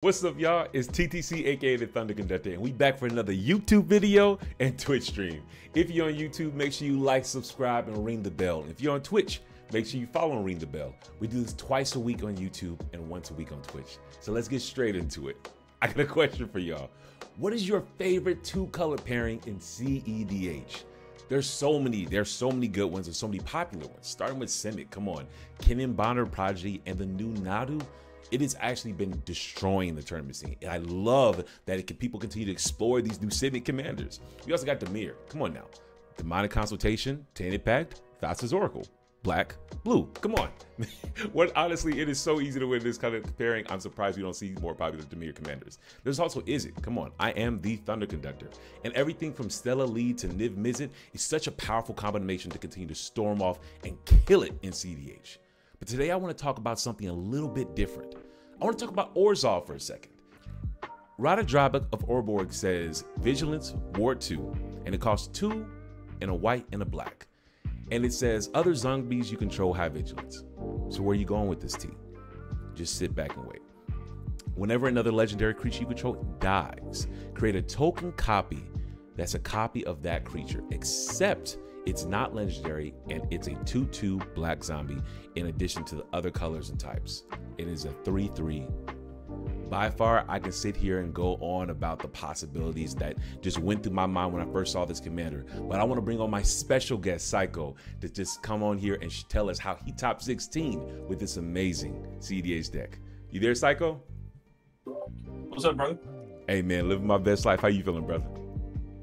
What's up, y'all? It's TTC, aka the ThunderConductor, and we back for another YouTube video and Twitch stream. If you're on YouTube, make sure you like, subscribe, and ring the bell. And if you're on Twitch, make sure you follow and ring the bell. We do this twice a week on YouTube and once a week on Twitch. So let's get straight into it. I got a question for y'all. What is your favorite two-color pairing in cEDH? There's so many good ones and so many popular ones. Starting with Simic, come on. Kennen Bonner Prodigy and the new Naus. It has actually been destroying the tournament scene. And I love that people continue to explore these new Simic commanders. We also got Dimir. Come on now. Demonic Consultation, Tainted Pact, Thassa's Oracle. Black, blue. Come on. What, honestly, it is so easy to win this kind of pairing. I'm surprised we don't see more popular Dimir commanders. There's also Izzet. Come on. I am the ThunderConductor. And everything from Stella Lee to Niv Mizzet is such a powerful combination to continue to storm off and kill it in cEDH. But today I want to talk about something a little bit different. I want to talk about Orzhov for a second. Ratadrabik of Urborg says Vigilance, Ward 2, and it costs 2 and a white and a black. And it says other zombies you control have Vigilance. So where are you going with this, T? Just sit back and wait. Whenever another legendary creature you control dies, create a token copy that's a copy of that creature, except it's not legendary and it's a 2/2 black zombie in addition to the other colors and types. It is a 3/3. By far, I can sit here and go on about the possibilities that just went through my mind when I first saw this commander. But I want to bring on my special guest, Psycho, to just come on here and tell us how he topped 16 with this amazing cEDH deck. You there, Psycho? What's up, brother? Hey, man, living my best life. How you feeling, brother?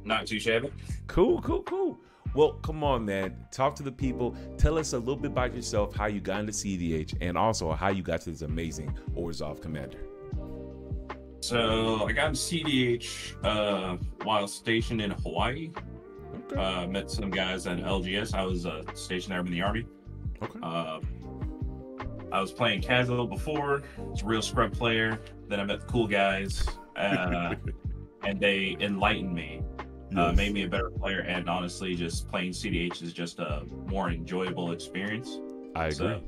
Not too shabby. Cool. Well, come on, man. Talk to the people. Tell us a little bit about yourself, how you got into cEDH, and also how you got to this amazing Orzhov commander. So I got into cEDH while stationed in Hawaii. Okay. Met some guys at LGS. I was stationed there in the Army. Okay. I was playing casual before. I was a real scrub player. Then I met the cool guys, and they enlightened me. Yes. Made me a better player, and honestly, just playing cEDH is just a more enjoyable experience. I agree. So,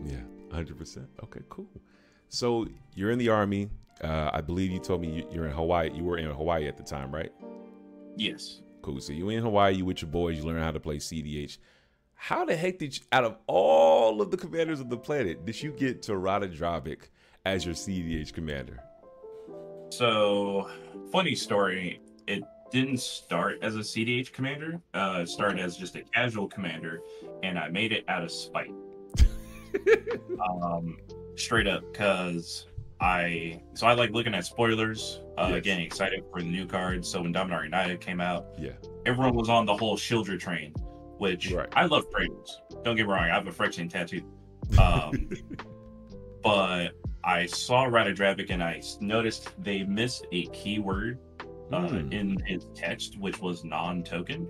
yeah, 100%. Okay, cool. So you're in the Army. I believe you told me you're in Hawaii. You were in Hawaii at the time, right? Yes. Cool. So you in Hawaii, you with your boys, you learn how to play cEDH. How the heck did you, out of all of the commanders of the planet, did you get to Ratadrabik as your cEDH commander? So, funny story. It didn't start as a cEDH commander. It started as just a casual commander, and I made it out of spite. Straight up, because I like looking at spoilers, yes. Getting excited for the new cards. So when Dominar United came out, yeah, everyone was on the whole Shieldra train, which right. I love Kratos. Don't get me wrong, I have a Phyrexian tattoo. But I saw Ratadrabik and I noticed they missed a keyword in his text, which was non-token.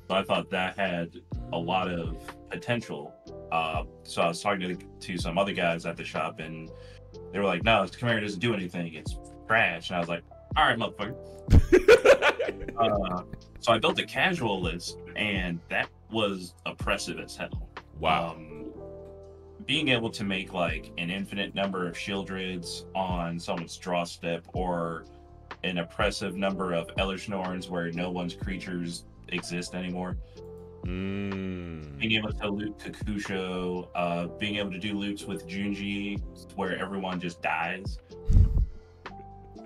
So I thought that had a lot of potential. So I was talking to some other guys at the shop, and they were like, "No, this commander doesn't do anything. It's trash." And I was like, "All right, motherfucker." So I built a casual list, and that was oppressive as hell. Wow. Being able to make like an infinite number of Shieldrids on someone's draw step, or an oppressive number of Elish Norns where no one's creatures exist anymore. Being able to loot Kakusho, being able to do loots with Junji where everyone just dies.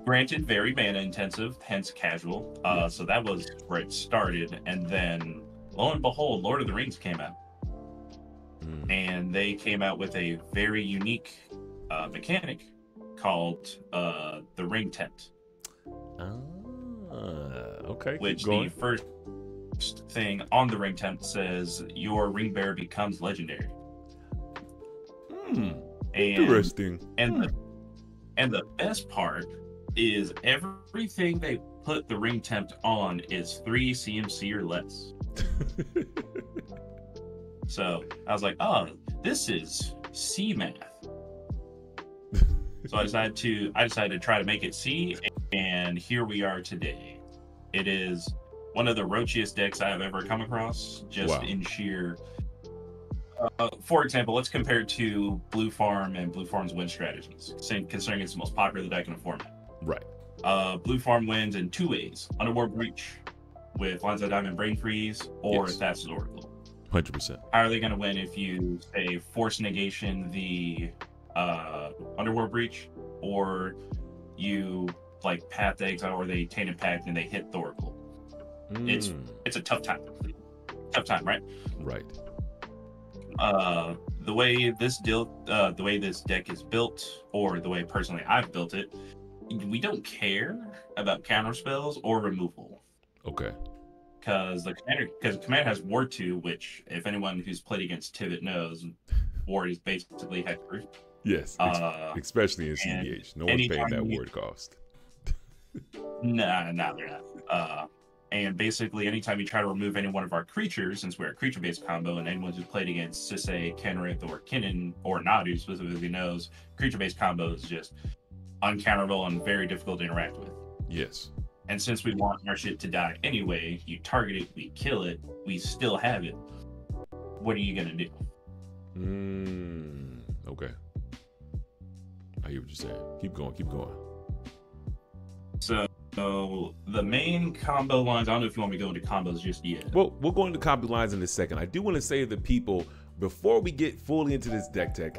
Granted, very mana intensive, hence casual. So that was where it started. And then, lo and behold, Lord of the Rings came out. And they came out with a very unique mechanic called the Ring Tent. Okay. Which the first thing on the Ring Tent says your ring bearer becomes legendary. Interesting. And the best part is everything they put the Ring Tent on is 3 CMC or less. So I was like, oh, this is C math. So I decided to try to make it C, and here we are today. It is one of the roachiest decks I have ever come across, just in sheer For example, let's compare it to Blue Farm and Blue Farm's win strategies, considering it's the most popular deck in the format. Right. Blue Farm wins in 2 ways: Underworld Breach with Lines of Diamond Brain Freeze, or Thassa's Oracle. 100%. How are they going to win if you say force negation the Underworld Breach, or you like Path Exile, or they Tainted Pact and they hit the Oracle? It's a tough time. Tough time, right? Right. The way this deck is built, or the way personally I've built it, we don't care about counter spells or removal. Okay. Because the commander has Ward 2, which, if anyone who's played against Tivit knows, Ward is basically hexproof. Yes, especially in cEDH. No one's paying that Ward cost. Nah, they're not. And basically, anytime you try to remove any one of our creatures, since we're a creature-based combo, and anyone who's played against Sisay, Kenrith, or Kinnan, or Nadu specifically knows, creature-based combo is just uncounterable and very difficult to interact with. Yes. And since we want our shit to die anyway, you target it, we kill it, we still have it. What are you gonna do? Okay. I hear what you're saying. Keep going. So the main combo lines, I don't know if you want me to go into combos just yet. Well, we'll go into combo lines in a second. I do want to say to the people, before we get fully into this deck tech,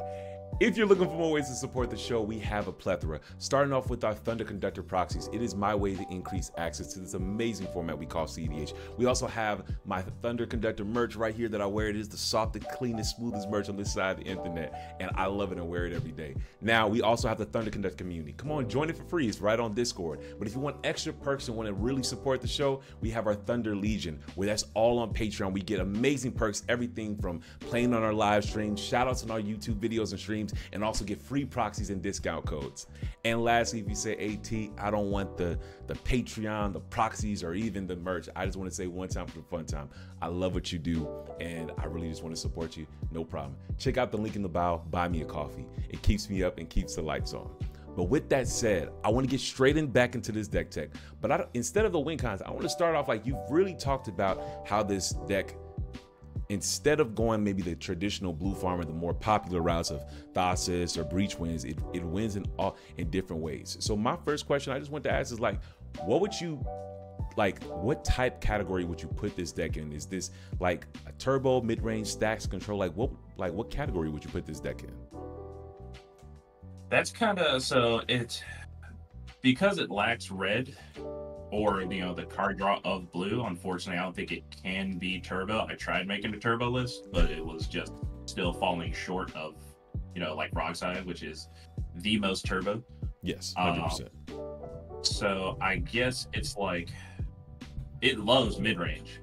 if you're looking for more ways to support the show, we have a plethora. Starting off with our ThunderConductor proxies, it is my way to increase access to this amazing format we call cEDH. We also have my ThunderConductor merch right here that I wear. It is the softest, cleanest, smoothest merch on this side of the internet, and I love it and wear it every day. Now, we also have the ThunderConductor Community. Come on, join it for free. It's right on Discord. But if you want extra perks and want to really support the show, we have our Thunder Legion, where that's all on Patreon. We get amazing perks, everything from playing on our live streams, shout outs on our YouTube videos and streams, and also get free proxies and discount codes. And lastly, if you say, AT, I don't want the Patreon, the proxies, or even the merch, I just want to say one time for the fun time, I love what you do, and I really just want to support you. No problem. Check out the link in the bio, buy me a coffee. It keeps me up and keeps the lights on. But with that said, I want to get straight back into this deck tech. But instead of the win cons, I want to start off like you've really talked about how this deck, instead of going maybe the traditional blue farm or the more popular routes of Thassa's or Breach wins, it wins in different ways. So my first question I just want to ask is like, what type category would you put this deck in? Is this like a turbo, mid-range, stacks, control? What category would you put this deck in? That's kind of, so it's because it lacks red, or the card draw of blue. Unfortunately, I don't think it can be turbo. I tried making a turbo list, but it was just still falling short of like Rockside, which is the most turbo. Yes, 100%. So I guess it's like it loves mid-range.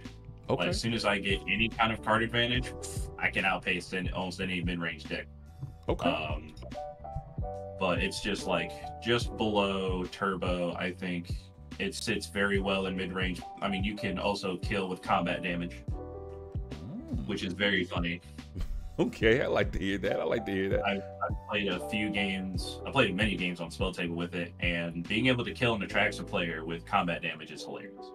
Okay. Like, as soon as I get any kind of card advantage, I can outpace almost any mid-range deck. Okay. But it's just below turbo. I think it sits very well in mid-range. I mean, you can also kill with combat damage, which is very funny. Okay, I like to hear that. I've played a few games. I played many games on Spell Table with it, and being able to kill an attracts a player with combat damage is hilarious.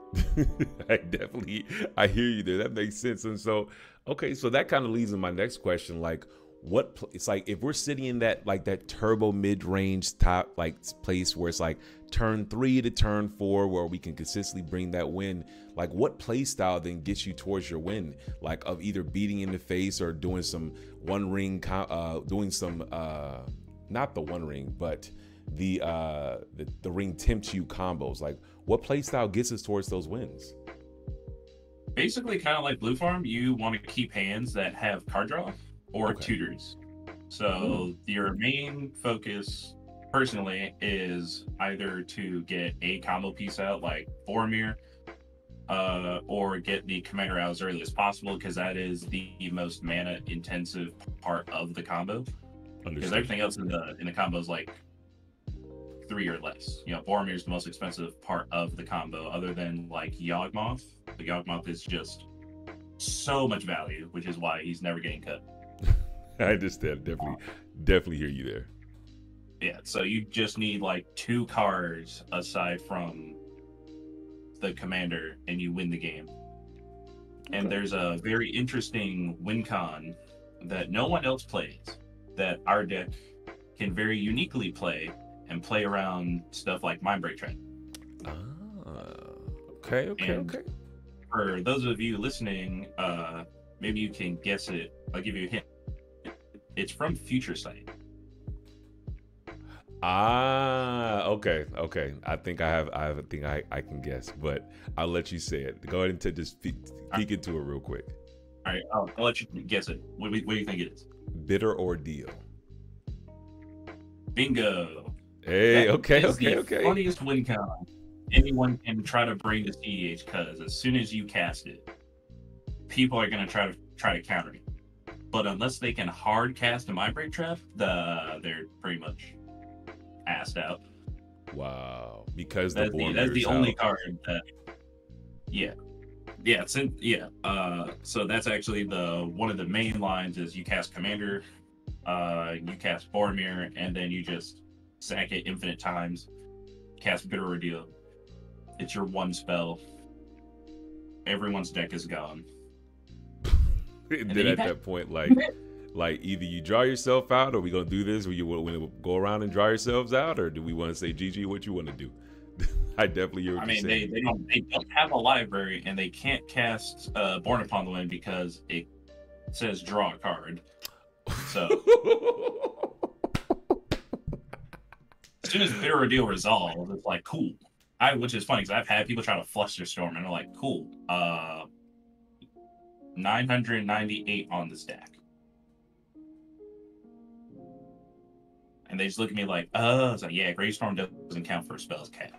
I hear you there. That makes sense. And so, okay, so that kind of leads to my next question. Like, it's like if we're sitting in that turbo mid-range top place where it's like turn 3 to turn 4 where we can consistently bring that win, like what play style then gets you towards your win, like of either beating in the face or doing some one ring, not the one ring, but the ring tempt you combos? Like what play style gets us towards those wins? Basically kind of like Blue Farm, you want to keep hands that have card draw or tutors. So your main focus personally is either to get a combo piece out like Boromir, or get the commander out as early as possible, because that is the most mana intensive part of the combo. Because everything else in the combo is like 3 or less. Boromir is the most expensive part of the combo, other than like Yawgmoth. The Yawgmoth is just so much value, which is why he's never getting cut. I understand. Definitely hear you there. Yeah, so you just need like 2 cards aside from the commander, and you win the game. Okay. And there's a very interesting win con that no one else plays, that our deck can very uniquely play and play around stuff like Mindbreak Trap. Okay. For those of you listening, maybe you can guess it. I'll give you a hint. It's from Future Sight. Okay. I think I can guess, but I'll let you say it. Go ahead and just peek into it real quick. All right, I'll let you guess it. What do you think it is? Bitter Ordeal. Bingo. Hey, okay. Funniest win con anyone can try to bring to cEDH, because as soon as you cast it, people are going to try to counter it. But unless they can hard cast a Mindbreak Trap, they're pretty much assed out. Wow, because that's the only card that. So that's actually one of the main lines is you cast Commander, you cast Boromir, and then you just sack it infinite times, cast Bitter Ordeal. It's your one spell. Everyone's deck is gone. And then at that point, like either you draw yourself out, or we gonna do this where you want to go around and draw yourselves out, or do we want to say GG? What you want to do? I definitely hear what you're saying. They don't have a library, and they can't cast Born Upon the Wind because it says draw a card. So as soon as Bitter Ordeal resolves, it's like cool. Which is funny because I've had people try to Flusterstorm, and they're like, cool. 998 on the stack. And they just look at me like, it's like, yeah, Gravestorm doesn't count for spells cast.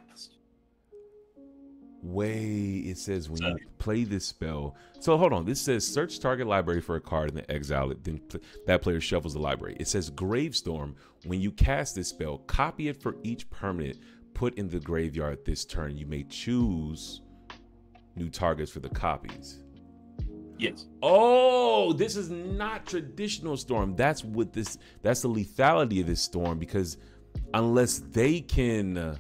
It says when you play this spell. So hold on, this says search target library for a card and then exile it. Then that player shuffles the library. It says Gravestorm, when you cast this spell, copy it for each permanent put in the graveyard this turn. You may choose new targets for the copies. Yes. Oh, this is not traditional Storm. That's the lethality of this Storm, because unless they can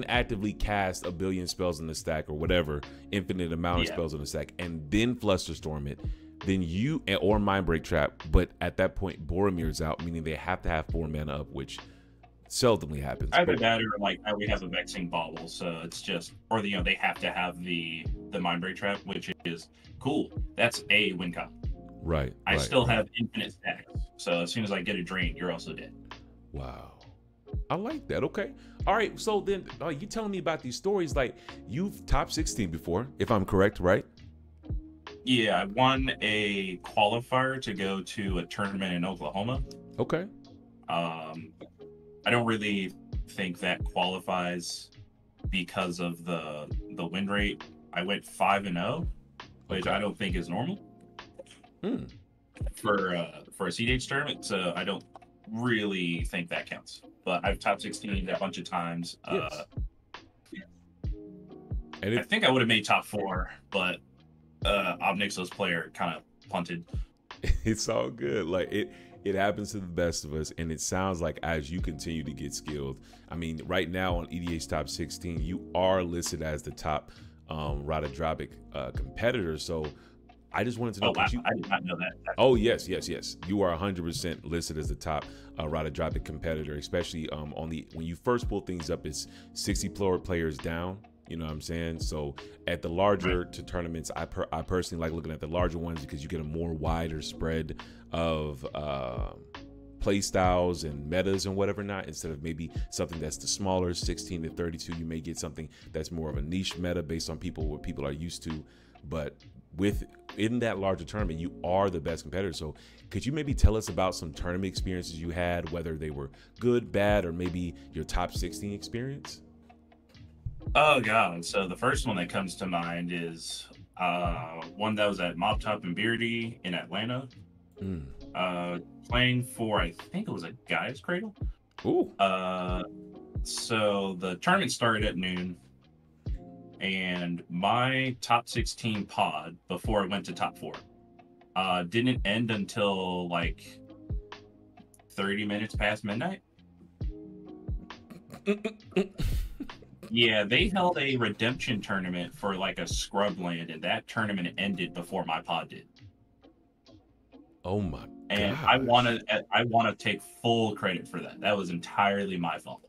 actively cast a billion spells in the stack or whatever, infinite amount of spells in the stack, and then Flusterstorm it, then or Mindbreak Trap, but at that point Boromir's out, meaning they have to have 4 mana up, which seldomly happens. Either that, or like now we have a Vexing Bauble, so it's just, or they have to have the Mindbreak Trap, which is cool. That's a win con. Right. I still have infinite stacks, so as soon as I get a drain, you're also dead. Wow, I like that. Okay, all right. So then, you telling me about these stories? Like, you've top 16 before, if I'm correct, right? Yeah, I won a qualifier to go to a tournament in Oklahoma. Okay. I don't really think that qualifies because of the win rate. I went 5-0, which I don't think is normal for a cEDH tournament. So I don't really think that counts. But I've top 16 a bunch of times. Yes. I think I would have made top 4, but Obnixo's player kind of punted. It's all good. Like it happens to the best of us, and it sounds like as you continue to get skilled, I mean, right now on EDH top 16, you are listed as the top Ratadrabik competitor. So I just wanted to know. I did not know that. Oh, yes. You are 100% listed as the top Ratadrabik competitor, especially when you first pull things up, it's 60 players down. You know what I'm saying? So at the larger tournaments, I personally like looking at the larger ones because you get a more wider spread of play styles and metas and whatever not, instead of maybe something that's the smaller 16 to 32. You may get something that's more of a niche meta based on what people are used to. But in that larger tournament, you are the best competitor. So could you maybe tell us about some tournament experiences you had, whether they were good, bad, or maybe your top 16 experience? Oh god! So the first one that comes to mind is one that was at Mob Top and Beardy in Atlanta. Playing for, I think it was a Guy's Cradle. Ooh. So the tournament started at noon, and my top 16 pod before it went to top 4 didn't end until like 30 minutes past midnight. Yeah, they held a redemption tournament for like a scrub land, and that tournament ended before my pod did. Oh my And gosh. I want to take full credit for that. That was entirely my fault.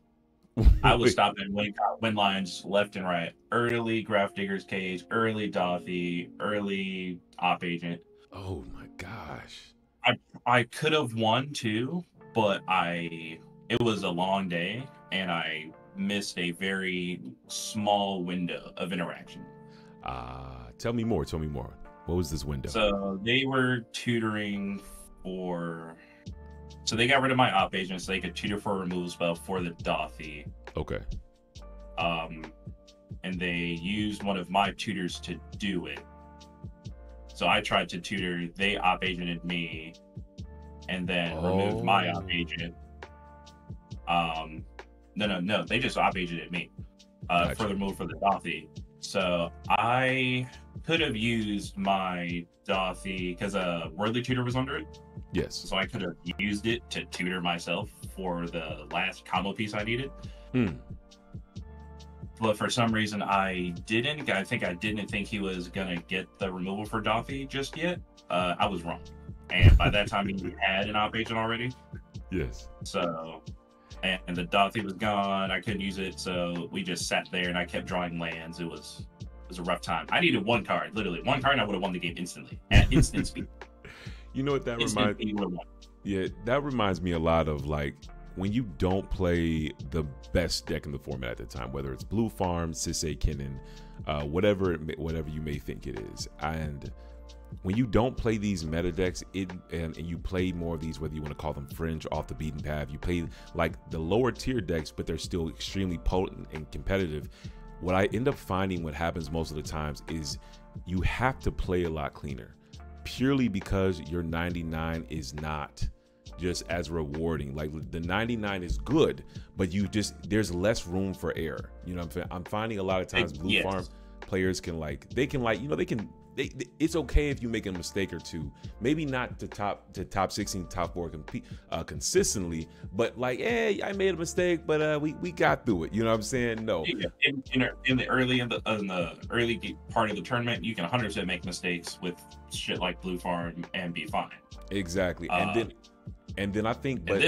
I was stopping win lines left and right. Early Grafdigger's Cage, early Dothy, early Op Agent. Oh my gosh. I could have won too, but it was a long day and I missed a very small window of interaction. Tell me more. Tell me more. What was this window? So they were tutoring for. So they got rid of my op agent so they could tutor for a removal spell for the Dothy. Okay. And they used one of my tutors to do it. So I tried to tutor, they op agented me, and then removed my op agent. No, they just op agented me for the removal for the Dothy. So I could have used my Dothy because a Worldly Tutor was under it. Yes. So I could have used it to tutor myself for the last combo piece I needed. But for some reason I didn't. I didn't think he was gonna get the removal for Dothy just yet. I was wrong. And by that time he had an op agent already. Yes. So and the Dothy was gone. I couldn't use it, so we just sat there and I kept drawing lands. It was a rough time. I needed one card, literally one card, and I would have won the game instantly at instant speed. You know what that reminds me? Yeah, that reminds me a lot of like when you don't play the best deck in the format at the time, whether it's Blue Farm, Sisei Kinnan, whatever you may think it is, and when you don't play these meta decks, and you play more of these, whether you want to call them fringe, off the beaten path, you play like the lower tier decks, but they're still extremely potent and competitive. What I end up finding, what happens most of the times, is you have to play a lot cleaner, purely because your 99 is not just as rewarding. Like the 99 is good, but there's less room for error. You know what I'm saying? I'm finding a lot of times Blue Farm players it's okay if you make a mistake or two, maybe not to top 16, top 4 consistently, but like, hey, I made a mistake, but we got through it. You know what I'm saying? No. In the early part of the tournament, you can 100% make mistakes with shit like Blue Farm and be fine. Exactly. And then I think, but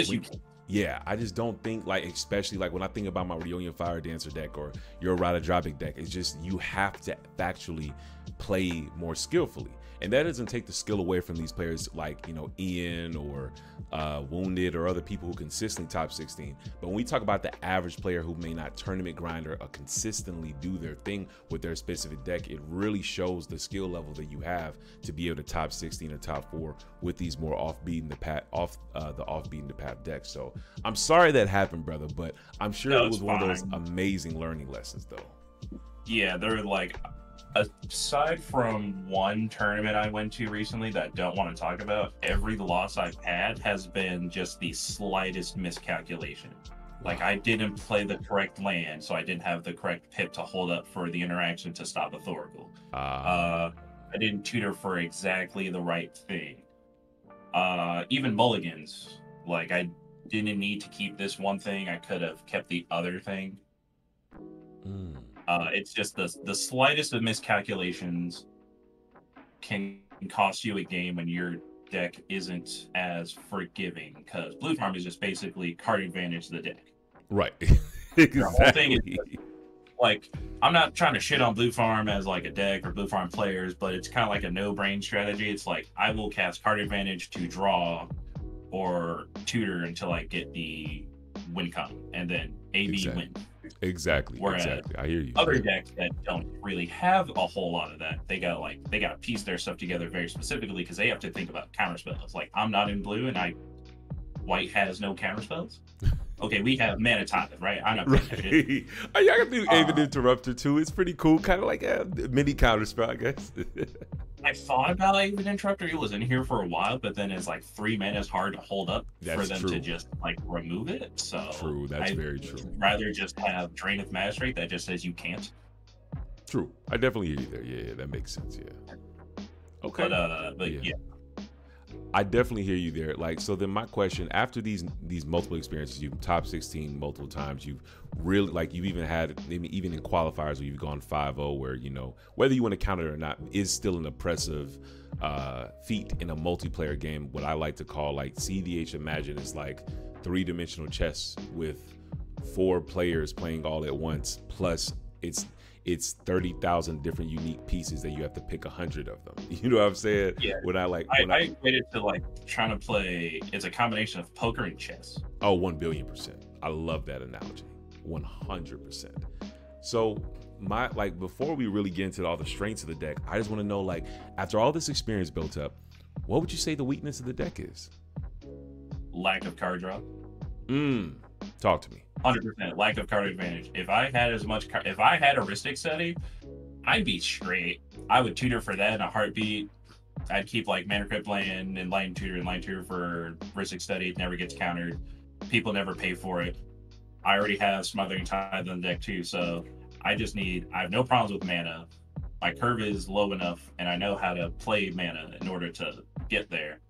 yeah, I just don't think, like, especially like when I think about my Reunion Fire Dancer deck or your Ratadrabik deck, it's just you have to factually play more skillfully. And that doesn't take the skill away from these players like, you know, Ian or Wounded or other people who consistently top 16. But when we talk about the average player who may not tournament grinder or consistently do their thing with their specific deck, it really shows the skill level that you have to be able to top 16 or top 4 with these more off the off-beaten path decks. So I'm sorry that happened, brother, but I'm sure it was one of those amazing learning lessons, though. Yeah, they're like, aside from one tournament I went to recently that I don't want to talk about, every loss I've had has been just the slightest miscalculation. Like, I didn't play the correct land, so I didn't have the correct pip to hold up for the interaction to stop a Thoracle. I didn't tutor for exactly the right thing. Even mulligans, like, I didn't need to keep this one thing, I could have kept the other thing. It's just the slightest of miscalculations can cost you a game when your deck isn't as forgiving, because Blue Farm is just basically card advantage to the deck. Right. Exactly. The whole thing is just, like, I'm not trying to shit on Blue Farm as like a deck or Blue Farm players, but it's kind of like a no-brain strategy. It's like, I will cast card advantage to draw or tutor until I get the win con, and then AB win. Exactly. Whereas exactly. I hear you. Other decks that don't really have a whole lot of that, they gotta piece their stuff together very specifically because they have to think about counter spells. Like, I'm not in blue and white has no counter spells. Okay, we have Mana Tithe, right? I'm not playing that shit. I can do Aven Interrupter too. It's pretty cool, kind of like a mini counter spell, I guess. I thought about Aven Interrupter. It was in here for a while, but then it's like 3 mana is hard to hold up for them to just like remove it. So true, that's very true. Rather just have Drain of Magistrate that just says you can't. True, I definitely hear you there. Yeah, that makes sense. Yeah. Okay. But yeah. I definitely hear you there. Like, so then my question, after these multiple experiences, you've top 16 multiple times, you've really, like, you've even had, maybe even in qualifiers where you've gone 5-0, where, you know, whether you want to count it or not, is still an impressive feat in a multiplayer game. What I like to call, like, cEDH Imagine is like 3-dimensional chess with 4 players playing all at once, plus it's 30,000 different unique pieces that you have to pick 100 of them. You know what I'm saying? Yeah. I equate it to like trying to play. It's a combination of poker and chess. Oh, 1,000,000,000%. I love that analogy. 100%. So before we really get into all the strengths of the deck, I just want to know, like, after all this experience built up, what would you say the weakness of the deck is? Lack of card draw. Talk to me. 100% lack of card advantage. If I had if I had a Ristic study, I'd be straight. I would tutor for that in a heartbeat. I'd keep like Mana Crypt land and Light Tutor for Ristic study. It never gets countered. People never pay for it. I already have Smothering Tithe on the deck too, so I have no problems with mana. My curve is low enough, and I know how to play mana in order to get there.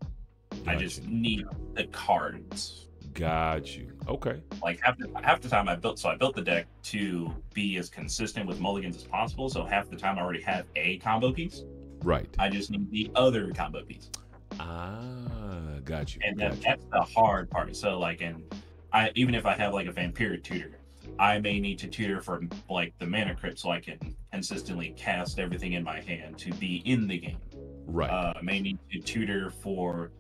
Gotcha. I just need the cards. Got you. Okay. Like half the time I built the deck to be as consistent with mulligans as possible. So half the time I already have a combo piece. Right. I just need the other combo piece. Got you. And that's the hard part. So like, even if I have like a Vampiric tutor, I may need to tutor for like the Mana Crypt so I can consistently cast everything in my hand to be in the game. Right. I may need to tutor for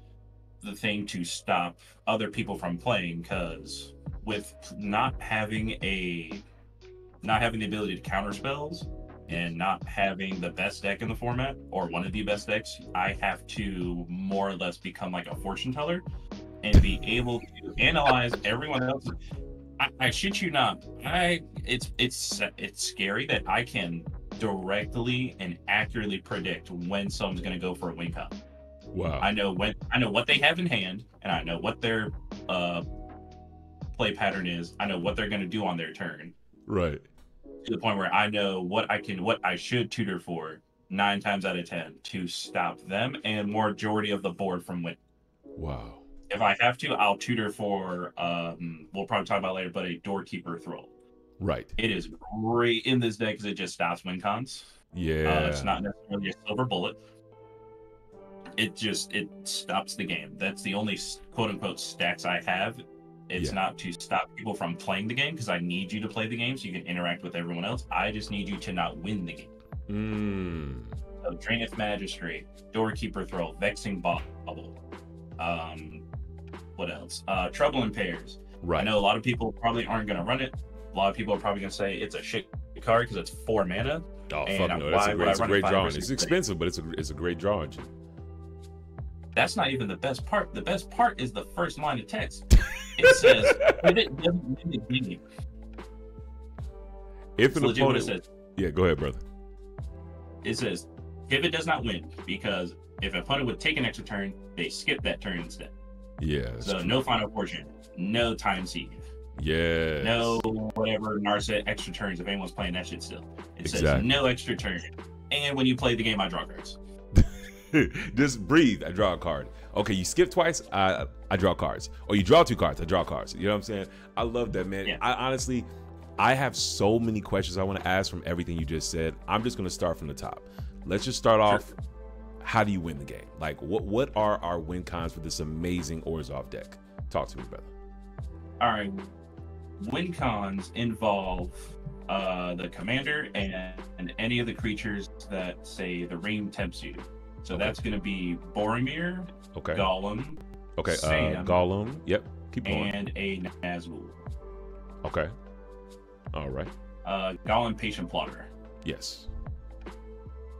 the thing to stop other people from playing, because with not having the ability to counter spells and not having the best deck in the format, or one of the best decks, I have to more or less become like a fortune teller and be able to analyze everyone else. I shit you not. It's scary that I can directly and accurately predict when someone's going to go for a win con. Wow. I know what they have in hand, and I know what their play pattern is. I know what they're going to do on their turn. Right. To the point where I know what I should tutor for 9 times out of 10 to stop them and majority of the board from winning. Wow. If I have to, I'll tutor for we'll probably talk about later, but a Doorkeeper Thrull. Right. It is great in this deck because it just stops win cons. Yeah. It's not necessarily a silver bullet. It stops the game. That's the only quote unquote stacks I have. It's not to stop people from playing the game, because I need you to play the game so you can interact with everyone else. I just need you to not win the game. So Draenith Magistrate, Doorkeeper Thrull, Vexing Bauble. What else? Trouble in Pairs. Right. I know a lot of people probably aren't going to run it. A lot of people are probably going to say it's a shit card because it's 4 mana. Oh, fuck no. It's a great drawing. It's expensive, but it's a great drawing. That's not even the best part. The best part is the first line of text. It says, if it doesn't win the game. If an opponent... says. Yeah, go ahead, brother. It says, if it does not win, because if an opponent would take an extra turn, they skip that turn instead. Yeah. So no Final Fortune, no Time Siege. Yeah. No whatever Narset extra turns if anyone's playing that shit still. It says no extra turn. And when you play the game, I draw cards. Just breathe. I draw a card. Okay, you skip twice. I draw cards. Or you draw 2 cards. I draw cards. You know what I'm saying? I love that, man. Yeah. I have so many questions I want to ask from everything you just said. I'm just going to start from the top. Let's just start off. How do you win the game? Like, what are our win cons for this amazing Orzhov deck? Talk to me, brother. All right. Win cons involve the commander and any of the creatures that say the ring tempts you. So that's going to be Boromir, Gollum, Sam, Gollum, yep, keep going, and a Nazgul. Okay, all right. Gollum, Patient Plotter. Yes.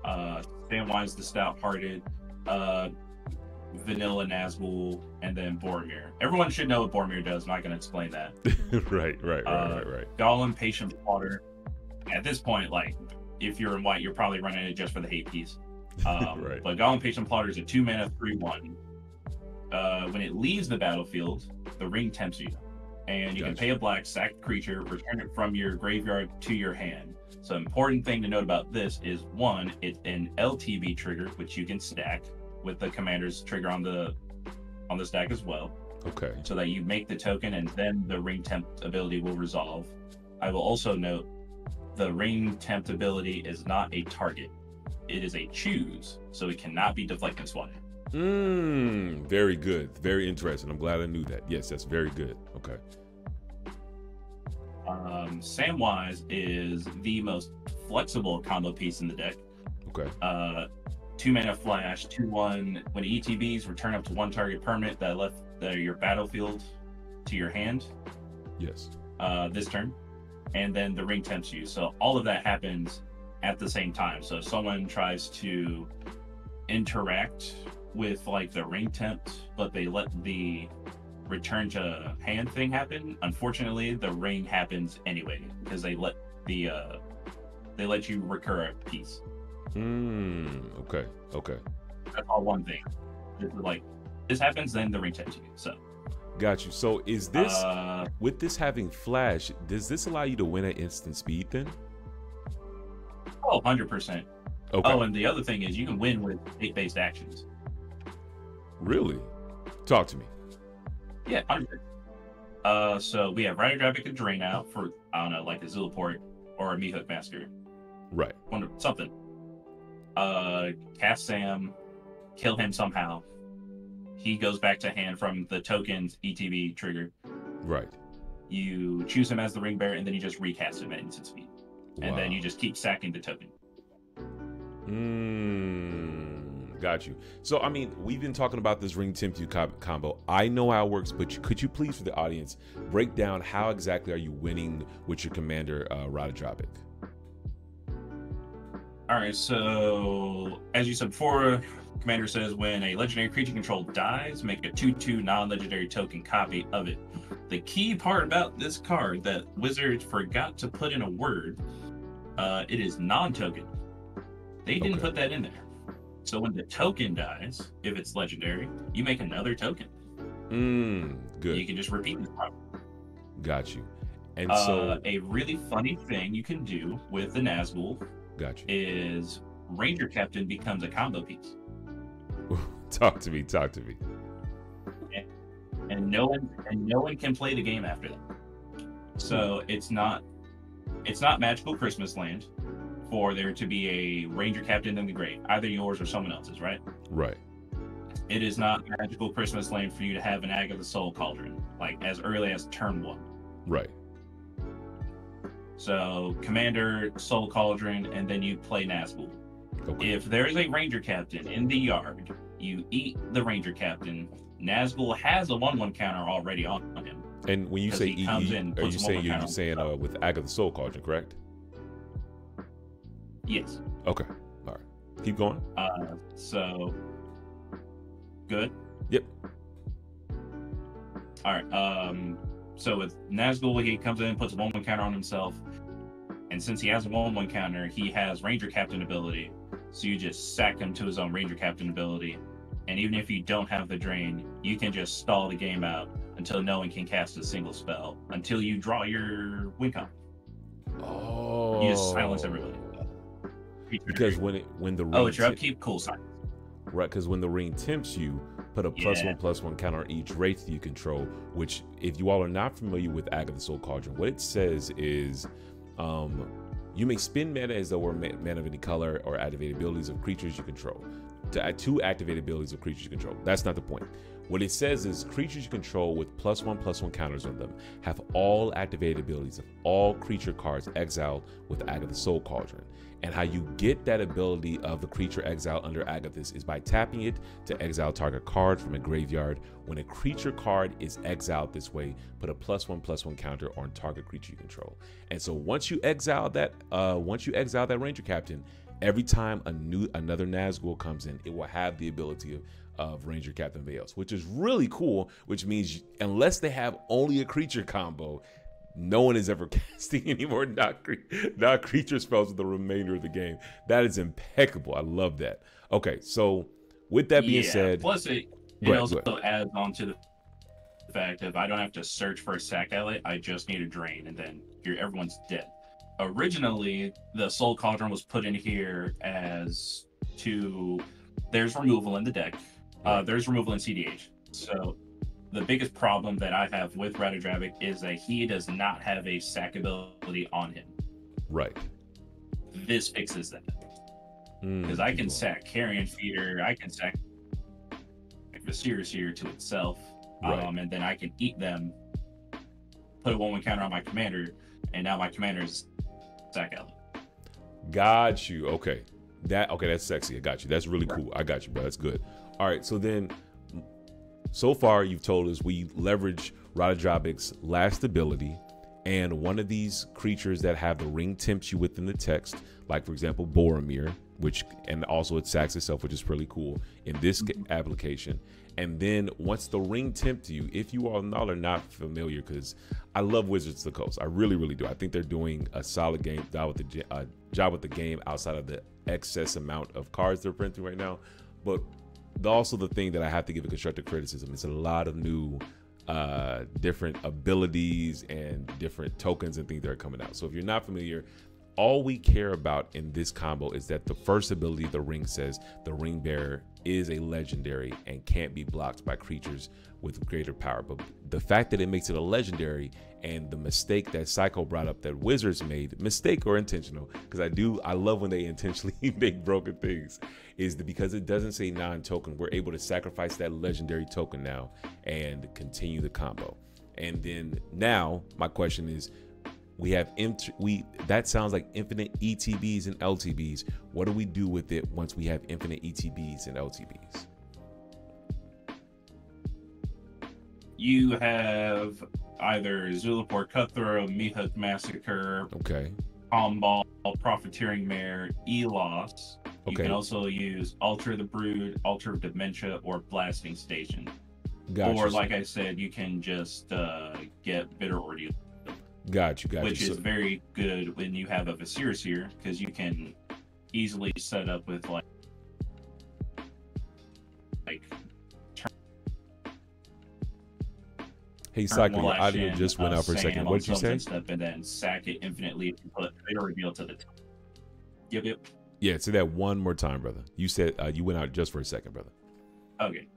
Samwise the Stout-Hearted, Vanilla Nazgul, and then Boromir. Everyone should know what Boromir does. I'm not going to explain that. Right. Gollum, Patient Plotter. At this point, like, if you're in white, you're probably running it just for the hate piece. Right. But Gollum Patient Plotter is a 2-mana 3/1. When it leaves the battlefield, the ring tempts you, and you can pay a black, sack a creature, return it from your graveyard to your hand. So important thing to note about this is, 1, it's an LTB trigger, which you can stack with the commander's trigger on the on the stack as well. Okay. So that you make the token and then the ring temp ability will resolve. I will also note the ring temp ability is not a target. It is a choose, so it cannot be deflect and swat. Very good. Very interesting. I'm glad I knew that. Yes, that's very good. Okay. Samwise is the most flexible combo piece in the deck. Okay. 2-mana flash, 2/1. When ETBs, return up to 1 target permanent that left your battlefield to your hand. Yes. This turn. And then the ring tempts you. So all of that happens at the same time. So if someone tries to interact with like the ring temp, but they let the return to hand thing happen, unfortunately the ring happens anyway because they let you recur a piece. Okay. That's all one thing. This is like this happens, then the ring tempts you. So got you. So is this with this having flash, does this allow you to win at instant speed then? Oh, 100%. Okay. Oh, and the other thing is you can win with state-based actions. Really? Talk to me. Yeah, 100%. So we have Ratadrabik and Drain out for, I don't know, like a Zulaport or a Meathook Master. Right. Something. Cast Sam, kill him somehow. He goes back to hand from the token's ETB trigger. Right. You choose him as the ring bearer, and then you just recast him at instant speed. And then you just keep sacking the token. Got you. So, I mean, we've been talking about this ring tempt you combo. I know how it works, but could you please, for the audience, break down how exactly are you winning with your commander, Ratadrabik? All right, so as you said before, commander says when a legendary creature control dies, make a 2/2 non-legendary token copy of it. The key part about this card that Wizards forgot to put in a word, it is non-token. They didn't put that in there. So when the token dies, if it's legendary, you make another token. Good. You can just repeat the problem. Got you. And so a really funny thing you can do with the Nazgul is Ranger Captain becomes a combo piece. Talk to me. And no one can play the game after that. So it's not Magical Christmas Land for there to be a Ranger Captain in the grave, either yours or someone else's, right? Right. It is not Magical Christmas Land for you to have an Agatha Soul Cauldron, like as early as turn 1. Right. So Commander, Soul Cauldron, and then you play Nazgul. Okay. If there's a Ranger Captain in the yard, you eat the Ranger Captain. Nazgul has a 1/1 counter already on him. And when you say eat, are you saying with Agatha Soul Cauldron, correct? Yes. Okay. All right. Keep going. So good. Yep. All right. So with Nazgul, he comes in, puts a 1/1 counter on himself, and since he has a 1/1 counter, he has Ranger Captain ability. So you just sack him to his own Ranger Captain ability, and even if you don't have the drain, you can just stall the game out until no one can cast a single spell until you draw your win con. Oh. You just silence everybody. Because when the ring it's your upkeep, cool silence. Right, because when the ring tempts you, put a +1/+1 counter on each wraith you control, which, if you all are not familiar with Agatha Soul Cauldron, what it says is you may spend mana as though we're mana of any color or activate abilities of creatures you control. To add 2 activated abilities of creatures you control. That's not the point. What it says is creatures you control with +1/+1 counters on them have all activated abilities of all creature cards exiled with Agatha Soul Cauldron. And how you get that ability of the creature exiled under Agatha's is by tapping it to exile target card from a graveyard. When a creature card is exiled this way, put a +1/+1 counter on target creature you control. And so once you exile that Ranger Captain, every time another Nazgul comes in, it will have the ability of Ranger Captain Veils, which is really cool, which means unless they have only a creature combo, no one is ever casting any more not creature spells for the remainder of the game. That is impeccable. I love that. Okay, so with that being said, plus it also adds on to the fact that if I don't have to search for a sack outlet, I just need a drain, and then everyone's dead. Originally, the Soul Cauldron was put in here as there's removal in the deck. There's removal in cEDH. So the biggest problem that I have with Ratadrabik is that he does not have a sack ability on him. Right. This fixes that. Because I can sack Carrion Feeder, I can sack the Seer to itself, and then I can eat them, put a 1/1 counter on my commander, and now my commander's sack out. Got you. Okay. That's sexy. I got you. That's really cool. I got you, bro. That's good. All right. So then, so far you've told us we leverage Ratadrabik's last ability, and one of these creatures that have the ring tempts you within the text, like for example Boromir, and also it sacks itself, which is pretty cool in this application. And then once the ring tempts you, if you all are not familiar, because I love Wizards of the Coast, I really, really do. I think they're doing a solid job with the game outside of the excess amount of cards they're printing right now. But also the thing that I have to give a constructive criticism is a lot of new different abilities and different tokens and things that are coming out. So if you're not familiar, all we care about in this combo is that the first ability, the ring, says the ring bearer is a legendary and can't be blocked by creatures with greater power. But the fact that it makes it a legendary, and the mistake that Psycho brought up that Wizards made, mistake or intentional, because I love when they intentionally make broken things, is that because it doesn't say non-token, we're able to sacrifice that legendary token now and continue the combo. And then now my question is, that sounds like infinite ETBs and LTBs. What do we do with it once we have infinite ETBs and LTBs? You have either Zulaport Cutthroat, Mihawk Massacre, Kambal, Profiteering Mare, Elos. You can also use Alter the Brood, Alter of Dementia, or Blasting Station. Gotcha. Or like I said, you can just get Bitter Ordeal. Got you. Which is very good when you have a Viserys here, because you can easily set up with like hey, Cycle, your audio just went out for a second. What did you say? And then sack it infinitely if you put Bitter Reveal to the top. Yep. Yeah, say that one more time, brother. You said you went out just for a second, brother. Okay.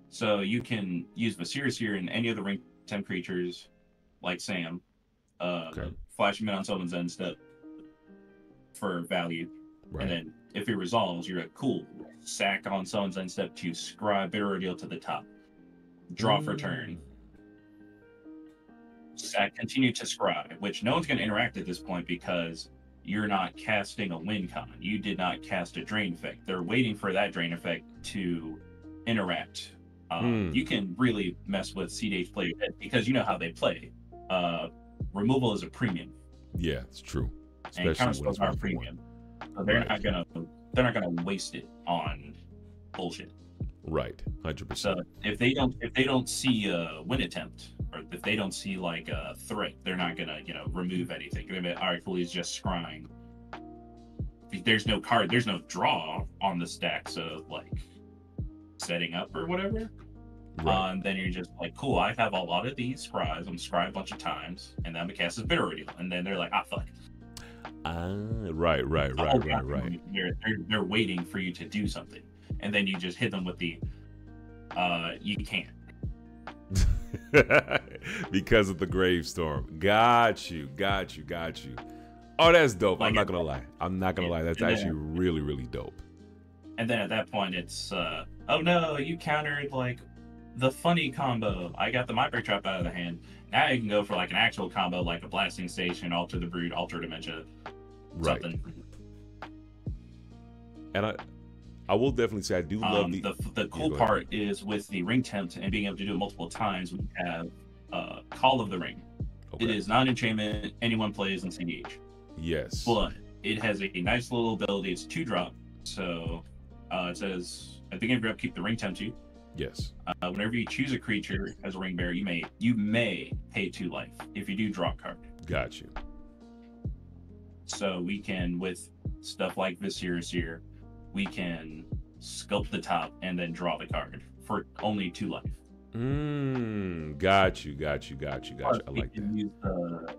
So you can use Viserys here and any of the ring 10 creatures, like Sam, flash him in on someone's end step for value. And then if he resolves, you're like, cool, sack on someone's end step to scribe Bitter Ordeal to the top. Draw for turn. Sack, continue to scribe, which no one's going to interact at this point because you're not casting a win con. You did not cast a drain effect. They're waiting for that drain effect to interact. You can really mess with cEDH play because you know how they play. Removal is a premium. Yeah, it's true. Especially and counterspells are a premium. So they're not gonna waste it on bullshit. Right, 100%. So if they don't see a win attempt, or if they don't see like a threat, they're not gonna remove anything. They're gonna be, all right, cool, he's just scrying. There's no card, there's no draw on the stack, so like setting up or whatever. And then you're just like, cool, I have a lot of these scries. I'm gonna scry a bunch of times, and then I'm gonna cast this Bitter Ordeal, and then they're like, fuck. Right. They're waiting for you to do something, and then you just hit them with the you can't. Because of the Gravestorm. Got you. Oh, that's dope. Like, I'm not gonna lie. That's actually really, really dope. And then at that point, it's oh no, you countered like the funny combo. I got the Mindbreak Trap out of the hand. Now you can go for like an actual combo, like a Blasting Station, Alter the Brood, Alter Dementia, something. And I will definitely say I do love the cool part is with the Ring Tempt and being able to do it multiple times. We have Call of the Ring. It is non-enchantment. Anyone plays in cEDH. Yes. But it has a nice little ability. It's 2-drop. So it says at the beginning of your upkeep, the Ring Tempt you. Yes. Whenever you choose a creature as a ring bearer, you may pay 2 life. If you do, draw a card. Got you. So we can, with stuff like Viserys here, we can sculpt the top and then draw the card for only 2 life. Got you. I like that.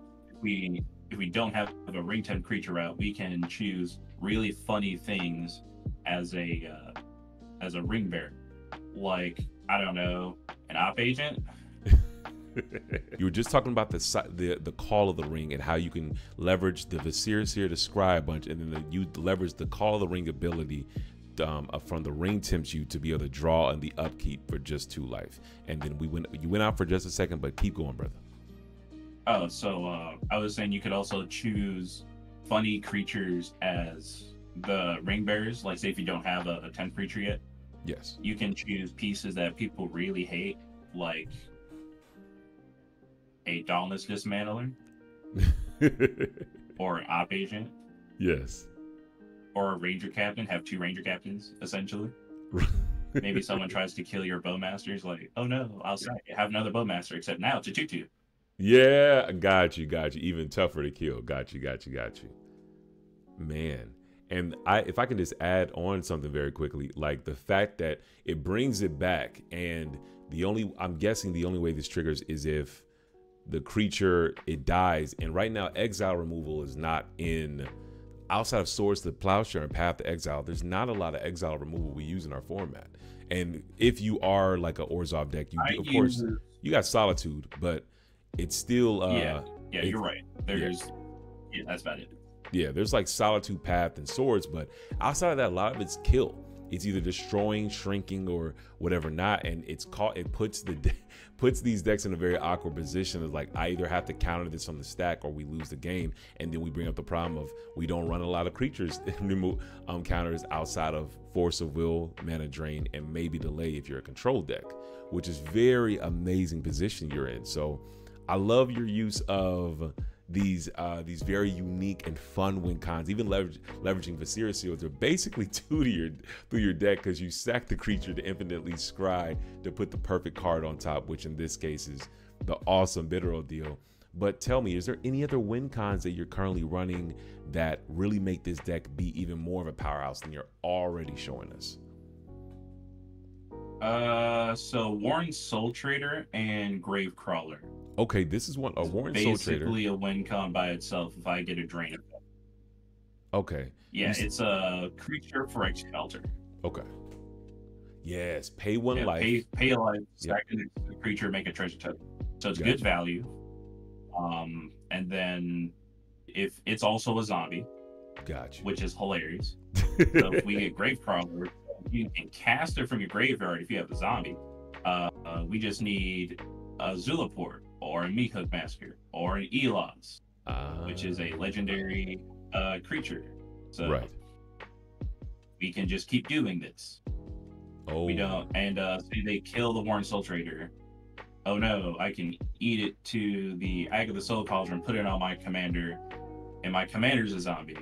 If we don't have a ring temp creature route, we can choose really funny things as a ring bearer. like, I don't know, an op agent. You were just talking about the Call of the Ring and how you can leverage the Vizier to scry a bunch, and then you leverage the Call of the Ring ability from the ring tempts you to be able to draw and the upkeep for just 2 life. And then you went out for just a second, but keep going, brother. Oh, so I was saying you could also choose funny creatures as the ring bearers. Like, say if you don't have a 10th creature yet, yes, you can choose pieces that people really hate, like a Dauntless Dismantler or an op agent. Yes. Or a ranger captain. Have 2 ranger captains, essentially. Maybe someone tries to kill your bowmasters, like, oh no, I'll say have another bowmaster, except now it's a 2/2. Yeah, got you. Even tougher to kill. Got you. Man. And if I can just add on something very quickly, like the fact that it brings it back, and I'm guessing the only way this triggers is if the creature, it dies. And right now, exile removal is not in, outside of Swords to the Plowshare and Path to Exile, there's not a lot of exile removal we use in our format. And if you are like a Orzhov deck, of course, you got Solitude, but it's still... you're right. There's... Yeah, that's about it. Yeah, there's like Solitude, Path, and Swords, but outside of that, a lot of it's kill. It's either destroying, shrinking, or whatever not, and it puts these decks in a very awkward position. Of like, I either have to counter this on the stack or we lose the game, and then we bring up the problem of we don't run a lot of creatures remove counters outside of Force of Will, Mana Drain, and maybe Delay if you're a control deck, which is very amazing position you're in. So I love your use of these very unique and fun win cons, even leveraging Vizier Seals. They're basically 2 through your deck because you sack the creature to infinitely scry to put the perfect card on top, which in this case is the awesome Bitterroot deal. But tell me, is there any other win cons that you're currently running that really make this deck be even more of a powerhouse than you're already showing us? So Warren Soul Trader and Gravecrawler. Okay, this is one, a Warren Soul Trader. Basically a win con by itself if I get a drain effect. Okay. Yeah, it's a creature for Excelter. Okay. Yes, pay 1 life. Pay a life, sack the creature, make a treasure token. So it's good value. And then if it's also a zombie, which is hilarious. So if we get Gravecrawler, you can cast it from your graveyard if you have a zombie. We just need a Zulaport or a Meathook Masker or an Elos, which is a legendary creature. So we can just keep doing this. We don't, and say they kill the Warren Soul Trader. Oh no, I can eat it to the Ag of the Soul Cauldron, put it on my commander, and my commander's a zombie.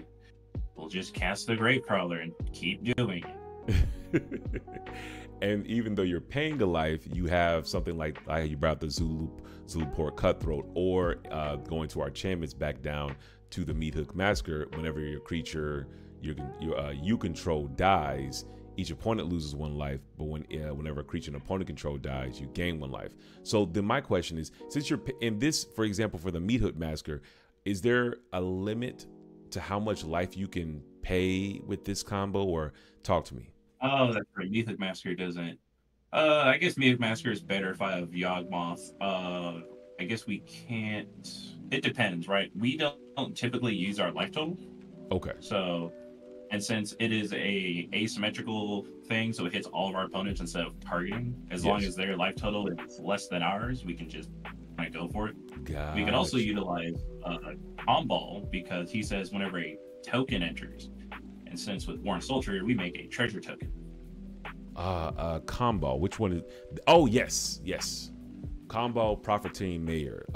We'll just cast the Gravecrawler and keep doing it. And even though you're paying a life, you have something like you brought the Zulaport Cutthroat, or going to our enchantments back down to the Meathook Masker. Whenever your creature you control dies, each opponent loses 1 life, but whenever a creature an opponent control dies, you gain 1 life. So then my question is, since you're in this, for example, for the Meathook Masker, is there a limit to how much life you can pay with this combo, or talk to me? Oh, that's right. Meathook Masker doesn't. I guess Meathook Masker is better if I have Yawgmoth. I guess we can't. It depends, right? We don't typically use our life total. Okay. So, and since it is a asymmetrical thing, so it hits all of our opponents instead of targeting. As long as their life total is less than ours, we can just kind of go for it. We can also utilize Kambal, because he says whenever a token enters. And since with Warren Soul Trader, we make a treasure token. Kambal, which one is? Oh, yes. Kambal Profiteering Mayor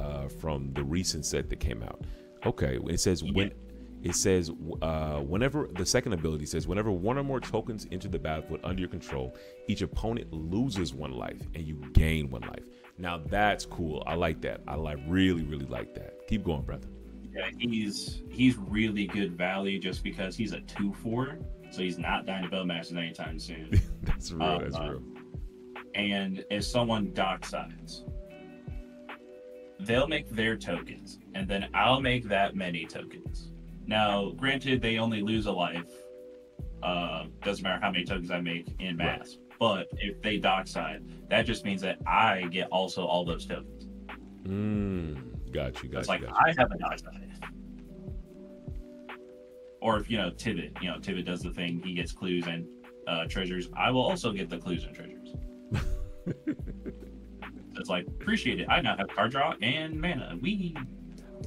from the recent set that came out. Okay, it says whenever the second ability says whenever 1 or more tokens enter the battlefield under your control, each opponent loses 1 life and you gain 1 life. Now that's cool. I like that. I really like that. Keep going, brother. Yeah, he's really good value just because he's a 2/4, so he's not dying to Bowmasters anytime soon. That's real. And if someone docksides, they'll make their tokens, and then I'll make that many tokens. Now, granted, they only lose a life. Doesn't matter how many tokens I make in mass, But if they dockside, that just means that I get also all those tokens. Got you. It's like I have a dockside. Or if Tivit does the thing, he gets clues and treasures. I will also get the clues and treasures. It's like, appreciate it. I now have card draw and mana.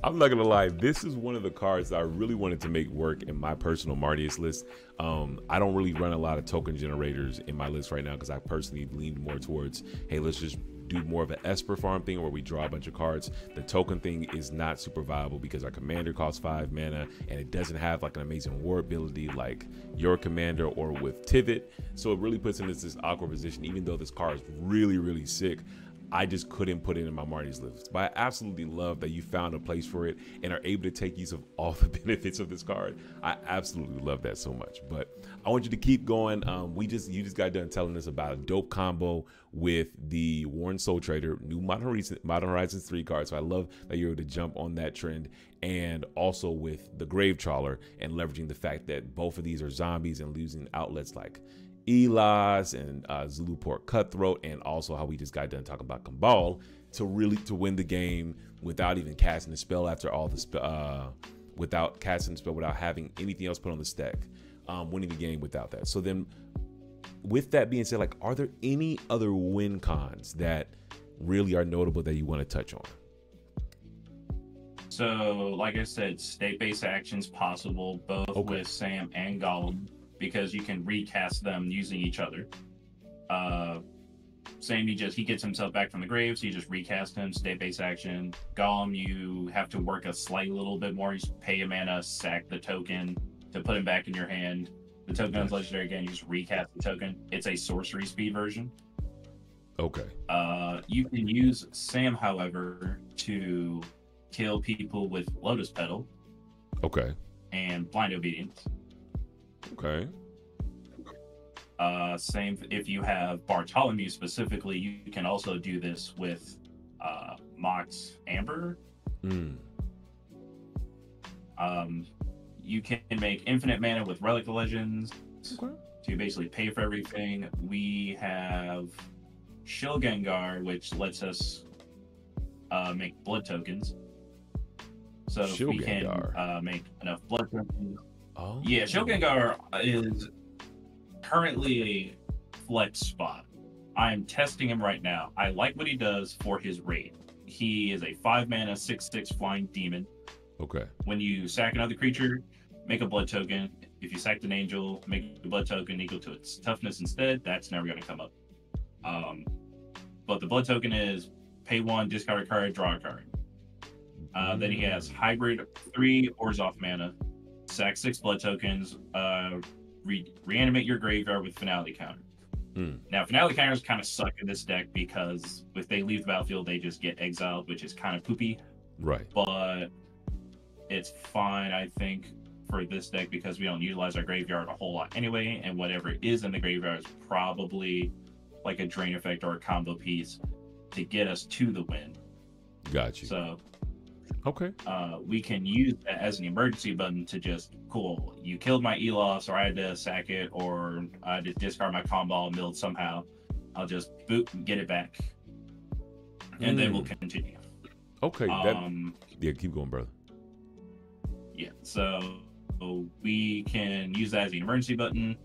I'm not gonna lie, this is one of the cards that I really wanted to make work in my personal Marnius list. I don't really run a lot of token generators in my list right now because I personally lean more towards, hey, let's just do more of an Esper farm thing where we draw a bunch of cards. The token thing is not super viable because our commander costs 5 mana and it doesn't have like an amazing war ability like your commander or with Tivit. So it really puts in this awkward position. Even though this card is really, really sick, I just couldn't put it in my Marty's list. But I absolutely love that you found a place for it and are able to take use of all the benefits of this card. I absolutely love that so much. But I want you to keep going. You just got done telling us about a dope combo with the Worn Soul Trader, new Modern Horizons 3 card. So I love that you're able to jump on that trend, and also with the Grave Trawler and leveraging the fact that both of these are zombies and losing outlets like Elas and Zulu Port Cutthroat, and also how we just got done talking about Kambal to win the game without even casting the spell after all the without casting the spell, without having anything else put on the stack, winning the game without that. So then with that being said, like, are there any other win cons that really are notable that you want to touch on? So like I said, state-based actions possible both with Sam and Gollum, because you can recast them using each other. Sam, he gets himself back from the grave, so you just recast him, state-based action. Gollum, you have to work a slight little bit more. You pay a mana, sack the token to put him back in your hand. The token becomes legendary again, you just recast the token. It's a sorcery speed version. Okay. You can use Sam, however, to kill people with Lotus Petal. Okay. And Blind Obedience. Okay. Same if you have Bartholomew specifically, you can also do this with Mox Amber. You can make infinite mana with Relic of Legends to basically pay for everything. We have Shilgengar, which lets us make blood tokens. So if we can make enough blood tokens. Oh. Yeah, Shilgengar is currently a flex spot. I am testing him right now. I like what he does for his raid. He is a 5 mana 6/6 flying demon. Okay. When you sack another creature, make a blood token. If you sacked an angel, make a blood token equal to its toughness instead. That's never going to come up. But the blood token is pay 1, discard a card, draw a card. Then he has hybrid 3 Orzhov mana. Sack 6 blood tokens, reanimate your graveyard with finality counter. Now, finality counters kind of suck in this deck because if they leave the battlefield, they just get exiled, which is kind of poopy. Right. But it's fine, I think, for this deck because we don't utilize our graveyard a whole lot anyway, and whatever is in the graveyard is probably like a drain effect or a combo piece to get us to the win. Got you. So okay. We can use that as an emergency button to just, cool, you killed my Elos, or I had to sack it, or I had to discard my Kambal milled somehow. I'll just boot and get it back. And then we'll continue. Okay. Yeah, keep going, brother. Yeah, so we can use that as an emergency button.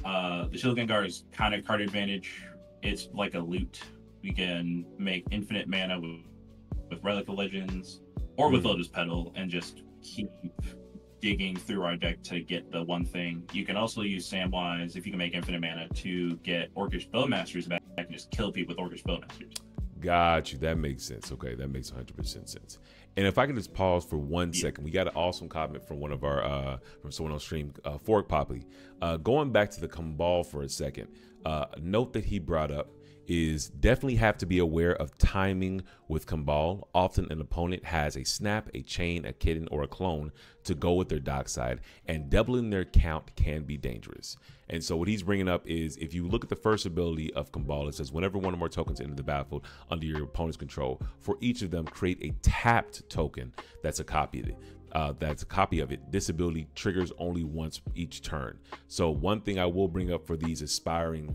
The Shilgengar is kind of card advantage. It's like a loot. We can make infinite mana with Relic of Legends or with Lotus Petal and just keep digging through our deck to get the one thing. You can also use Samwise, if you can make infinite mana, to get Orcish Bowmasters back and just kill people with Orcish Bowmasters. Got you. That makes sense. Okay, that makes 100% sense. And if I can just pause for 1 second, we got an awesome comment from one of our from someone on stream, Fork Poppy. Going back to the Kambal for a second, a note that he brought up is definitely have to be aware of timing With Kambal, often an opponent has a snap, a chain, a kitten, or a clone to go with their dockside, and doubling their count can be dangerous. And so what he's bringing up is, if you look at the first ability of Kambal, it says whenever one or more tokens enter the battlefield under your opponent's control, for each of them create a tapped token that's a copy of it. This ability triggers only once each turn. So one thing I will bring up for these aspiring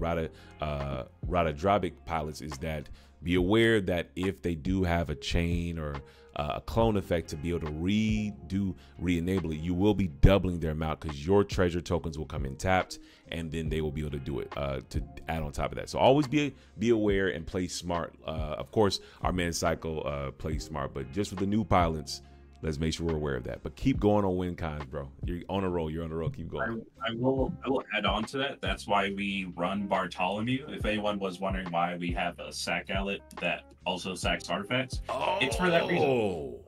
Ratadrabik pilots is that be aware that if they do have a chain or a clone effect to be able to re-enable it, you will be doubling their amount, because your treasure tokens will come in tapped, and then they will be able to do it to add on top of that. So always be aware and play smart. Of course, our man Cycle plays smart, but just with the new pilots, let's make sure we're aware of that. But keep going on win cons, bro. You're on a roll. You're on a roll. Keep going. I will add on to that. That's why we run Bartholomew. If anyone was wondering why we have a sack outlet that also sacks artifacts, it's for that reason. Oh,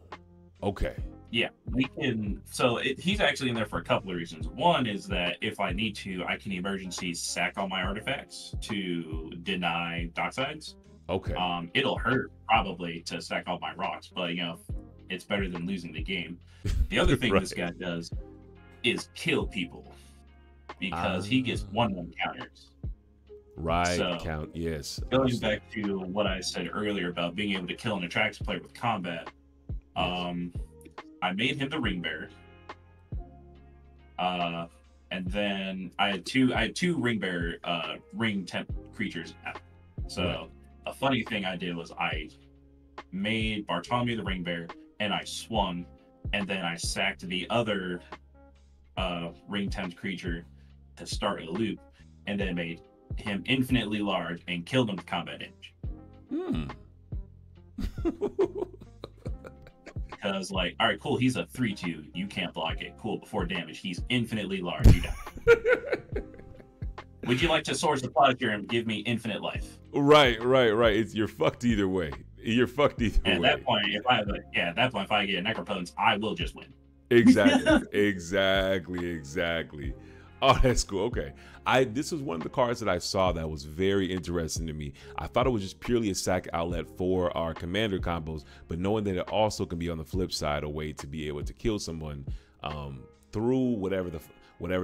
okay. Yeah, we can. So he's actually in there for a couple of reasons. One is that if I need to, I can emergency sack all my artifacts to deny docksides. Okay. It'll hurt probably to sack all my rocks, but it's better than losing the game. The other thing this guy does is kill people, because he gets 1/1 counters. Right, so, count, yes. Going back to what I said earlier about being able to kill an attracts player with combat, I made him the ring bearer. And then I had two ring bearer ring temp creatures out. So a funny thing I did was I made Bartholomew the ring bearer, and I swung, and then I sacked the other ring temp creature to start a loop, and then made him infinitely large and killed him with combat damage. Because all right, cool, he's a 3/2, you can't block it, cool, before damage he's infinitely large, you die. Would you like to source a plot here and give me infinite life? Right. You're fucked either way. You're fucked either way. At that point, if I get a necropotence, I will just win. Exactly. Oh, that's cool. Okay. This was one of the cards that I saw that was very interesting to me. I thought it was just purely a sack outlet for our commander combos, but knowing that it also can be on the flip side a way to be able to kill someone through whatever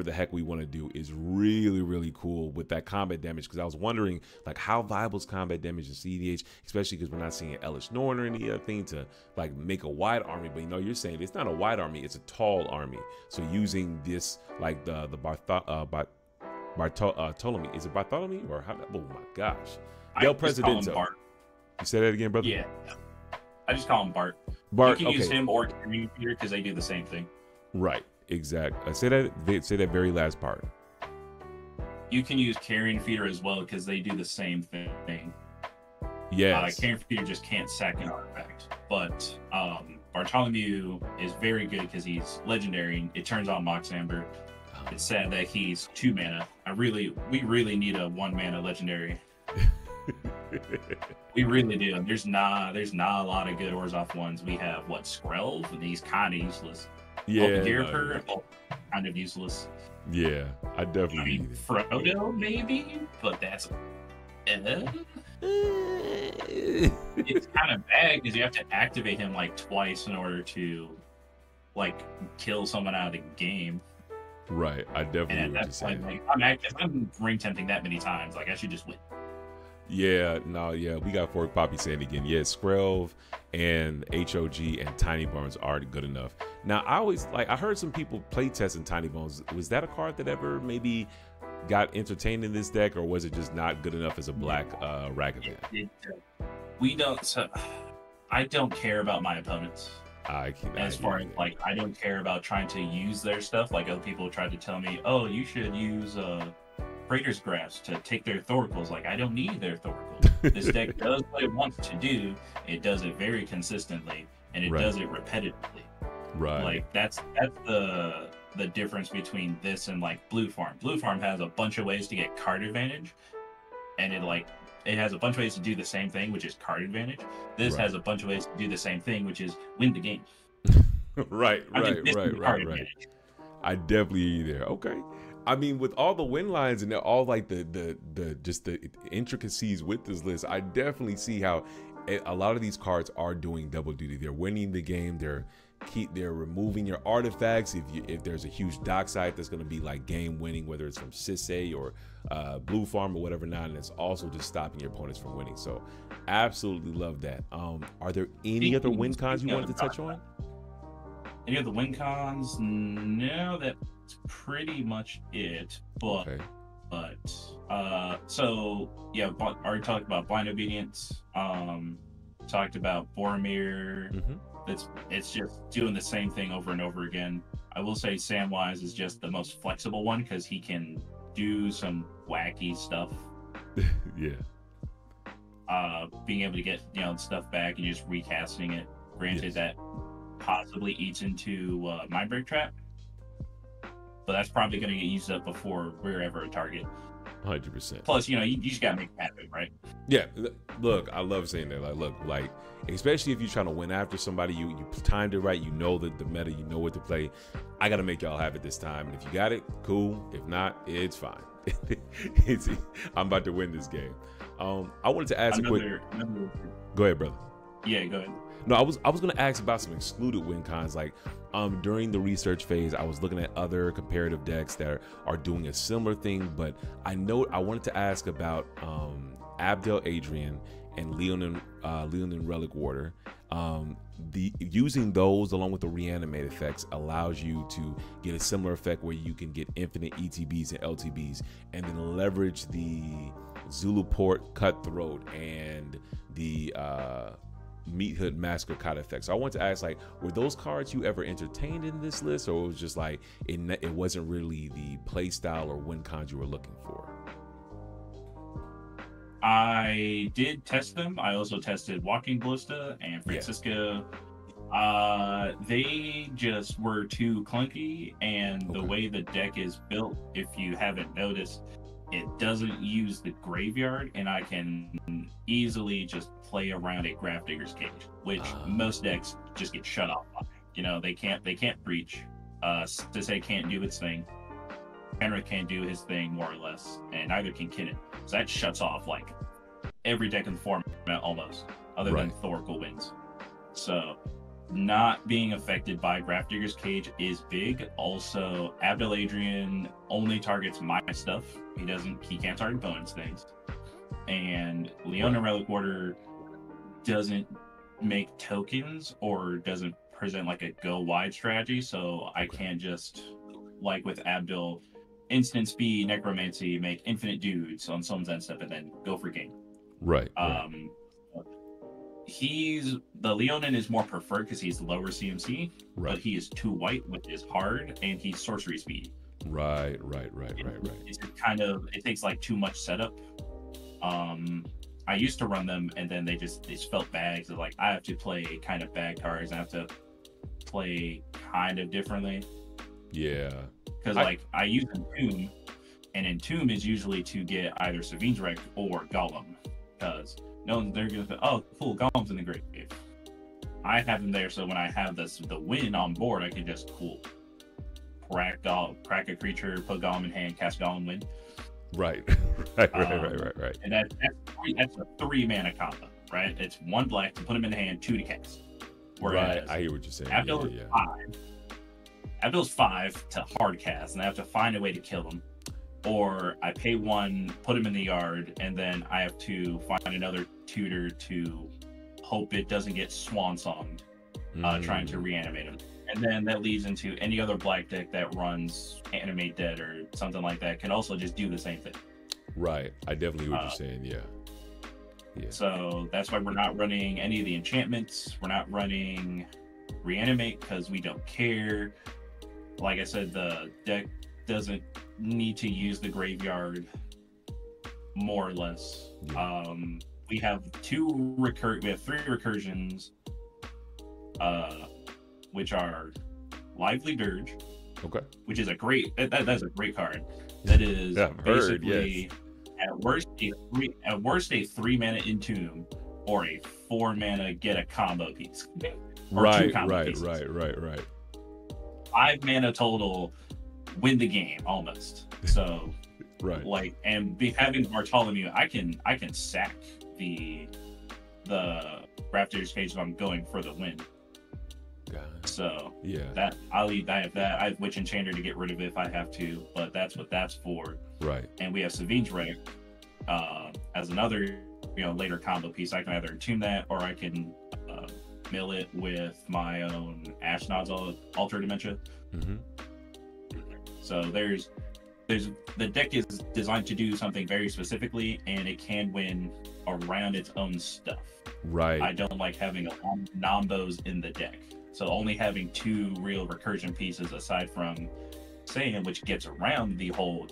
the heck we want to do is really, really cool with that combat damage. Because I was wondering, like, how viable is combat damage in cEDH, especially because we're not seeing Elish Norn or any other thing to like make a wide army. But you're saying it's not a wide army, it's a tall army. So using this, like the Bartholomew, is it Bartholomew or how? Oh my gosh, Del Presidente. You say that again, brother? Yeah, I just call him Bart. You can use him or Carrion Feeder because they do the same thing. Right. Exactly. Say that very last part. You can use Carrion Feeder as well because they do the same thing. Yes. Carrion Feeder just can't sack an artifact, but Bartholomew is very good because he's legendary. It turns on Mox Amber. It's sad that he's 2 mana. We really need a 1 mana legendary. We really do. There's not a lot of good Orzhov ones. We have Skrelv, and he's kind of useless. Yeah, kind of useless. Yeah, I definitely. Frodo maybe, but that's it's kind of bad because you have to activate him like twice in order to like kill someone out of the game. Right, I definitely. And at that point, like, if I'm ring tempting that many times, like I should just win. Yeah, we got Fork Poppy saying again. Yeah, Skrelv and HOG and Tiny Bones are good enough. Now, I heard some people play testing Tiny Bones. Was that a card that ever maybe got entertained in this deck, or was it just not good enough as a black Ragavan? I don't care about my opponents. As far as like, I don't care about trying to use their stuff. Like other people tried to tell me, oh, you should use Praetor's Grasp to take their Thoracles. Like, I don't need their Thoracles. This deck does what it wants to do. It does it very consistently, and it does it repetitively. Right. Like that's the difference between this and like Blue Farm. Blue Farm has a bunch of ways to get card advantage, and it has a bunch of ways to do the same thing, which is card advantage. This has a bunch of ways to do the same thing, which is win the game. Right. I definitely hear you there. Okay. I mean, with all the win lines and all like the intricacies with this list, I definitely see how a lot of these cards are doing double duty. They're winning the game. They're removing your artifacts. If there's a huge dock side that's going to be like game winning, whether it's from Sisay or Blue Farm or whatever not, and it's also just stopping your opponents from winning. So absolutely love that. Are there any other win cons you wanted to touch on? Any other win cons? No, that's pretty much it. But Okay. So yeah, already talked about Blind Obedience. Talked about Boromir. It's just doing the same thing over and over again. I will say Samwise is just the most flexible one because he can do some wacky stuff. Yeah. Being able to get stuff back and just recasting it. Granted, that possibly eats into Mindbreak Trap, but that's probably going to get used up before we're ever a target. 100%. Plus, you just gotta make it happen, right? Yeah. Look, I love saying that. Like, especially if you're trying to win after somebody, you timed it right. You know the meta. You know what to play. I gotta make y'all have it this time. And if you got it, cool. If not, it's fine. I'm about to win this game. I wanted to ask a quick. Go ahead, brother. Yeah, go ahead. No, I was gonna ask about some excluded win cons. Like, during the research phase, I was looking at other comparative decks that are doing a similar thing. But I wanted to ask about Abdel, Adrian, and Leonin Relic Warder. Using those along with the reanimate effects allows you to get a similar effect where you can get infinite ETBs and LTBs, and then leverage the Zuluport Cutthroat and the Meathood Massacre card effect. So I want to ask, like, were those cards you ever entertained in this list, or it was just like it wasn't really the play style or win cons you were looking for? I did test them. I also tested Walking Ballista and Francisco. They just were too clunky, and the way the deck is built, if you haven't noticed, it doesn't use the graveyard, and I can easily just play around a Gravedigger's Cage, which most decks just get shut off on. They can't breach. Sisay can't do its thing. Henrik can't do his thing, more or less, and neither can Kinnan. So that shuts off like every deck in the format almost, other than Thoracle Winds. So not being affected by Gravedigger's Cage is big. Also, Abdel Adrian only targets my stuff. He can't target opponent's things. And Leonin Relic Warder doesn't make tokens or doesn't present like a go wide strategy, so I can't just, like with Abdel, instant speed necromancy, make infinite dudes on someone's end step and then go for game. Right. The Leonin is more preferred because he's lower CMC, but he is 2 white with his hard, and he's sorcery speed. Right. It's kind of, it takes like too much setup. I used to run them, and then they felt bad. So like I have to play kind of bad cards. I have to play kind of differently. Yeah. Because like I use Entomb, and Entomb is usually to get either Savine's Wreck or Golem, because they're gonna say, oh cool, Golem's in the grave. I have them there, so when I have the win on board, I can just crack a creature, put Golem in hand, cast Golem, win. Right. And that's a 3 mana combo, right? It's 1 black to put him in hand, 2 to cast. Whereas I hear what you're saying. Abdel is 5. Abdel's 5 to hard cast, and I have to find a way to kill him. Or I pay 1, put him in the yard, and then I have to find another tutor to hope it doesn't get swan songed, trying to reanimate him. And then that leads into any other black deck that runs Animate Dead or something like that can also just do the same thing. Right. I definitely hear what you're saying. Yeah. So that's why we're not running any of the enchantments. We're not running Reanimate because we don't care. Like I said, the deck doesn't need to use the graveyard, more or less. We have 3 recursions, which are Lively Dirge, which is that's a great card. That is basically at worst a 3 mana Entomb or a 4 mana get a combo piece. Right. 5 mana total, win the game almost. So having Bartholomew, I can sack the the Raptor's Cage if I'm going for the win. So yeah, that I have that. I have Witch Enchanter to get rid of it if I have to, but that's what that's for. Right. And we have Savine's Relic as another, later combo piece. I can either attune that or I can mill it with my own Ashnod's Alter Dementia. Mm-hmm. So there's the deck is designed to do something very specifically, and it can win around its own stuff. Right. I don't like having nombos in the deck. So only having 2 real recursion pieces aside from Saiyan, which gets around the whole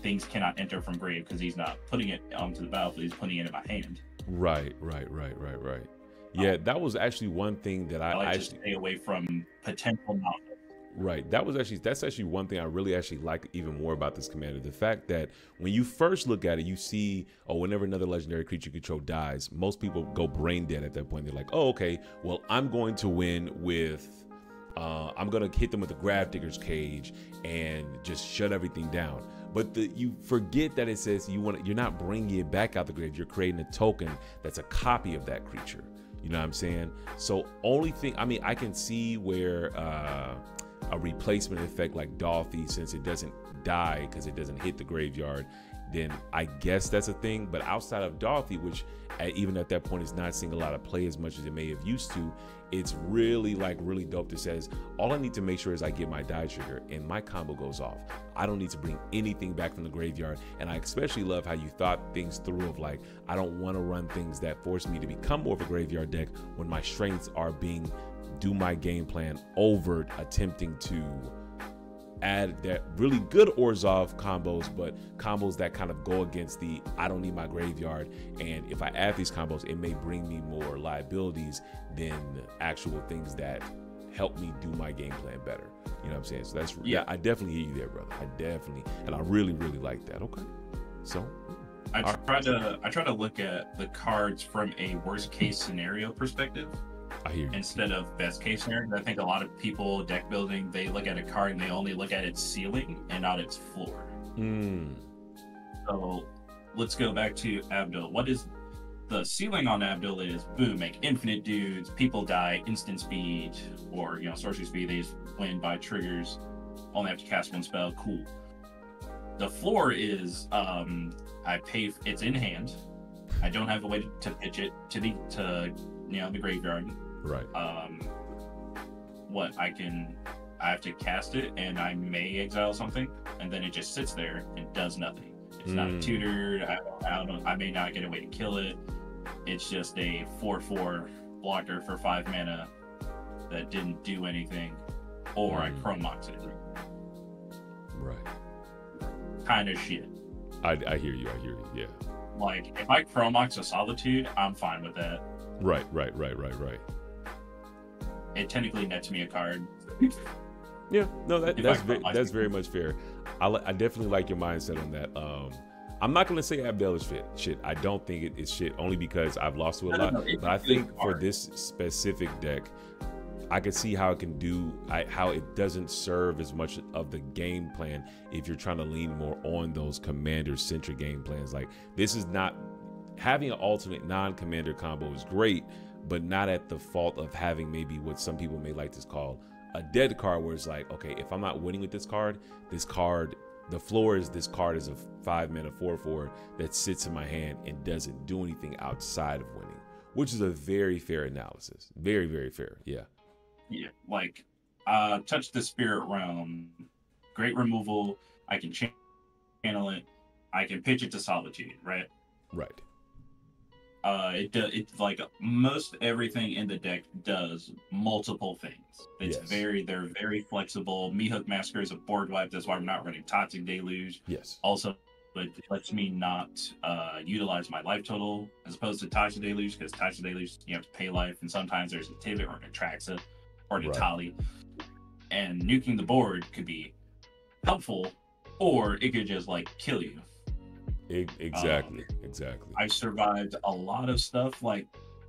things cannot enter from grave because he's not putting it onto the battlefield, he's putting it in my hand. Right. Yeah, that was actually one thing that I like actually to stay away from potential nombos. Right. That's actually one thing I really actually like even more about this commander. The fact that when you first look at it, you see, whenever another legendary creature you control dies, most people go brain dead at that point. They're like, oh, okay, well, I'm going to win with, I'm going to hit them with the Gravedigger's Cage and just shut everything down. But you forget that it says you're not bringing it back out the grave. You're creating a token that's a copy of that creature. You know what I'm saying? So only thing, I can see where, a replacement effect like Dolphy, since it doesn't die because it doesn't hit the graveyard, then I guess that's a thing. But outside of Dolphy, which even at that point is not seeing a lot of play as much as it may have used to, it's really dope that says all I need to make sure is I get my die trigger and my combo goes off. I don't need to bring anything back from the graveyard. And I especially love how you thought things through of like, I don't want to run things that force me to become more of a graveyard deck when my strengths are do my game plan over attempting to add that really good Orzhov combos, but combos that kind of go against the I don't need my graveyard, and if I add these combos it may bring me more liabilities than actual things that help me do my game plan better. You know what I'm saying? So that's I definitely hear you there, brother. And I really like that. Okay, so I try to look at the cards from a worst case scenario perspective. I hear you. Instead of best case scenario. I think a lot of people deck building, they look at a card and they only look at its ceiling and not its floor. So let's go back to Abdel. What is the ceiling on Abdel is boom, make infinite dudes, people die, instant speed, or sorcery speed, they just win by triggers, only have to cast 1 spell, cool. The floor is I pay, it's in hand. I don't have a way to pitch it to the graveyard. Right. I have to cast it and I may exile something, and then it just sits there and does nothing. It's not tutored. I may not get a way to kill it. It's just a 4/4 blocker for 5 mana that didn't do anything, or I Chrome Mox it. Right. Kind of shit. I hear you. Yeah. Like if I Chrome Mox a Solitude, I'm fine with that. Right. It technically nets me a card. Yeah, no, that's very much fair. I definitely like your mindset on that. I'm not gonna say Abdel is shit. I don't think it is shit, only because I've lost to a lot. But I think for this specific deck, I can see how it can how it doesn't serve as much of the game plan if you're trying to lean more on those commander-centric game plans. Like, this is not having an alternate non-commander combo is great, but not at the fault of having maybe what some people may like to call a dead card, where it's like, okay, if I'm not winning with this card, the floor is this card is a 5 mana 4/4 that sits in my hand and doesn't do anything outside of winning, which is a very fair analysis. Very, very fair. Yeah. Yeah, like Touch the Spirit Realm, great removal. I can channel it. I can pitch it to Solitude, right? Right. It's like most everything in the deck does multiple things. They're very flexible. Meathook Massacre is a board wipe. That's why I'm not running Toxic Deluge. Yes. Also, it lets me not utilize my life total as opposed to Toxic Deluge, because Toxic Deluge you have to pay life, and sometimes there's a Tivit or an Atraxa or an Tali, and nuking the board could be helpful, or it could just like kill you. Exactly. I've survived a lot of stuff. Like,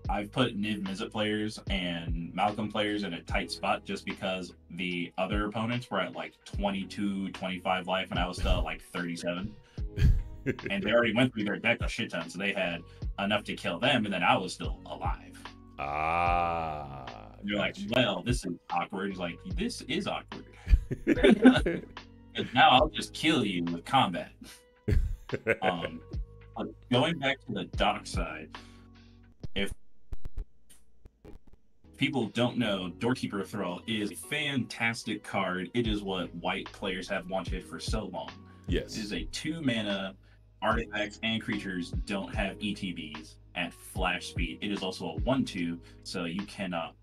I've put Niv Mizzet players and Malcolm players in a tight spot just because the other opponents were at like 22, 25 life, and I was still at like 37. And they already went through their deck a shit ton, so they had enough to kill them, and then I was still alive. Ah. And you're like, well, this is awkward. He's like, this is awkward. Now I'll just kill you with combat. But going back to the dock side, if people don't know, Doorkeeper Thrull is a fantastic card. It is what white players have wanted for so long. Yes. It is a 2-mana. Artifacts and creatures don't have ETBs at flash speed. It is also a 1/2, so it cannot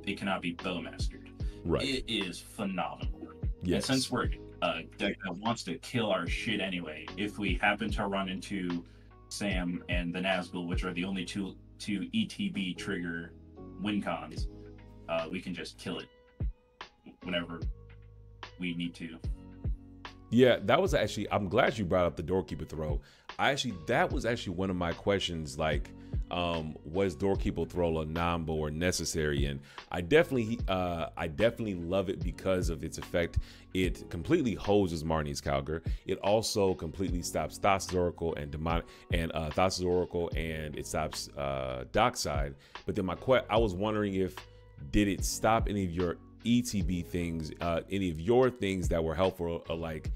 be bowmastered. Right. It is phenomenal. Yes. And since we're a deck that wants to kill our shit anyway, if we happen to run into Sam and the Nazgul, which are the only two ETB trigger win cons, we can just kill it whenever we need to. Yeah, that was actually, I'm glad you brought up the Doorkeeper Thrull. That was actually one of my questions, like, was Doorkeeper Thrull a non-bo or necessary? And I definitely love it because of its effect. It completely hoses Marnie's Calgar. It also completely stops Thassa's Oracle and Thassa's Oracle, and it stops Dockside. But then I was wondering did it stop any of your ETB things, any of your things that were helpful? Like,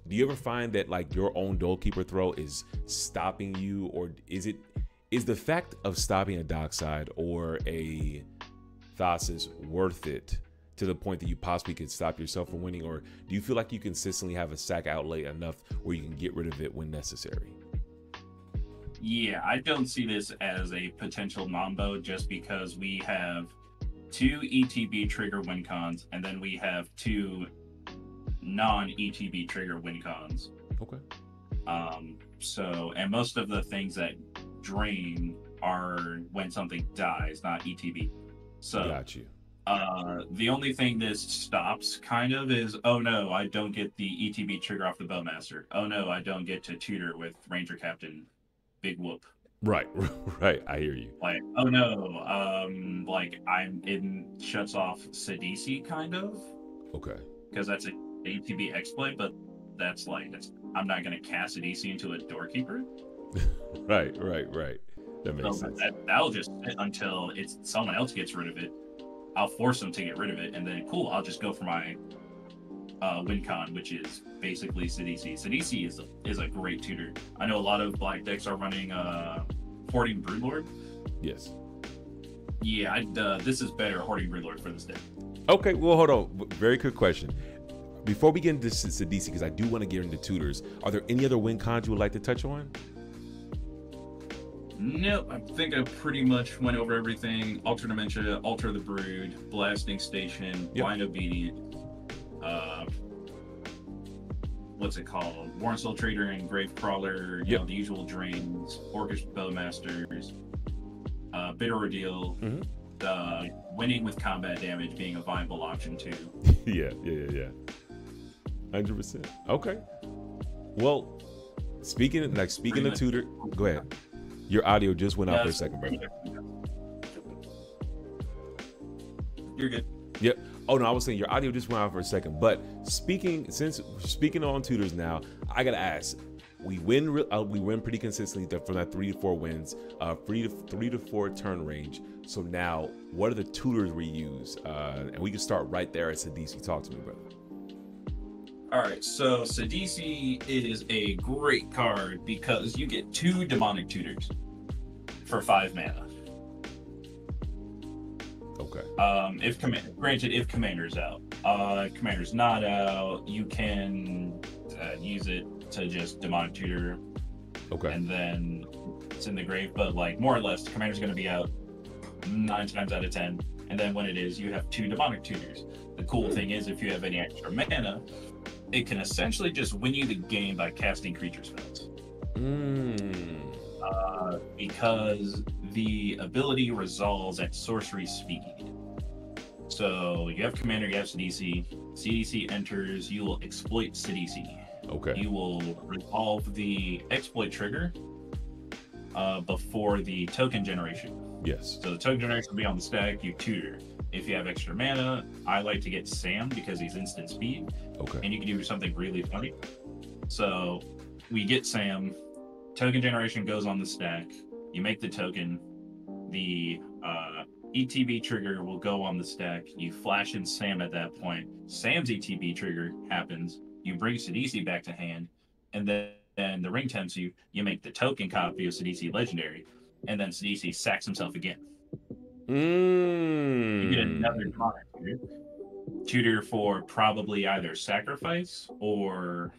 do you ever find that like your own Doorkeeper Thrull is stopping you, or is the fact of stopping a Dockside or a Thassa's worth it to the point that you possibly could stop yourself from winning? Or do you feel like you consistently have a sack outlay enough where you can get rid of it when necessary? Yeah, I don't see this as a potential non-bo just because we have 2 ETB trigger win cons, and then we have 2 non-ETB trigger win cons. Okay. And most of the things that drain are when something dies, not ETB. So got you. The only thing this stops kind of is, oh no, I don't get the ETB trigger off the Bowmaster. Oh no, I don't get to tutor with Ranger Captain. Big whoop. Right. I hear you. Like, oh no, shuts off cEDH kind of. Okay. Because that's a ETB exploit, but I'm not going to cast cEDH into a Doorkeeper. Right. That makes sense. That'll just sit until someone else gets rid of it. I'll force them to get rid of it, and then cool, I'll just go for my win con, which is basically cEDH. cEDH is a great tutor. I know a lot of black decks are running Hoarding Broodlord. Yes. Yeah, this is better Hoarding Broodlord for this deck. Okay, well, hold on. Very quick question. Before we get into cEDH, because I do want to get into tutors, are there any other win cons you would like to touch on? Nope, I think I pretty much went over everything. Alter Dementia, Alter the Brood, Blasting Station, Blind Obedient, what's it called? Warren Soul Trader and Grave Crawler, you know, the usual drains, Orcish Bowmasters, Bitter Ordeal, winning with combat damage being a viable option too. Yeah. 100%. Okay. Well, speaking of tutor, go ahead. Your audio just went out for a second, bro. You're good. Yep. Oh no, I was saying your audio just went out for a second. But speaking on tutors now, I gotta ask. We win pretty consistently from that 3 to 4 wins, 3 to 4 turn range. So now, what are the tutors we use? And we can start right there at cEDH. Talk to me, brother. All right, so cEDH is a great card because you get 2 demonic tutors for 5 mana. Okay. If commander's out, commander's not out, you can use it to just demonic tutor. Okay. And then it's in the grave, but like more or less, commander's going to be out 9 times out of 10. And then when it is, you have 2 demonic tutors. The cool thing is, if you have any extra mana, it can essentially just win you the game by casting creature spells. Because the ability resolves at sorcery speed. So you have commander, you have cEDH. cEDH enters, you will exploit cEDH. Okay. You will resolve the exploit trigger before the token generation. Yes. So the token generation will be on the stack, you tutor. If you have extra mana, I like to get Sam because he's instant speed. Okay. And you can do something really funny. So we get Sam, token generation goes on the stack. You make the token. The ETB trigger will go on the stack. You flash in Sam at that point. Sam's ETB trigger happens. You bring cEDH back to hand, and then the ring tempts you. You make the token copy of cEDH Legendary, and then cEDH sacks himself again. You get another tutor for probably either sacrifice or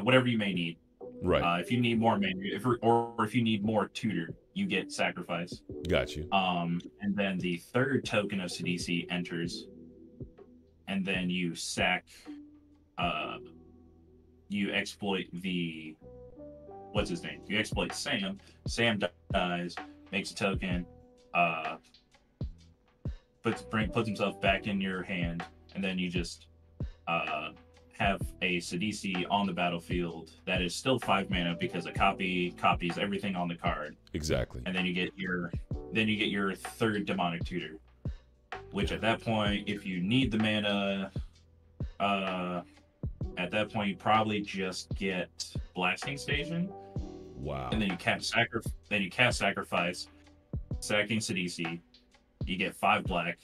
whatever you may need. Right. If you need more mana, if you need more tutor, you get sacrifice. Got you. And then the third token of cEDH enters, and then you sack. You exploit the what's his name? You exploit Sam. Sam dies, makes a token, puts himself back in your hand, and then you just have a cEDH on the battlefield that is still 5 mana because a copy copies everything on the card. Exactly. And then you get your third demonic tutor, which at that point, if you need the mana, at that point you probably just get Blasting Station. Wow. And then you cast sacrifice, sacking cEDH. You get 5 black,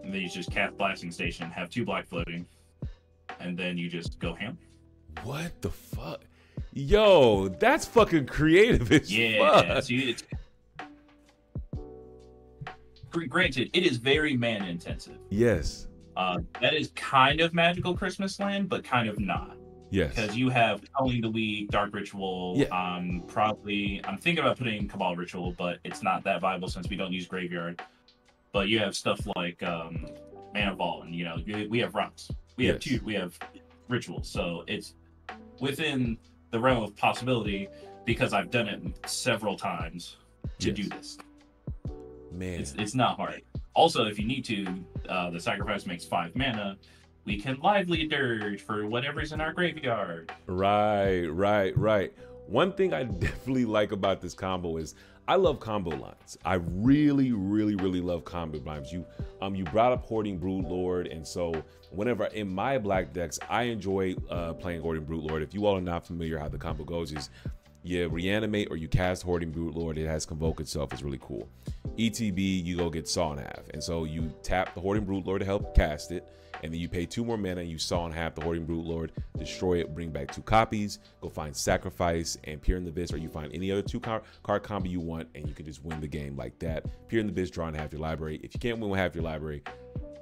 and then you just cast Blasting Station, have 2 black floating, and then you just go ham. What the fuck? Yo, that's fucking creative as fuck. See, granted, it is very mana intensive. Yes. That is kind of Magical Christmas Land, but kind of not. Yes. Because you have Howling the Weak, Dark Ritual. Yeah. I'm thinking about putting Kambal Ritual, but it's not that viable since we don't use Graveyard. But you have stuff like Mana Vault, and we have rocks. We have rituals. So it's within the realm of possibility because I've done it several times to do this. Man, it's not hard. Also, if you need to, the sacrifice makes 5 mana. We can lively dirge for whatever's in our graveyard. Right. One thing I definitely like about this combo is I love combo lines. I really love combo lines. You brought up Hoarding Broodlord, and so whenever in my black decks, I enjoy playing Hoarding Broodlord. If you all are not familiar how the combo goes, is you reanimate or you cast Hoarding Broodlord. It has Convoke itself. It's really cool. ETB, you go get Saw in half, and so you tap the Hoarding Broodlord to help cast it. And then you pay 2 more mana, and you saw in half the Hoarding Broodlord, destroy it, bring back 2 copies, go find Sacrifice and Peer in the Abyss, or you find any other 2-card combo you want, and you can just win the game like that. Peer in the Abyss, draw in half your library. If you can't win with half your library,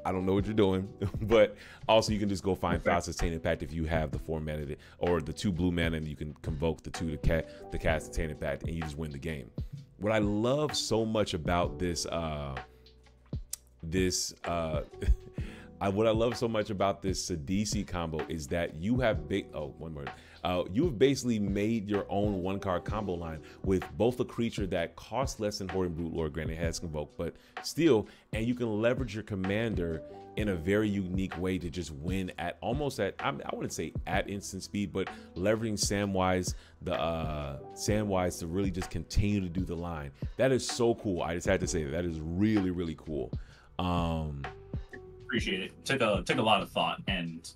I don't know what you're doing, but also you can just go find Thassa's Tainted Pact if you have the 4 mana or the 2 blue mana, and you can convoke the 2 to cast the Tainted Pact, and you just win the game. What I love so much about what I love so much about this cEDH combo is that you have you've basically made your own 1-card combo line with both a creature that costs less than Hoarding Broodlord, granted it has Convoke, but still, and you can leverage your commander in a very unique way to just win at almost at, I wouldn't say at instant speed, but leveraging Samwise to really just continue to do the line. That is so cool. I just had to say that is really cool. Appreciate it. Took a lot of thought and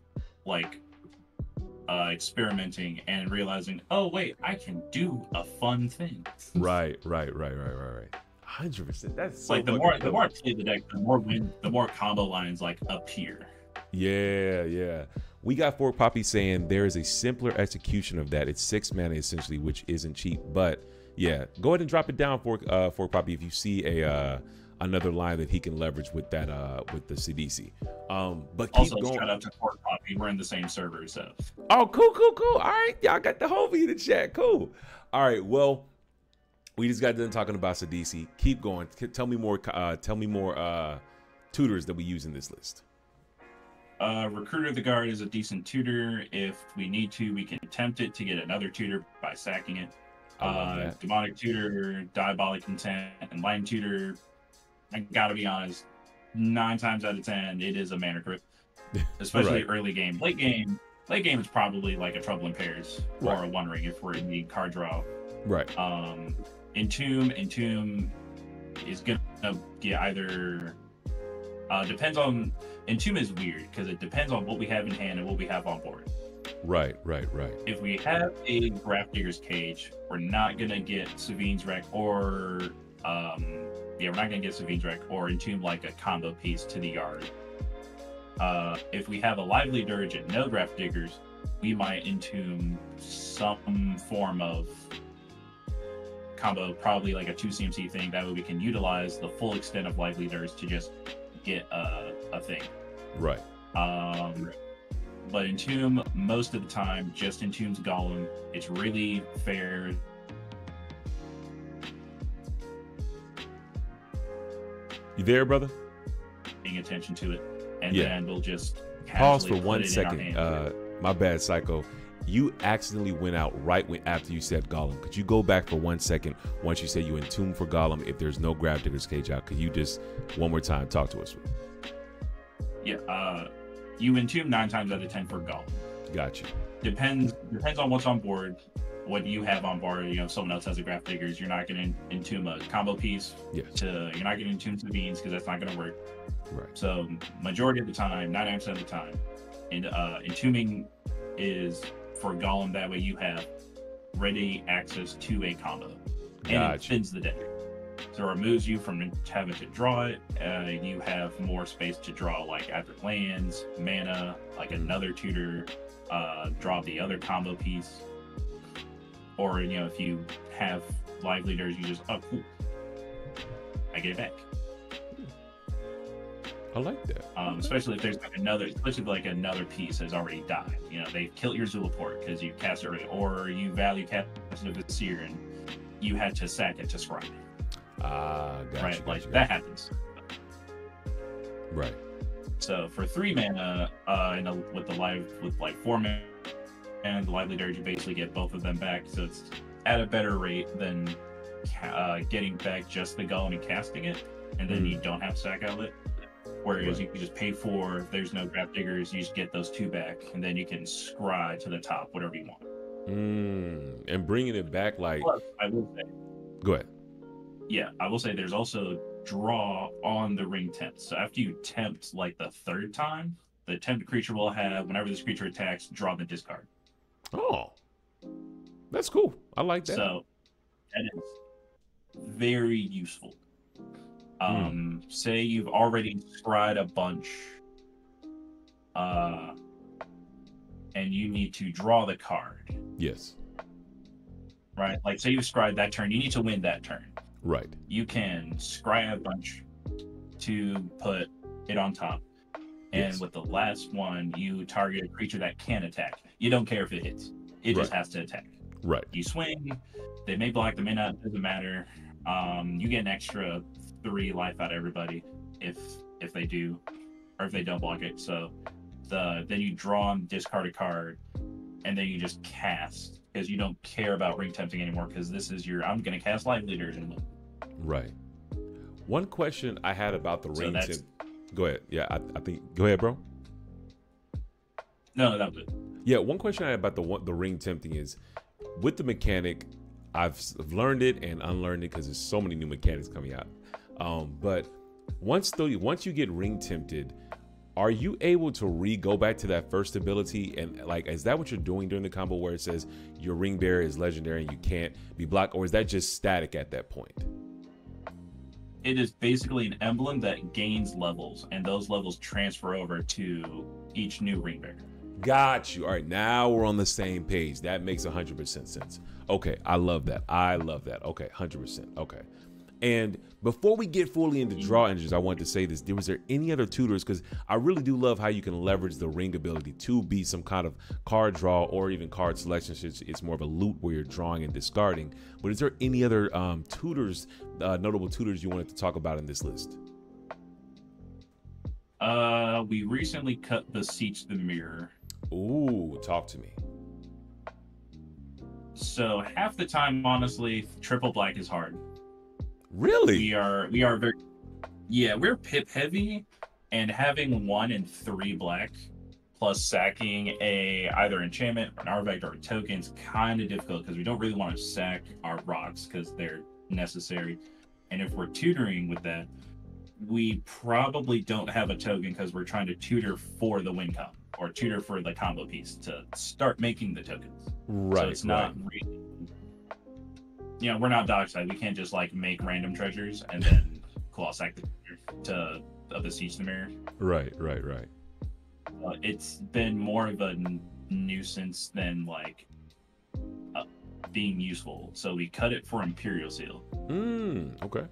experimenting and realizing, oh wait, I can do a fun thing. Right. 100%. That's so the more I play the deck, the more combo lines appear. Yeah. We got Fork Poppy saying there is a simpler execution of that. It's 6 mana essentially, which isn't cheap, but yeah, go ahead and drop it down, Fork Poppy, if you see another line that he can leverage with that with the cEDH. But keep also going. Shout out to Fork Poppy. We're in the same server, so. Oh, cool. All right, y'all got the homie in the chat. Cool. All right, well, we just got done talking about cEDH. Keep going. Tell me more. Tutors that we use in this list. Recruiter of the Guard is a decent tutor. If we need to, we can attempt it to get another tutor by sacking it. Demonic Tutor, Diabolic Intent, and Line Tutor. I gotta be honest, 9 times out of 10, it is a mana crypt, especially early game. Late game is probably like a Trouble in Pairs or a One Ring if we're in the card draw. Right. Entomb is gonna get either. Depends on. Entomb is weird because it depends on what we have in hand and what we have on board. Right. If we have a Grafdigger's Cage, we're not gonna get Savine's Wreck or we're not gonna get Savine's Wreck or Entomb like a combo piece to the yard. If we have a Lively Dirge and no Grafdiggers, we might Entomb some form of combo, probably like a 2 CMC thing. That way we can utilize the full extent of Lively Dirge to just get a thing. Right. But Entomb, most of the time, just Entombs Golem. It's really fair. You there, brother? Paying attention to it, and then we'll just pause for 1 second. My bad, Psycho. You accidentally went out right after you said Golem. Could you go back for 1 second once you say you Entomb for Golem if there's no Grafdigger's Cage out? Could you just one more time talk to us? Yeah. You Entomb 9 times out of 10 for Golem. Gotcha. Depends on what's on board, what you have on board. You know, if someone else has a Grafdiggers, you're not going to Entomb a combo piece. Yes. You're not going to Entomb Savines because that's not going to work. Right. So majority of the time, 99% of the time, and Entombing is for Golem. That way you have ready access to a combo, and it thins the deck. So it removes you from having to draw it. You have more space to draw like either lands, mana, like another tutor, draw the other combo piece. Or, you know, if you have live leaders, you just, oh, cool, I get it back. I like that. Especially if there's like another piece has already died. You know, they killed your Zulaport because you cast it early, or you value cast of the Seer and you had to sack it to scry. That happens. Right. So for 3 mana, with 4 mana and the Lively Dirge, you basically get both of them back. So it's at a better rate than getting back just the Golem and casting it, and then you don't have sack outlet. Whereas you can just pay for, if there's no Grafdiggers, you just get those 2 back, and then you can scry to the top, whatever you want. And bringing it back, like... Plus, I will say... Go ahead. Yeah, I will say there's also draw on the ring tempt. So after you tempt like the 3rd time, the tempted creature will have, whenever this creature attacks, draw the discard. Oh, that's cool. I like that. So that is very useful. Say you've already scryed a bunch, and you need to draw the card. Yes. Right? Like, say you've scryed that turn, you need to win that turn. Right. You can scry a bunch to put it on top. And with the last one, you target a creature that can attack. You don't care if it hits. It just has to attack. Right. You swing. They may block, they may not. It doesn't matter. You get an extra 3 life out of everybody if they do, or if they don't block it. So then you draw and discard a card, and then you just cast, because you don't care about ring tempting anymore, because this is your, I'm going to cast Live Leaders and win. Right. One question I had about the ring tempt. Go ahead. Yeah, I think. Go ahead, bro. No, that was it. Yeah, one question I had about the ring tempting is, with the mechanic, I've learned it and unlearned it because there's so many new mechanics coming out. But once you get ring tempted, are you able to go back to that first ability? And like, is that what you're doing during the combo where it says your ring bearer is legendary and you can't be blocked, or is that just static at that point? It is basically an emblem that gains levels, and those levels transfer over to each new ring bearer. Got you. All right, now we're on the same page. That makes 100% sense. Okay, I love that. Okay, 100%. Okay. And before we get fully into draw engines, I wanted to say this. Was there any other tutors? Because I really do love how you can leverage the ring ability to be some kind of card draw or even card selection. It's more of a loot where you're drawing and discarding. But is there any other tutors, notable tutors you wanted to talk about in this list? We recently cut Beseech the Mirror. Ooh, talk to me. So half the time, honestly, triple black is hard. Really? We are very, we're pip heavy, and having 1 and 3 black plus sacking either enchantment or an artifact or a token is kind of difficult because we don't really want to sack our rocks because they're necessary. And if we're tutoring with that, we probably don't have a token because we're trying to tutor for the win con. or tutor for the combo piece to start making the tokens. Right. So it's not really, you know, we're not dog side. We can't just like make random treasures and then claw sack to besiege the mirror. Right. It's been more of a nuisance than like being useful. So we cut it for Imperial Seal. Okay.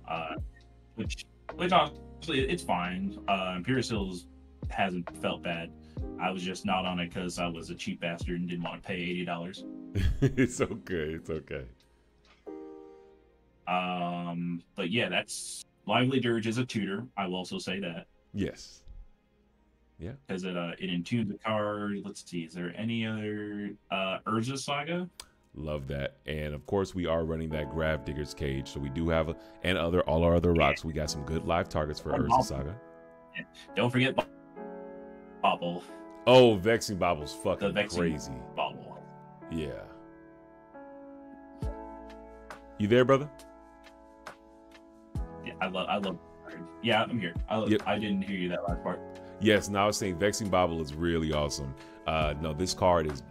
Which honestly, it's fine. Imperial Seals hasn't felt bad. I was just not on it because I was a cheap bastard and didn't want to pay $80. It's okay. It's okay. But yeah, that's Lively Dirge is a tutor. I will also say that. Yes. Yeah. Because it intunes a card. Let's see, is there any other Urza Saga? Love that. And of course we are running that Gravedigger's Cage. So we do have all our other rocks. We got some good live targets for Urza Saga. Yeah. Don't forget Bauble. Oh, Vexing Bauble's fucking Vexing crazy. Bauble. Yeah. You there, brother? Yeah, I love. Yeah, I'm here. I didn't hear you that last part. Yes, no, I was saying Vexing Bauble is really awesome. No, this card is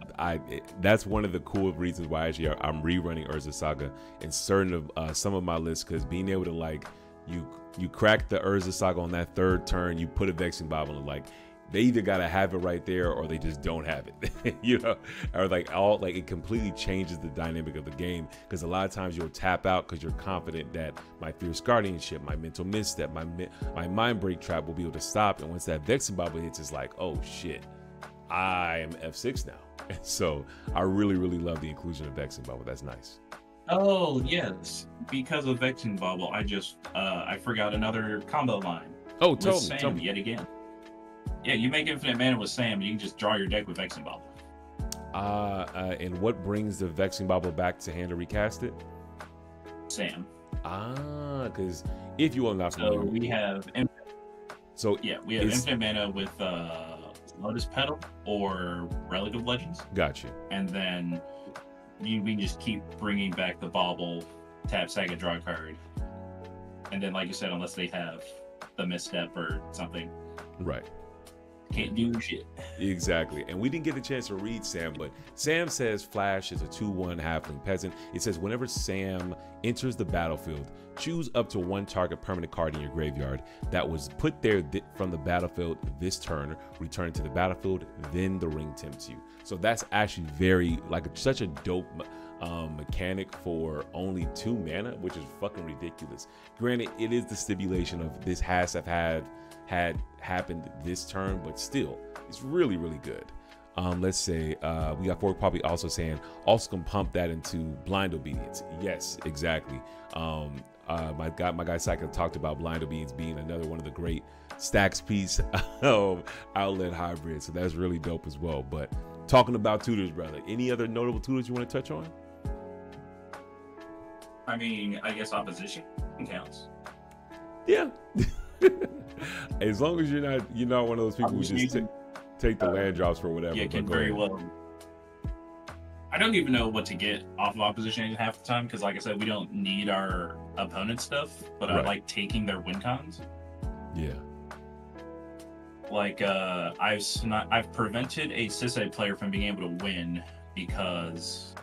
that's one of the cool reasons why actually I'm rerunning Urza Saga in certain of some of my lists, because being able to like you crack the Urza Saga on that third turn, you put a Vexing Bauble and like they either gotta have it right there or they just don't have it, you know, or like it completely changes the dynamic of the game, because a lot of times you'll tap out because you're confident that my Fierce Guardianship, my Mental Misstep, my Mind Break Trap will be able to stop, and once that Vexing Bauble hits, it's like, oh shit, I am F6 now. So I really love the inclusion of Vexing Bauble. That's nice. Oh yes, because of Vexing Bauble, I forgot another combo line. Oh, tell me yet again. Yeah, you make infinite mana with Sam, you can just draw your deck with Vexing Bauble. And what brings the Vexing Bauble back to hand to recast it? Sam. Because if you are not familiar, we have infinite mana with Lotus Petal or Relic of Legends. Gotcha. And then we can just keep bringing back the Bauble, tap, sack, and draw a card. And then, like you said, unless they have the misstep or something, right, can't do shit. Exactly. And we didn't get a chance to read Sam, but Sam says Flash is a 2/1 halfling peasant. It says whenever Sam enters the battlefield, choose up to one target permanent card in your graveyard that was put there from the battlefield this turn, return to the battlefield, then the ring tempts you. So that's actually very such a dope mechanic for only 2 mana, which is fucking ridiculous. Granted, it is the stipulation of this has to have had happened this turn, but still it's really good. Let's say we got Fork Poppy also saying also can pump that into Blind Obedience. Yes, exactly. My guy Psycho talked about Blind Obedience being another one of the great Stax piece outlet hybrid, so that's really dope as well. But talking about tutors, brother, any other notable tutors you want to touch on? I mean, I guess opposition counts. Yeah. As long as you're not one of those people who just take the land drops for whatever. Yeah, can very well. I don't even know what to get off of opposition half the time, because like I said, we don't need our opponent's stuff, but I like taking their win cons. Yeah. Like I've prevented a Sisei player from being able to win, because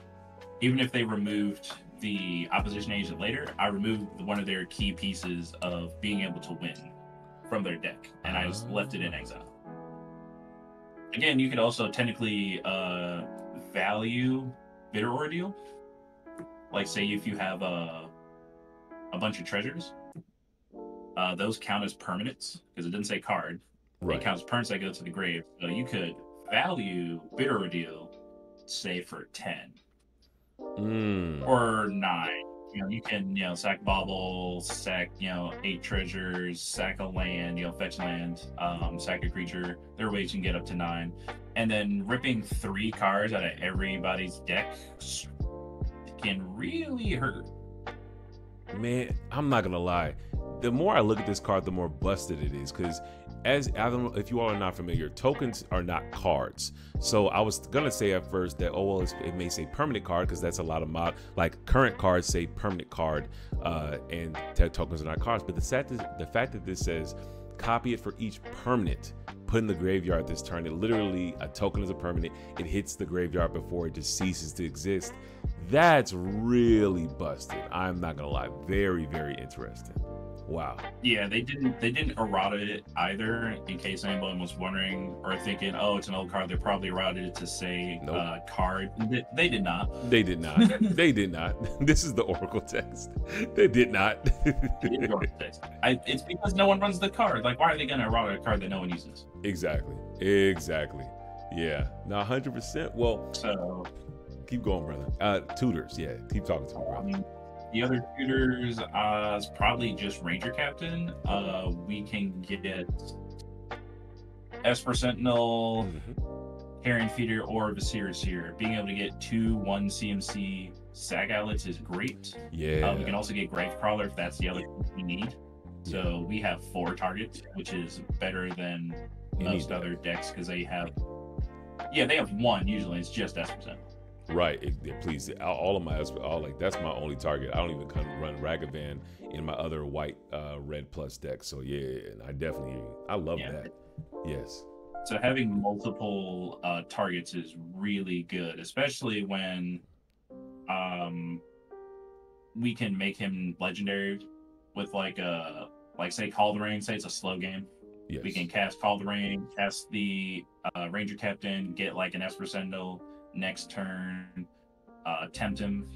even if they removed the opposition agent later, I removed one of their key pieces of being able to win from their deck, and I just left it in exile. Again, you could also technically value Bitter Ordeal. Like, say if you have a bunch of treasures, those count as permanents, because it didn't say card. Right. It counts as permanents that go to the grave. So you could value Bitter Ordeal, say for 10 or 9. You can, sack Bauble, sack, 8 treasures, sack a land, fetch land, sack a creature. There are ways you can get up to 9. And then ripping 3 cards out of everybody's deck can really hurt. Man, I'm not gonna lie. The more I look at this card, the more busted it is, because I don't know if you all are not familiar, tokens are not cards. So I was gonna say at first that it may say permanent card, because that's a lot of current cards say permanent card, and tokens are not cards. But the fact that this says copy it for each permanent put in the graveyard this turn. It literally, a token is a permanent. It hits the graveyard before it just ceases to exist. That's really busted. I'm not gonna lie. Very, very interesting. Wow. Yeah, they didn't errata it either, in case anyone was wondering or thinking, oh, it's an old card. They probably errated it to say card. They did not. They did not. They did not. This is the Oracle text. They did not. It's because no one runs the card. Like, why are they gonna errata a card that no one uses? Exactly. Exactly. Yeah. No, 100%. Well, so keep going, brother. Tutors. Yeah. Keep talking to me, bro. The other tutors is probably just Ranger Captain. We can get Esper Sentinel, Carrion Feeder, or Visir Seer. Being able to get 2/1 CMC Sag Outlets is great. Yeah. We can also get Gravecrawler if that's the other thing we need. So we have 4 targets, which is better than most other decks because they have, they have 1 usually. It's just Esper Sentinel. Right, please. All of my, that's my only target. I don't even run Ragavan in my other white, red plus deck. So yeah, I definitely hear you. I love that. Yes. So having multiple targets is really good, especially when we can make him legendary with like say Call the Rain. Say it's a slow game. Yes. We can cast Call the Rain, cast the Ranger Captain, get like an Esper Sentinel. Next turn, tempt him,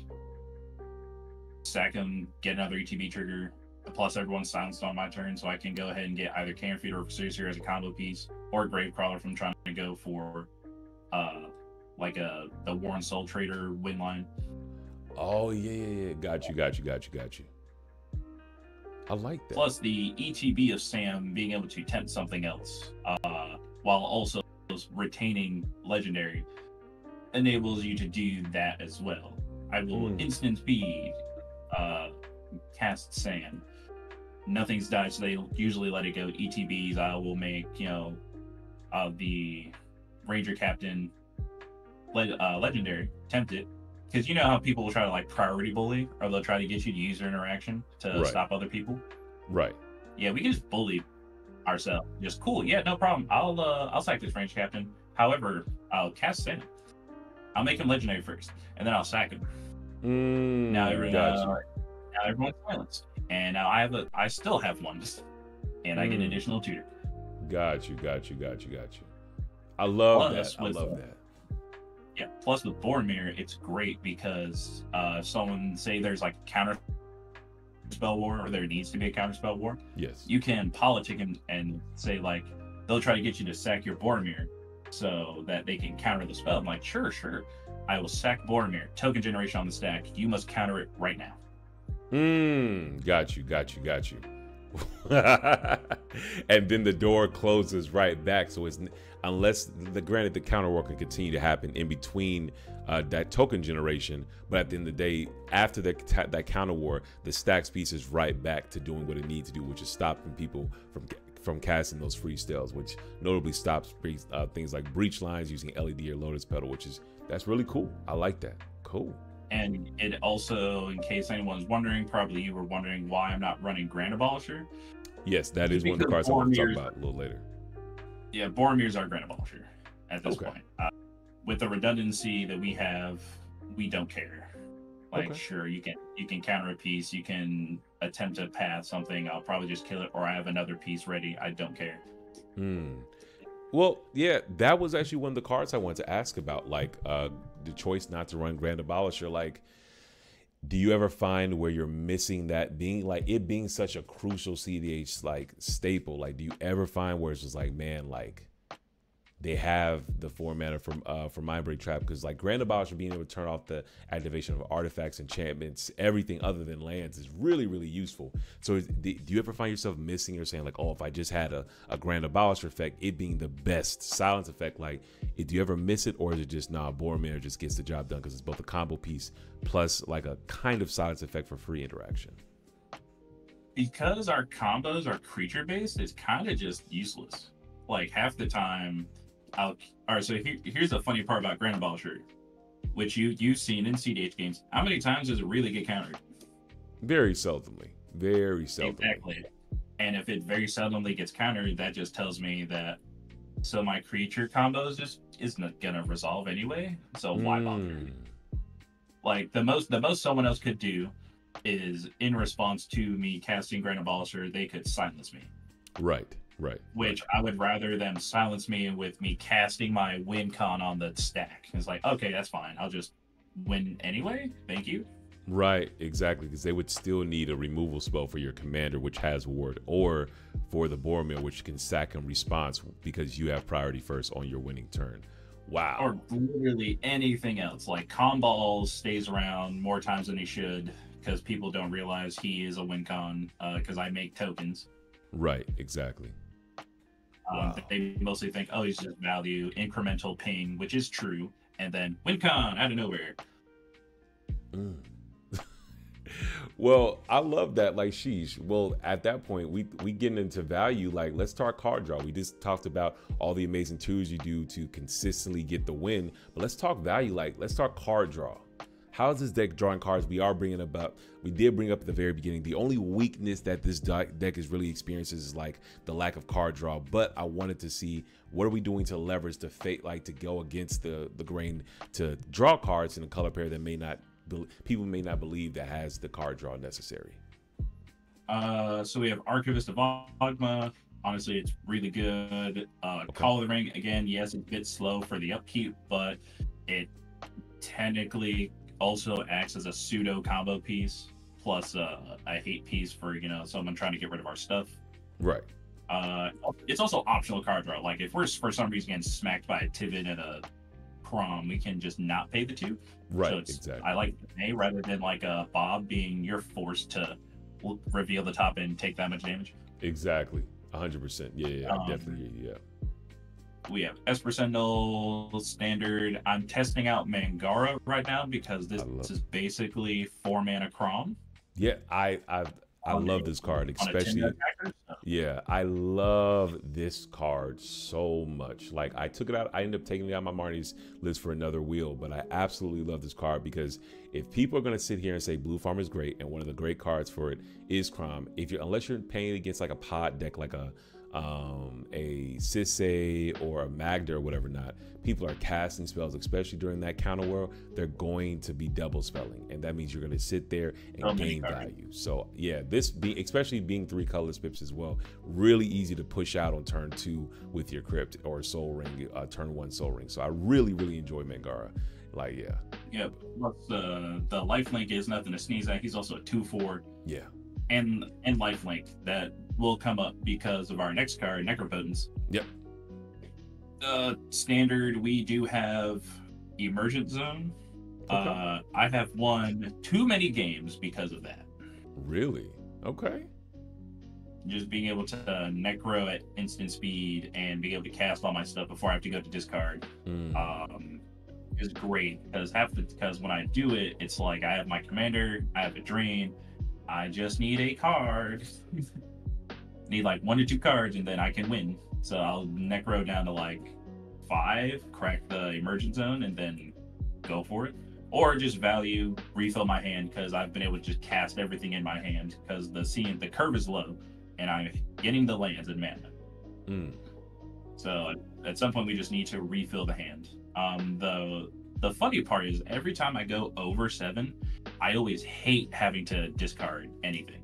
sack him, get another ETB trigger, plus everyone's silenced on my turn, so I can go ahead and get either Carrion Feeder or Visir Seer as a combo piece, or Gravecrawler if I'm trying to go for the Warren Soul Trader win line. Oh yeah. Got you. I like that. Plus the ETB of Sam being able to tempt something else, while also retaining legendary, enables you to do that as well. I will instant speed cast Sand. Nothing's died, so they usually let it go. ETBs, I will make the Ranger Captain legendary, tempt it, because you know how people will try to like priority bully, or they'll try to get you to use their interaction to stop other people. Right. Yeah, we can just bully ourselves. Just cool. Yeah, no problem. I'll sack this Ranger Captain. However, I'll cast Sand. I'll make him legendary first, and then I'll sack him. Now everyone's silenced, and now I still have 1, and I get an additional tutor. Got you. I love that. I love that. Yeah. Plus with Boromir, it's great because if someone say there's like a counter spell war, or there needs to be a counter spell war, yes, you can politic him and say like they'll try to get you to sack your Boromir, so that they can counter the spell. I'm like, sure. I will sack Boromir. Token generation on the stack. You must counter it right now. Got you. And then the door closes right back. So it's, unless granted the counter war can continue to happen in between that token generation, but at the end of the day, after that counter war, the Stax piece is right back to doing what it needs to do, which is stopping people from casting those free spells, which notably stops things like breach lines using LED or Lotus Petal, that's really cool. I like that. Cool. And it also, in case anyone's wondering, probably you were wondering why I'm not running Grand Abolisher. Yes, that is one of the cards I want to talk about a little later. Yeah, Boromir's our Grand Abolisher at this point. With the redundancy that we have, we don't care. Like, sure, you can counter a piece, you can attempt to path something, I'll probably just kill it, or I have another piece ready. I don't care. Well, yeah, that was actually one of the cards I wanted to ask about, like the choice not to run Grand Abolisher. Like, do you ever find where you're missing that being such a crucial cEDH like staple? Like, do you ever find where it's just like, man, like they have the 4 mana for Mindbreak Trap, because like Grand Abolisher being able to turn off the activation of artifacts, enchantments, everything other than lands is really, really useful. So do you ever find yourself missing or saying like, oh, if I just had a Grand Abolisher effect, it being the best silence effect, like do you ever miss it, or is it just Boromir just gets the job done because it's both a combo piece plus like a kind of silence effect for free interaction? Because our combos are creature based, it's kind of just useless. Like half the time, all right, so here's the funny part about Grand Abolisher, which you've seen in cEDH games. How many times does it really get countered? Very seldomly. Very seldomly. Exactly. And if it very seldomly gets countered, that just tells me that so my creature combos just isn't gonna resolve anyway. So why bother? Like the most someone else could do is in response to me casting Grand Abolisher, they could silence me. Right. Which I would rather them silence me with me casting my win con on the stack. It's like, okay, that's fine. I'll just win anyway. Thank you. Right, exactly, because they would still need a removal spell for your commander, which has ward, or for the Boromir, which can sack and response because you have priority first on your winning turn. Wow. Or literally anything else. Like Kambal stays around more times than he should because people don't realize he is a win con because I make tokens. Right, exactly. Wow. They mostly think, oh, he's just value, incremental ping, which is true, and then win con out of nowhere. Well, I love that. Like, sheesh. Well, at that point, we getting into value. Like, let's talk card draw. We just talked about all the amazing tools you do to consistently get the win, but let's talk value. Like, let's talk card draw. How is this deck drawing cards? We did bring up at the very beginning, the only weakness that this deck is really experiences is like the lack of card draw. But I wanted to see, what are we doing to leverage the fate, like to go against the grain, to draw cards in a color pair that people may not believe that has the card draw necessary. So we have Archivist of Ogma. Honestly, it's really good. Okay. Call of the Ring, again, yes, it's a bit slow for the upkeep, but it technically also acts as a pseudo combo piece, plus a hate piece for, someone trying to get rid of our stuff. Right. It's also optional card draw. Like, if we're for some reason getting smacked by a Tivit and a Prom, we can just not pay the 2. Right, so exactly. I like A rather than like a Bob being you're forced to reveal the top and take that much damage. Exactly, 100%. Yeah, definitely. Yeah. We have Esper Sentinel standard. I'm testing out Mangara right now because this is basically 4 mana Crom. Yeah, I love this card, especially. Yeah, I love this card so much. Like, I took it out. I ended up taking it out of my Marnie's list for another wheel, but I absolutely love this card because if people are going to sit here and say Blue Farm is great and one of the great cards for it is Crom, unless you're paying against like a pod deck, like a Sisay or a Magda or whatever not, people are casting spells, especially during that counter world. They're going to be double spelling, and that means you're going to sit there and gain value. So yeah, especially being 3 colorless pips as well, really easy to push out on turn 2 with your Crypt or Soul Ring, turn 1 Soul Ring. So I really enjoy Mangara. Like, yeah. Plus the lifelink is nothing to sneeze at. He's also a 2/4. Yeah. And lifelink that will come up because of our next card, Necropotence. Yep. Standard, we do have Emergent Zone. Okay. I have won too many games because of that. Really? Okay. Just being able to Necro at instant speed and being able to cast all my stuff before I have to go to discard is great, because when I do it, it's like I have my commander, I have a drain, I just need a card. Need like 1 to 2 cards and then I can win. So I'll Necro down to like 5, crack the Emergent Zone, and then go for it. Or just value, refill my hand, because I've been able to just cast everything in my hand because the curve is low and I'm getting the lands and mana. So at some point we just need to refill the hand. The funny part is every time I go over 7, I always hate having to discard anything.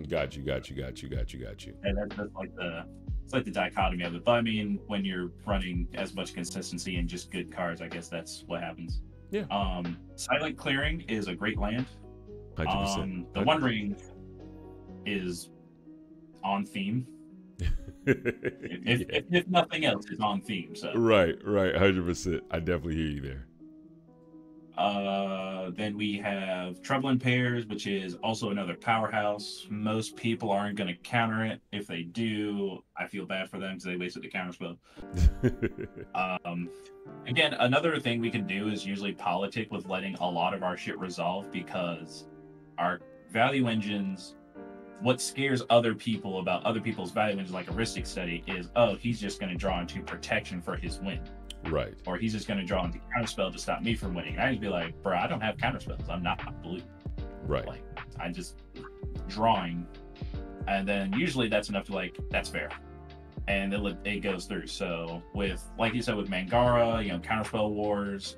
Got you. And that's like the dichotomy of it. But I mean, when you're running as much consistency and just good cards, I guess that's what happens. Yeah. Silent Clearing is a great land. 100%. The One Ring is on theme. If nothing else, it's on theme. So right, 100%. I definitely hear you there. Then we have Trouble in Pairs, which is also another powerhouse. Most people aren't going to counter it. If they do, I feel bad for them because they wasted the counter spell. Again, another thing we can do is usually politic with letting a lot of our shit resolve, because our value engines, what scares other people about other people's value engines, like a Ristic Study, is, oh, he's just going to draw into protection for his win. Right. Or he's just going to draw into counterspell to stop me from winning. And I just be like, bro, I don't have counterspells. I'm not blue. Right. Like, I'm just drawing And then usually that's enough to like, that's fair. And it goes through. So with, like you said, with Mangara, you know, Counterspell Wars,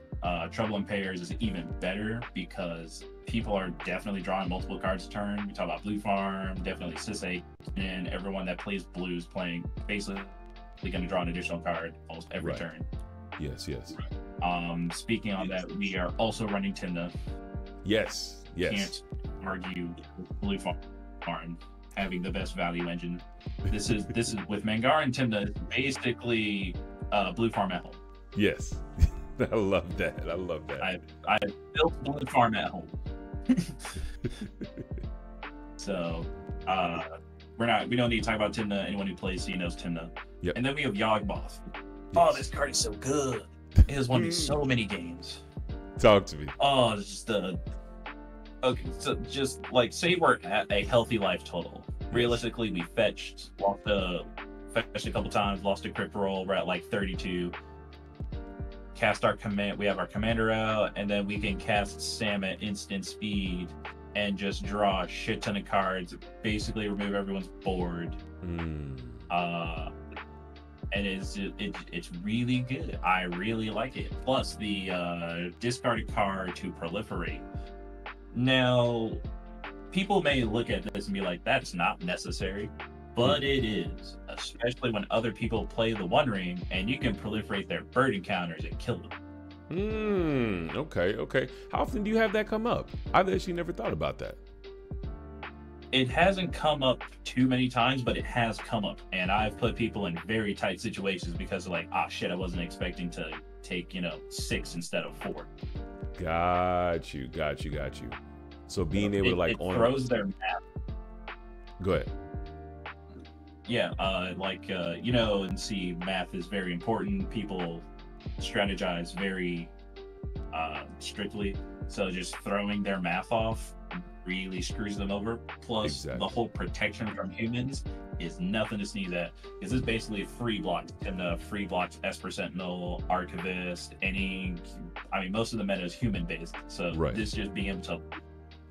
Trouble in Pairs is even better because people are definitely drawing multiple cards a turn. We talk about Blue Farm, definitely Sisay, and everyone that plays blue is playing basically going to draw an additional card almost every turn. Yes, yes. Speaking on that, we are also running Tymna. Yes, yes. Can't argue with Blue Farm having the best value engine. This is with Mangara and Tymna, basically Blue Farm at home. Yes. I love that. I love that. I built Blue Farm at home. So we don't need to talk about Tymna. Anyone who plays C knows Tymna. Yep. And then we have Yawgmoth. Yes. Oh, this card is so good. It has won me so many games. Talk to me. Oh, it's just okay, so just like say we're at a healthy life total. Realistically, we fetched a couple times, lost a crit roll, we're at like 32. Cast our command, we have our commander out, and then we can cast Sam at instant speed and just draw a shit ton of cards, basically remove everyone's board. And it's really good. I really like it. Plus the discarded card to proliferate. Now, people may look at this and be like, that's not necessary, but it is, especially when other people play the One Ring and you can proliferate their bird encounters and kill them. Okay. How often do you have that come up? I've actually never thought about that. It hasn't come up too many times, but it has come up, and I've put people in very tight situations because they're like, ah, shit, I wasn't expecting to take 6 instead of 4. Got you. So being able to it throws their map. Go ahead. Yeah, and see, math is very important. People strategize very strictly, so just throwing their math off really screws them over. Plus, the whole protection from humans is nothing to sneeze at, because it's basically free blocks. And free blocks Esper Sentinel, Archivist, most of the meta is human based, so this just being able to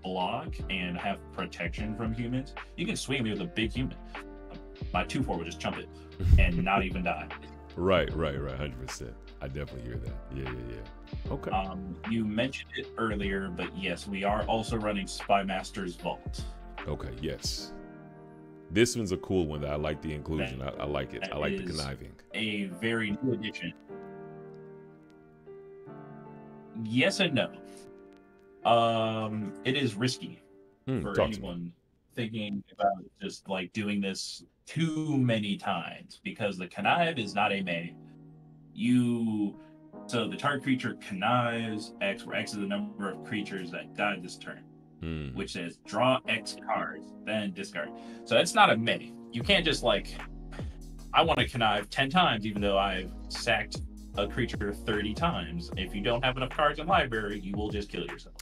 block and have protection from humans. You can swing me with a big human. My 2/4 would just chump it and not even die. Right, 100%. I definitely hear that. Yeah. Okay. You mentioned it earlier, but yes, we are also running Spymaster's Vault. Okay, yes. This one's a cool one. I like the inclusion. I like it. I like the conniving. A very new addition. Yes and no. It is risky for anyone thinking about just like doing this too many times, because the connive is not a Mage. So the target creature connives X, where X is the number of creatures that died this turn, which says draw X cards, then discard. So it's not a Mage. You can't just like, I want to connive 10 times, even though I've sacked a creature 30 times. If you don't have enough cards in library, you will just kill yourself.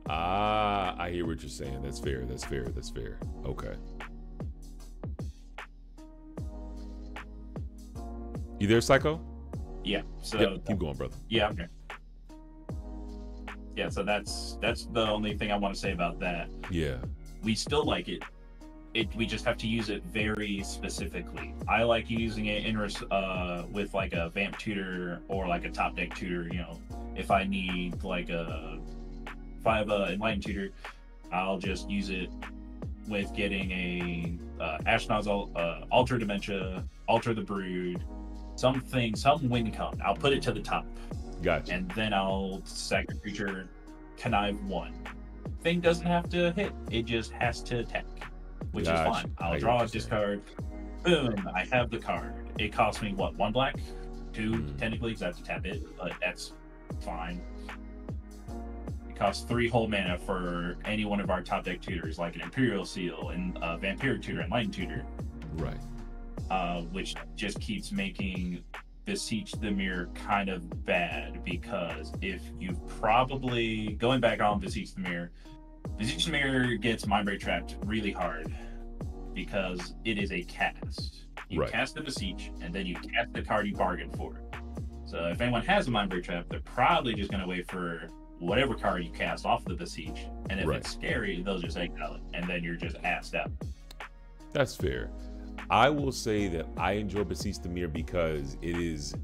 I hear what you're saying. That's fair. Okay. You there, Psycho? Yeah. So keep going, brother. Yeah. Okay. Yeah. So that's the only thing I want to say about that. Yeah. We still like it. We just have to use it very specifically. I like using it with like a Vamp Tutor or like a top deck tutor. If I need like if I have a Enlightened Tutor, I'll just use it with getting a Ashnod's Alter Dementia, Alter the Brood, some win con. I'll put it to the top. Gotcha. And then I'll sack a creature, connive 1. Thing doesn't have to hit, it just has to attack, which is fine. I'll draw a discard. Boom, I have the card. It costs me what, 1 black? 2 technically, because I have to tap it, but that's fine. It costs 3 whole mana for any one of our top deck tutors, like an Imperial Seal and Vampiric Tutor and Enlightened Tutor. Right. Which just keeps making Beseech the Mirror kind of bad, because if you probably, going back on Beseech the Mirror gets Mind Break trapped really hard because it is a cast. You cast the Beseech, and then you cast the card you bargained for. So if anyone has a Mind Break trap, they're probably just going to wait for whatever card you cast off the Beseech, and if it's scary, they'll just exile it, and then you're just assed out. That's fair. I will say that I enjoy Beseech the Mirror because it is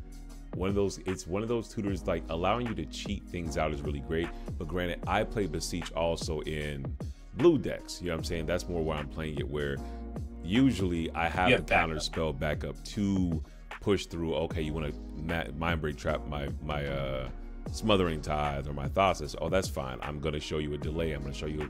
one of those, it's one of those tutors, like allowing you to cheat things out is really great. But granted, I play Beseech also in blue decks. You know what I'm saying? That's more where I'm playing it, where usually I have the counter spell backup to push through. Okay, you want to mind break trap my Smothering Tithe or my Thassus. Oh, that's fine. I'm going to show you a delay. I'm going to show you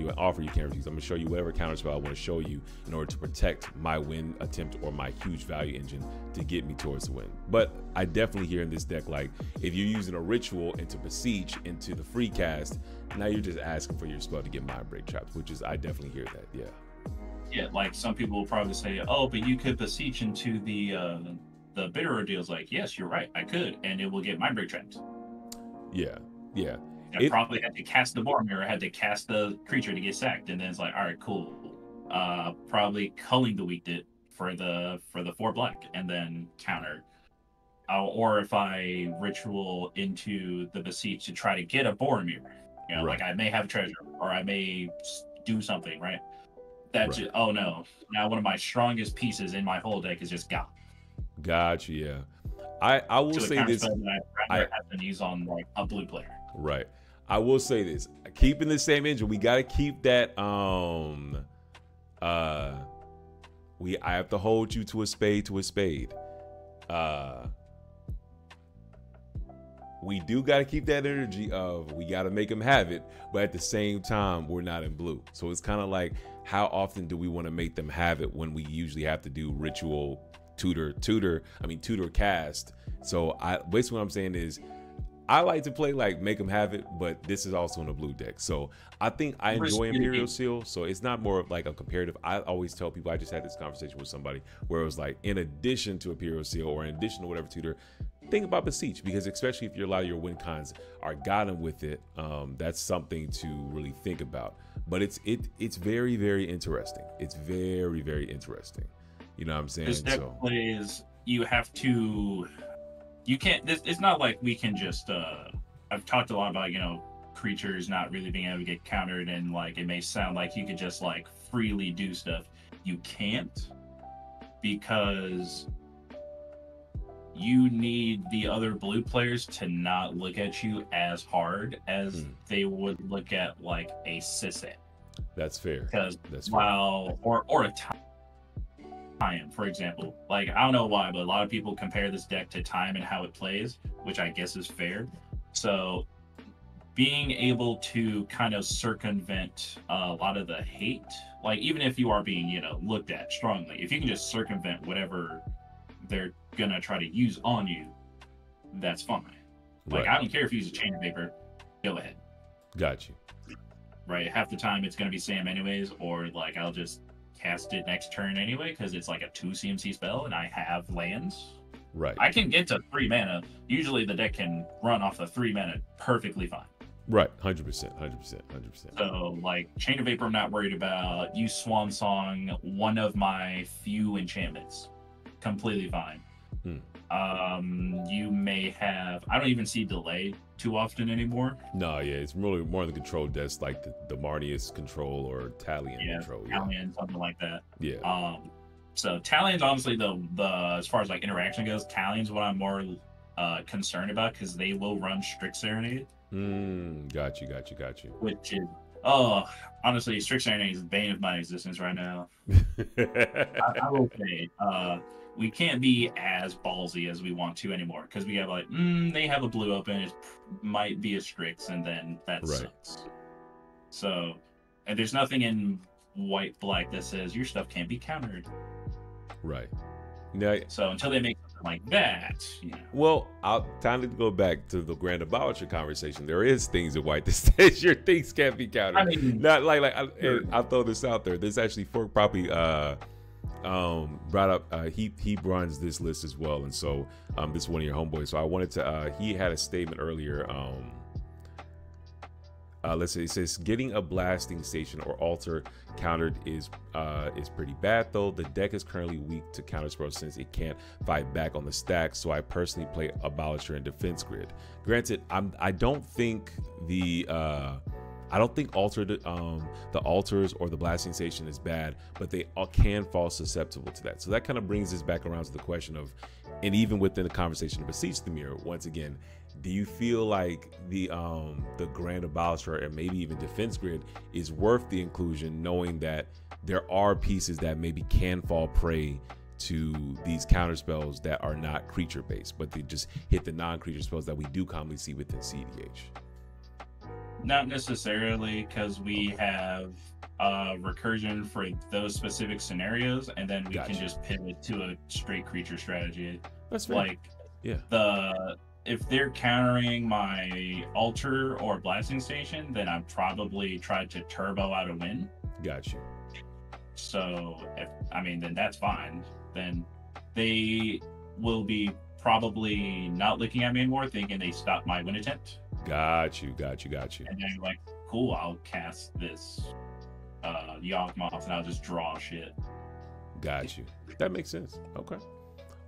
an offer you can't refuse. I'm going to show you whatever counterspell I want to show you in order to protect my win attempt or my huge value engine to get me towards the win. But I definitely hear in this deck, like if you're using a ritual into Beseech into the free cast, now you're just asking for your spell to get mind break trapped, which is, I definitely hear that. Yeah. Yeah, like some people will probably say, oh, but you could Beseech into the bitter ordeal's like, yes, you're right, I could, and it will get mind break trapped. Yeah, yeah. I probably had to cast the Boromir, I had to cast the creature to get sacked, and then it's like, all right, cool. Probably culling the weak it for the 4 black, and then counter. Or if I ritual into the Beseech to try to get a Boromir, you know, like I may have treasure, or I may do something, right? That's just, oh no, now one of my strongest pieces in my whole deck is just gone. Gotcha. Yeah, I will say this. I have to use on like a blue player. Right. I will say this. Keeping the same engine, we got to keep that. I have to hold you to a spade. We do got to keep that energy of we got to make them have it, but at the same time, we're not in blue. So it's kind of like, how often do we want to make them have it when we usually have to do ritual tutor cast? So basically what I'm saying is I like to play like make them have it, but this is also in a blue deck. So I think I enjoy Imperial Seal. So it's not more of like a comparative. I always tell people, I just had this conversation with somebody where it was like, in addition to Imperial Seal or in addition to whatever tutor, think about Beseech, because especially if a lot of your win cons are gotten with it, that's something to really think about. But it's very, very interesting. It's very, very interesting. You know what I'm saying? This deck plays, you have to, you can't, it's not like we can just, I've talked a lot about, you know, creatures not really being able to get countered, and like, it may sound like you could just like freely do stuff. You can't, because you need the other blue players to not look at you as hard as they would look at like a Sisset. That's fair. Because or a time, for example. Like, I don't know why, but a lot of people compare this deck to Time and how it plays, which I guess is fair. So being able to kind of circumvent a lot of the hate, like even if you are being, you know, looked at strongly, if you can just circumvent whatever they're gonna try to use on you, that's fine. Like, I don't care if you use a Chain of Vapor, go ahead. Got you. Right, half the time it's gonna be Sam anyways, or like I'll just cast it next turn anyway because it's like a 2 CMC spell and I have lands. Right. I can get to 3 mana. Usually the deck can run off of 3 mana perfectly fine. Right, 100%. So like Chain of Vapor, I'm not worried about. Use Swan Song, one of my few enchantments, completely fine. You may have, I don't even see delay too often anymore. No, yeah, it's really more the control desk, like the Marnius control or Talion control. Talion, something like that. Yeah. So Talion's honestly the as far as like interaction goes, Talion's what I'm more concerned about, because they will run Strict Serenade. Got you. Which is, honestly, Strict Serenade is the bane of my existence right now. I will say, we can't be as ballsy as we want to anymore, because we have like, they have a blue open, it might be a Strix, and then that sucks. So, and there's nothing in white-black that says your stuff can't be countered. Right. Now, so until they make something like that, you know. Well, I'll time to go back to the Grand Abolisher conversation. There is things in white that says your things can't be countered. I mean, not like I'll throw this out there. There's actually Fork probably brought up he runs this list as well, and so this is one of your homeboys. So I wanted to he had a statement earlier. Let's say it says getting a blasting station or altar countered is pretty bad, though. The deck is currently weak to counter spells since it can't fight back on the stack, so I personally play Abolisher in defense grid. Granted, I don't think the I don't think the altars or the blasting station is bad, but they all can fall susceptible to that. So that kind of brings us back around to the question of, and even within the conversation of Beseech the Mirror, once again, do you feel like the Grand Abolisher and maybe even Defense Grid is worth the inclusion, knowing that there are pieces that maybe can fall prey to these counter spells that are not creature based, but they just hit the non-creature spells that we do commonly see within cEDH? Not necessarily, because we have recursion for those specific scenarios, and then we can just pivot to a straight creature strategy. That's fair. Like, if they're countering my altar or blasting station, then I'd probably try to turbo out a win. Got you. So, then that's fine. Then they will be probably not looking at me anymore, thinking they stopped my win attempt. Got you. And then like, cool, I'll cast this Yawgmoth and I'll just draw shit. Got you. That makes sense. Okay.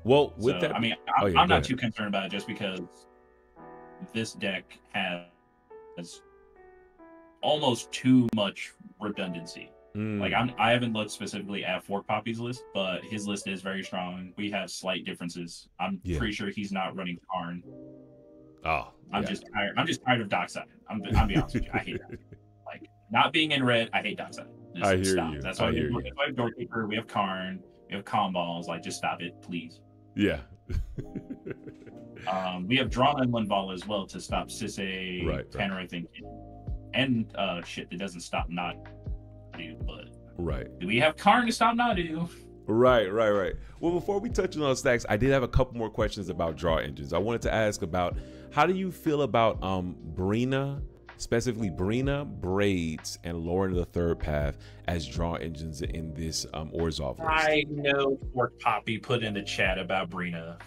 Well, with that, I'm not too concerned about it, just because this deck has almost too much redundancy. Like, I haven't looked specifically at Fork Poppy's list, but his list is very strong. We have slight differences. I'm pretty sure he's not running Karn. I'm just tired. I'm just tired of Dockside. I'll be honest with you. I hate that. Like, not being in red, I hate Dockside. I hear you. That's why we have Doorkeeper, we have Karn, we have Kambal. Like, just stop it, please. Yeah. We have Drawn Inland Ball as well to stop Sisse, Tanner, I think. And shit that doesn't stop Nadu, but do we have Karn to stop Nadu? Right. Well, before we touch on Stax, I did have a couple more questions about draw engines. I wanted to ask about, how do you feel about Brina, specifically Brina, Braids, and Lauren the Third Path as draw engines in this Orzhov list? I know Fork Poppy put in the chat about Brina.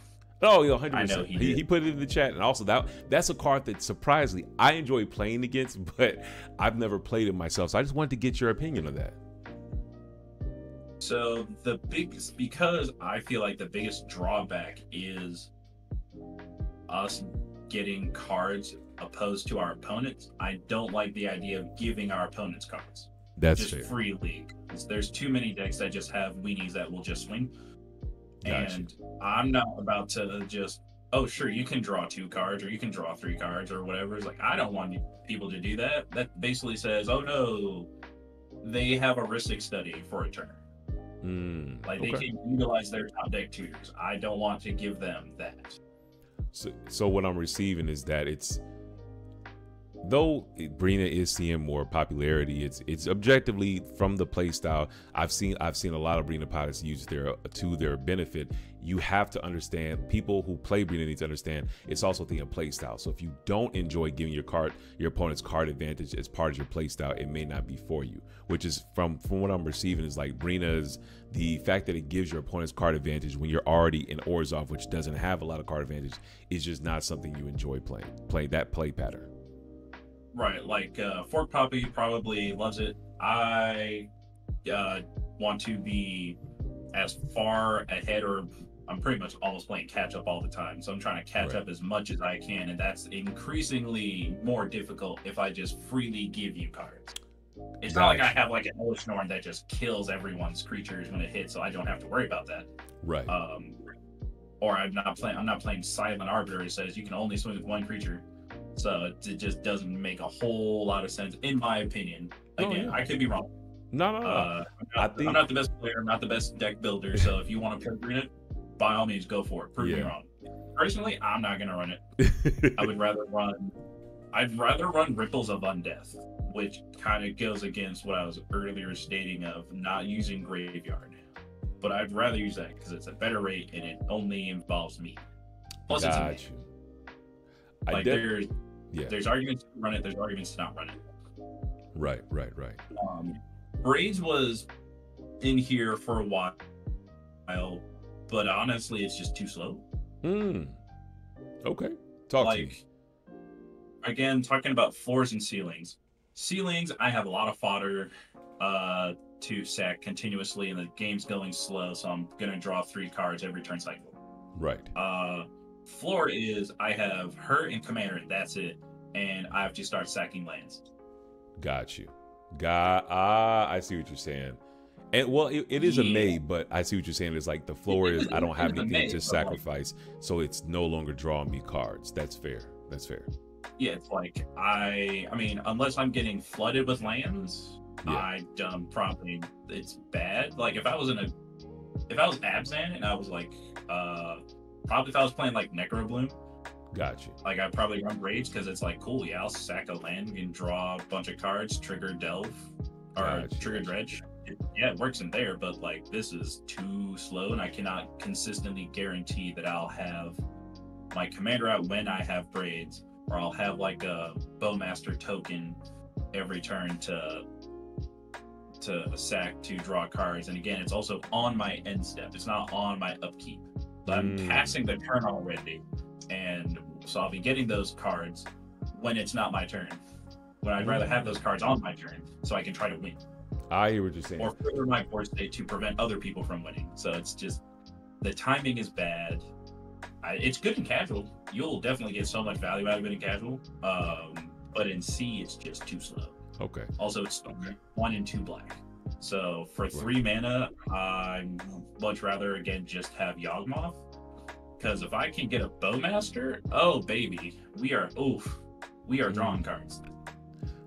Oh, 100%. I know he put it in the chat, and also that's a card that surprisingly I enjoy playing against, but I've never played it myself. So I just wanted to get your opinion on that. So because I feel like the biggest drawback is us getting cards opposed to our opponents. I don't like the idea of giving our opponents cards. That's just fair. Freely. There's too many decks that just have weenies that will just swing. And I'm not about to just, oh, sure, you can draw 2 cards or you can draw 3 cards or whatever. It's like, I don't want people to do that. That basically says, oh, no, they have a Ristic Study for a turn. They can utilize their top deck tutors. I don't want to give them that. So what I'm receiving is that though Brina is seeing more popularity, it's objectively from the play style. I've seen a lot of Brina pilots use to their benefit. You have to understand, people who play Brina need to understand it's also the play style. So if you don't enjoy giving your opponent's card advantage as part of your play style, it may not be for you. Which is from what I'm receiving is like Brina's, the fact that it gives your opponent's card advantage when you're already in Orzhov, which doesn't have a lot of card advantage, is just not something you enjoy playing that play pattern. Right, like Fork Poppy probably loves it. I want to be as far ahead, or I'm pretty much almost playing catch up all the time. So I'm trying to catch up as much as I can, and that's increasingly more difficult if I just freely give you cards. It's not like I have like an Oceanorn that just kills everyone's creatures when it hits, so I don't have to worry about that. Right. Or I'm not playing Silent Arbiter that says you can only swing with 1 creature. So it just doesn't make a whole lot of sense, in my opinion. Again, I could be wrong. No. I'm not the best player. I'm not the best deck builder. So if you want to play Brina, by all means, go for it. Prove me wrong. Personally, I'm not going to run it. I'd rather run Ripples of Undeath, which kind of goes against what I was earlier stating of not using Graveyard. But I'd rather use that because it's a better rate and it only involves me. Plus, it's a Mage. Like there's arguments to run it, there's arguments to not run it. Right. Braids was in here for a while, but honestly, it's just too slow. Okay. Talk to me. Again, talking about floors and ceilings. Ceilings, I have a lot of fodder to sack continuously, and the game's going slow, so I'm gonna draw 3 cards every turn cycle. Right. Floor is I have her and Commander, and that's it, and I have to start sacking lands. Got you. I see what you're saying. And well, it is a Mage, but I see what you're saying. It's like the floor is I don't have anything to sacrifice, so it's no longer drawing me cards. That's fair. That's fair. Yeah, it's like I mean, unless I'm getting flooded with lands, I probably it's bad. Like if I was Abzan and I was like probably if I was playing like Necrobloom. Got you. Like I'd probably run Rage because it's like cool, yeah, I'll sack a land, you can draw a bunch of cards, trigger Delve or trigger Dredge. It works in there, but like this is too slow and I cannot consistently guarantee that I'll have my commander out when I have Braids, or I'll have like a Bowmaster token every turn to sack to draw cards. And again, it's also on my end step, it's not on my upkeep. So I'm passing the turn already, and so I'll be getting those cards when it's not my turn, when I'd rather have those cards on my turn so I can try to win. I hear what you're saying. Or further my board state to prevent other people from winning. So it's just, the timing is bad. It's good in casual. You'll definitely get so much value out of it in casual. But in C, it's just too slow. Okay. Also, it's 1 and 2 black. So for 3 mana, I'd much rather, again, just have Yawgmoth. Because if I can get a Bowmaster, oh, baby, we are drawing cards.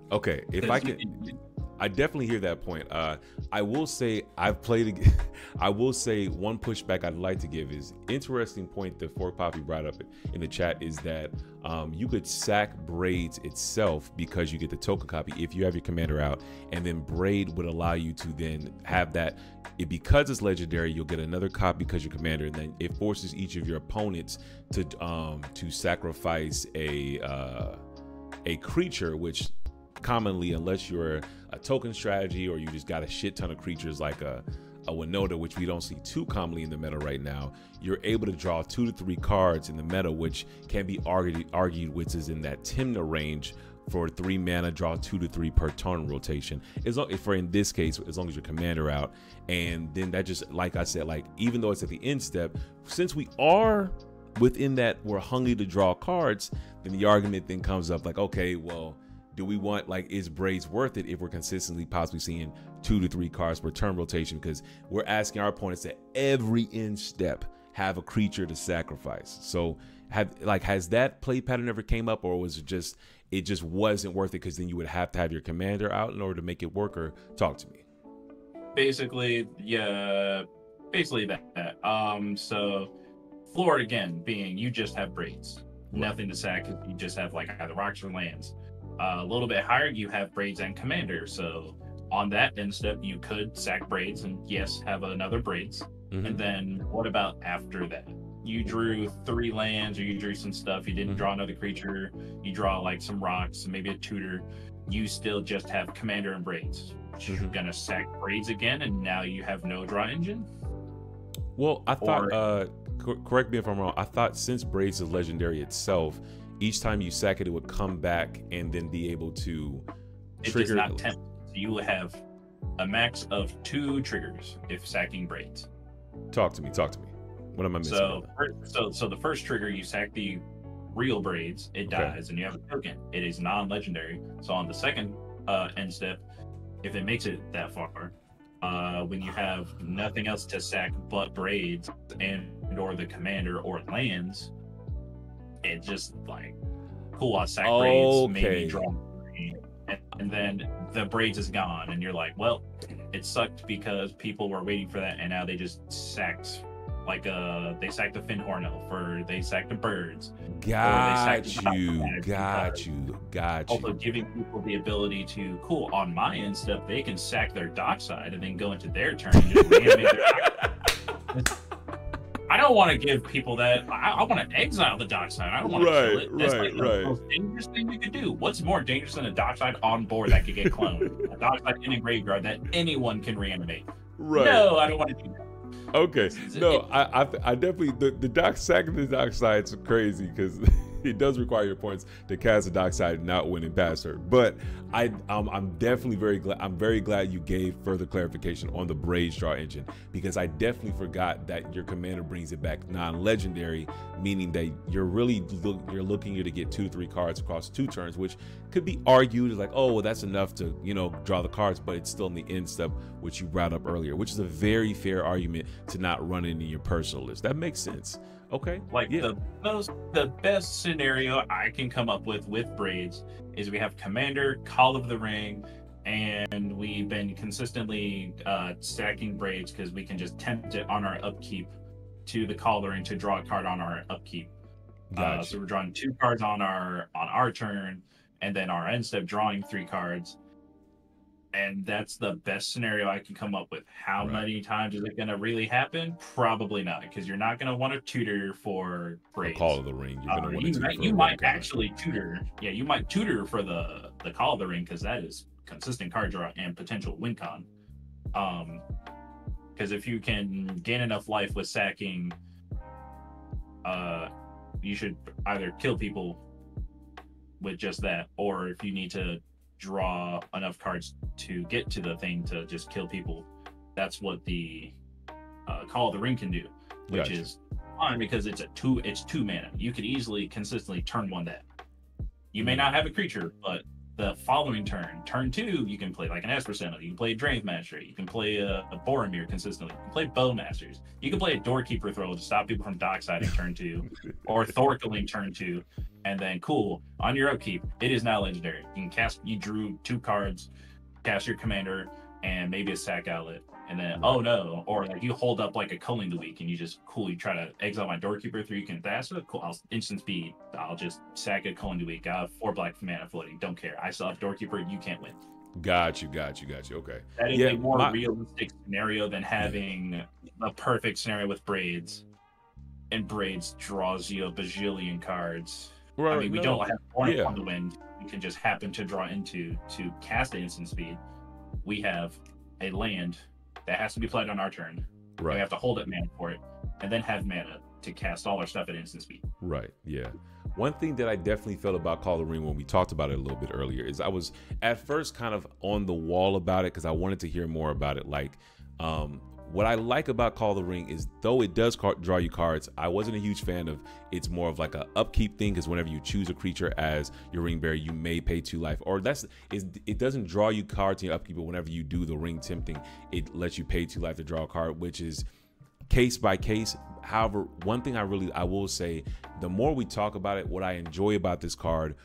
Okay, if I can... I definitely hear that point. I will say I've played. I will say one pushback I'd like to give is interesting point that Fork Poppy brought up in the chat is that you could sack Braids itself because you get the token copy if you have your commander out, and then Braid would allow you to then have that. Because it's legendary, you'll get another copy because your commander, and then it forces each of your opponents to sacrifice a creature, which commonly, unless you're a token strategy or you just got a shit ton of creatures like a Winota, which we don't see too commonly in the meta right now, you're able to draw 2 to 3 cards in the meta, which can be argued which is in that Timna range for 3 mana, draw 2 to 3 per turn rotation. In this case, as long as your commander out, and then that just, like I said, like even though it's at the end step, since we are within that, we're hungry to draw cards, then the argument then comes up like, okay, well, do we want, like, is Braids worth it if we're consistently possibly seeing 2 to 3 cards per turn rotation? Because we're asking our opponents to every end step have a creature to sacrifice. So has that play pattern ever came up, or was it just wasn't worth it because then you would have to have your commander out in order to make it work? Or talk to me. Basically, yeah, basically that. So floor again being you just have Braids, nothing to sack. You just have like either rocks or lands. A little bit higher, you have Braids and Commander. So on that end step, you could sack Braids and yes, have another Braids. And then what about after that? You drew 3 lands, or you drew some stuff. You didn't draw another creature. You draw like some rocks, maybe a tutor. You still just have Commander and Braids. You're gonna sack Braids again, and now you have no draw engine. Well, I thought. Correct me if I'm wrong. I thought since Braids is legendary itself, each time you sack it, it would come back and then be able to trigger. It does not tempt. You will have a max of 2 triggers if sacking Braids. Talk to me. What am I missing? So the first trigger, you sack the real Braids, it dies, and you have a token. It is non-legendary. So on the second end step, if it makes it that far, when you have nothing else to sack but Braids and or the commander or lands, it just like, cool, I sack Braids, maybe draw 3, and then the Braids is gone, and you're like, well, it sucked because people were waiting for that, and now they just sacked, like they sacked the Finhorn Elf, or they sacked the birds. Got you. Also giving people the ability to, cool, on my end step, they can sack their dockside and then go into their turn and just reanimate their I don't want to give people that. I want to exile the dockside. I don't want to kill it. That's like the most dangerous thing you could do. What's more dangerous than a dockside on board that could get cloned? A dockside in a graveyard that anyone can reanimate. No, I don't want to do that. Okay. No, I definitely the dock sacking the dockside's crazy because it does require your points to cast the dockside, not winning past her. But I'm definitely very glad. I'm very glad you gave further clarification on the Braids draw engine, because I definitely forgot that your commander brings it back non-legendary, meaning that you're really you're looking here to get 2 to 3 cards across 2 turns, which could be argued as like, oh, well, that's enough to, you know, draw the cards, but it's still in the end step, which you brought up earlier, which is a very fair argument to not run it in your personal list. That makes sense. Okay. Like the best scenario I can come up with Braids is we have Commander, Call of the Ring, and we've been consistently stacking Braids because we can just tempt it on our upkeep to the Call of the Ring to draw a card on our upkeep. Gotcha. So we're drawing 2 cards on our turn, and then our end step drawing 3 cards. And that's the best scenario I can come up with. How many times is it going to really happen? Probably not, because you're not going to want to tutor for Braids. Call of the Ring. You're going to want to you might actually tutor. Yeah, you might tutor for the Call of the Ring, because that is consistent card draw and potential win con. Because if you can gain enough life with sacking, you should either kill people with just that, or if you need to draw enough cards to get to the thing to just kill people, that's what the Call of the Ring can do, which is fine because it's 2 mana. You could easily consistently turn 1 that. You may not have a creature, but the following turn 2, you can play like an Esper Sentinel, you can play Drain Mastery, you can play a Boromir consistently, you can play Bowmasters, you can play a Doorkeeper Thrull to stop people from docksiding turn 2, or Thorkeling turn 2, and then cool, on your upkeep, it is now legendary. You drew 2 cards, cast your commander, and maybe a sack outlet, and then oh no, or like you hold up like a Culling the Weak, and you try to exile my Doorkeeper Thrull, you can that's cool, I'll instant speed, I'll just sack a Culling the Weak, I have 4 black mana floating, don't care, I still have Doorkeeper, you can't win. Got you. Okay. That is a more realistic scenario than having a perfect scenario with Braids, and Braids draws you a bajillion cards. Right, I mean, we don't have one on the wind. We can just happen to draw into to cast at instant speed. We have a land that has to be played on our turn. Right. We have to hold up mana for it, and then have mana to cast all our stuff at instant speed. Right. Yeah. One thing that I definitely felt about Call of the Ring when we talked about it a little bit earlier is I was at first kind of on the wall about it because I wanted to hear more about it. Like, what I like about Call of the Ring is though it does draw you cards, I wasn't a huge fan of it's more of like a upkeep thing, because whenever you choose a creature as your ring bearer, you may pay 2 life, or it doesn't draw you cards in your upkeep, but whenever you do the ring tempting, it lets you pay 2 life to draw a card, which is case by case. However, one thing I will say, the more we talk about it, what I enjoy about this card,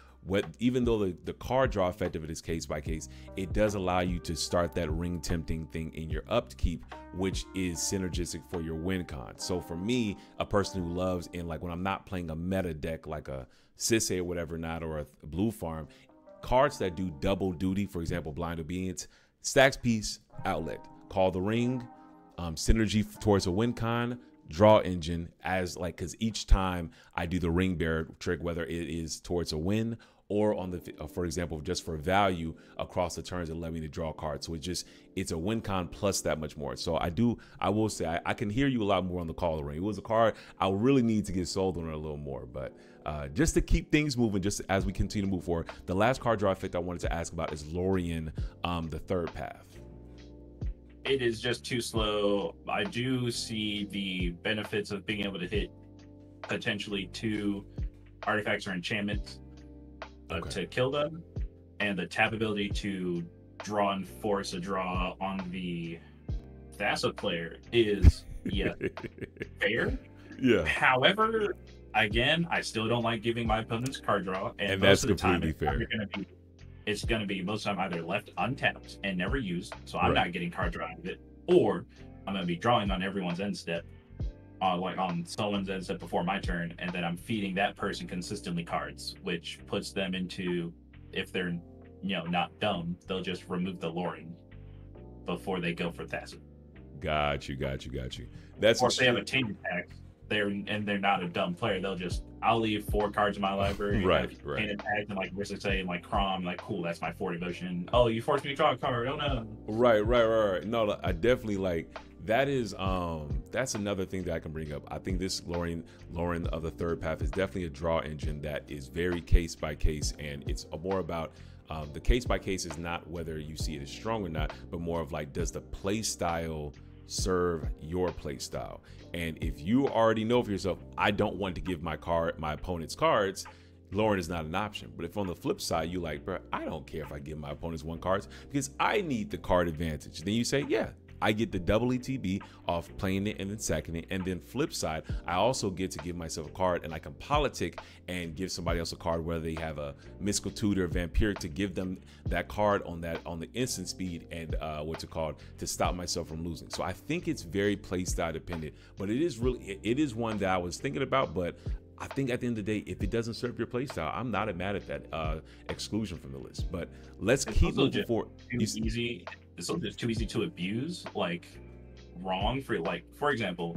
even though the card draw effect of it is case by case, it does allow you to start that ring tempting thing in your upkeep, which is synergistic for your win con. So for me, a person who loves, in like when I'm not playing a meta deck like a Sisay or whatever not, or a blue farm, cards that do double duty, for example, Blind Obedience, Stax Piece, Outlet, Call the Ring, synergy towards a win con, draw engine, as like, because each time I do the ring bearer trick, whether it is towards a win or on the, for example, just for value across the turns and let me to draw a card. So it's a win con plus that much more. So I will say I can hear you a lot more on the Call of the Ring. It was a card I really need to get sold on it a little more, but just to keep things moving, just as we continue to move forward, the last card draw effect I wanted to ask about is Lorien, the Third Path. It is just too slow. I do see the benefits of being able to hit potentially 2 artifacts or enchantments to kill them, and the tap ability to draw and force a draw on the Thassa player is fair. Yeah. However, again, I still don't like giving my opponents card draw, and most that's of the time completely fair. It's going to be most of the time either left untapped and never used, so I'm not getting card draw out of it, or I'm going to be drawing on everyone's end step, like on someone's end step before my turn, and then I'm feeding that person consistently cards, which puts them into, if they're not dumb, they'll just remove the Lorien before they go for Thassa. Got you. Or if they have a Tainted Pack, they're not a dumb player, I'll leave 4 cards in my library, right. Tainted Pack, and like Versace and like Crom, like cool, that's my 4 devotion. Oh, you forced me to draw a card, oh no. Right. No, I definitely like That is that's another thing that I can bring up. I think this Lauren of the third path is definitely a draw engine that is very case by case, and it's more about the case by case is not whether you see it as strong or not, but more of like, does the play style serve your play style? And if you already know for yourself, I don't want to give my opponent's cards, Lauren is not an option. But if on the flip side, you like, bro, I don't care if I give my opponents 1 cards because I need the card advantage. Then you say, yeah, I get the double ETB off playing it and then sacking it. And then flip side, I also get to give myself a card and I can politic and give somebody else a card, whether they have a mystical tutor, vampiric, to give them that card on the instant speed and what's it called, to stop myself from losing. So I think it's very play style dependent, but it is one that I was thinking about. But I think at the end of the day, if it doesn't serve your playstyle, I'm not mad at that exclusion from the list. But let's keep moving forward. It's just too easy to abuse, like wrong for, like, for example,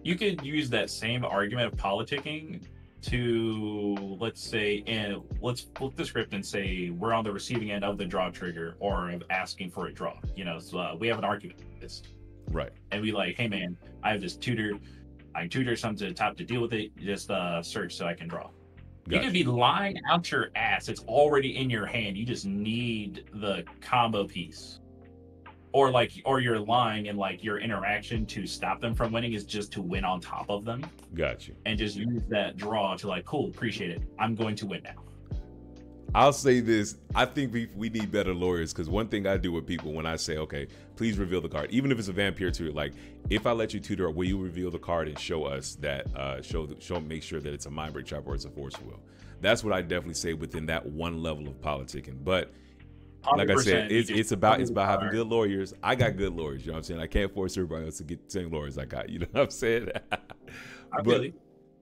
you could use that same argument of politicking to, let's say, and let's flip the script and say we're on the receiving end of the draw trigger or of asking for a draw. You know, so we have an argument with this, right? And we like, hey man, I have this tutor. I tutor something to the top to deal with it. Just search so I can draw. Gotcha. You could be lying out your ass. It's already in your hand. You just need the combo piece. Or you're lying and like your interaction to stop them from winning is just to win on top of them. Got you. And just use that draw to like, cool, appreciate it. I'm going to win now. I'll say this. I think we need better lawyers, because one thing I do with people when I say, okay, please reveal the card, even if it's a vampire tutor, like if I let you tutor, will you reveal the card and show us that, make sure that it's a mind break trap or it's a force will. That's what I definitely say within that one level of politicking. But like I said, it's about having good lawyers. I got good lawyers, you know what I'm saying? I can't force everybody else to get the same lawyers I got, you know what I'm saying? Really?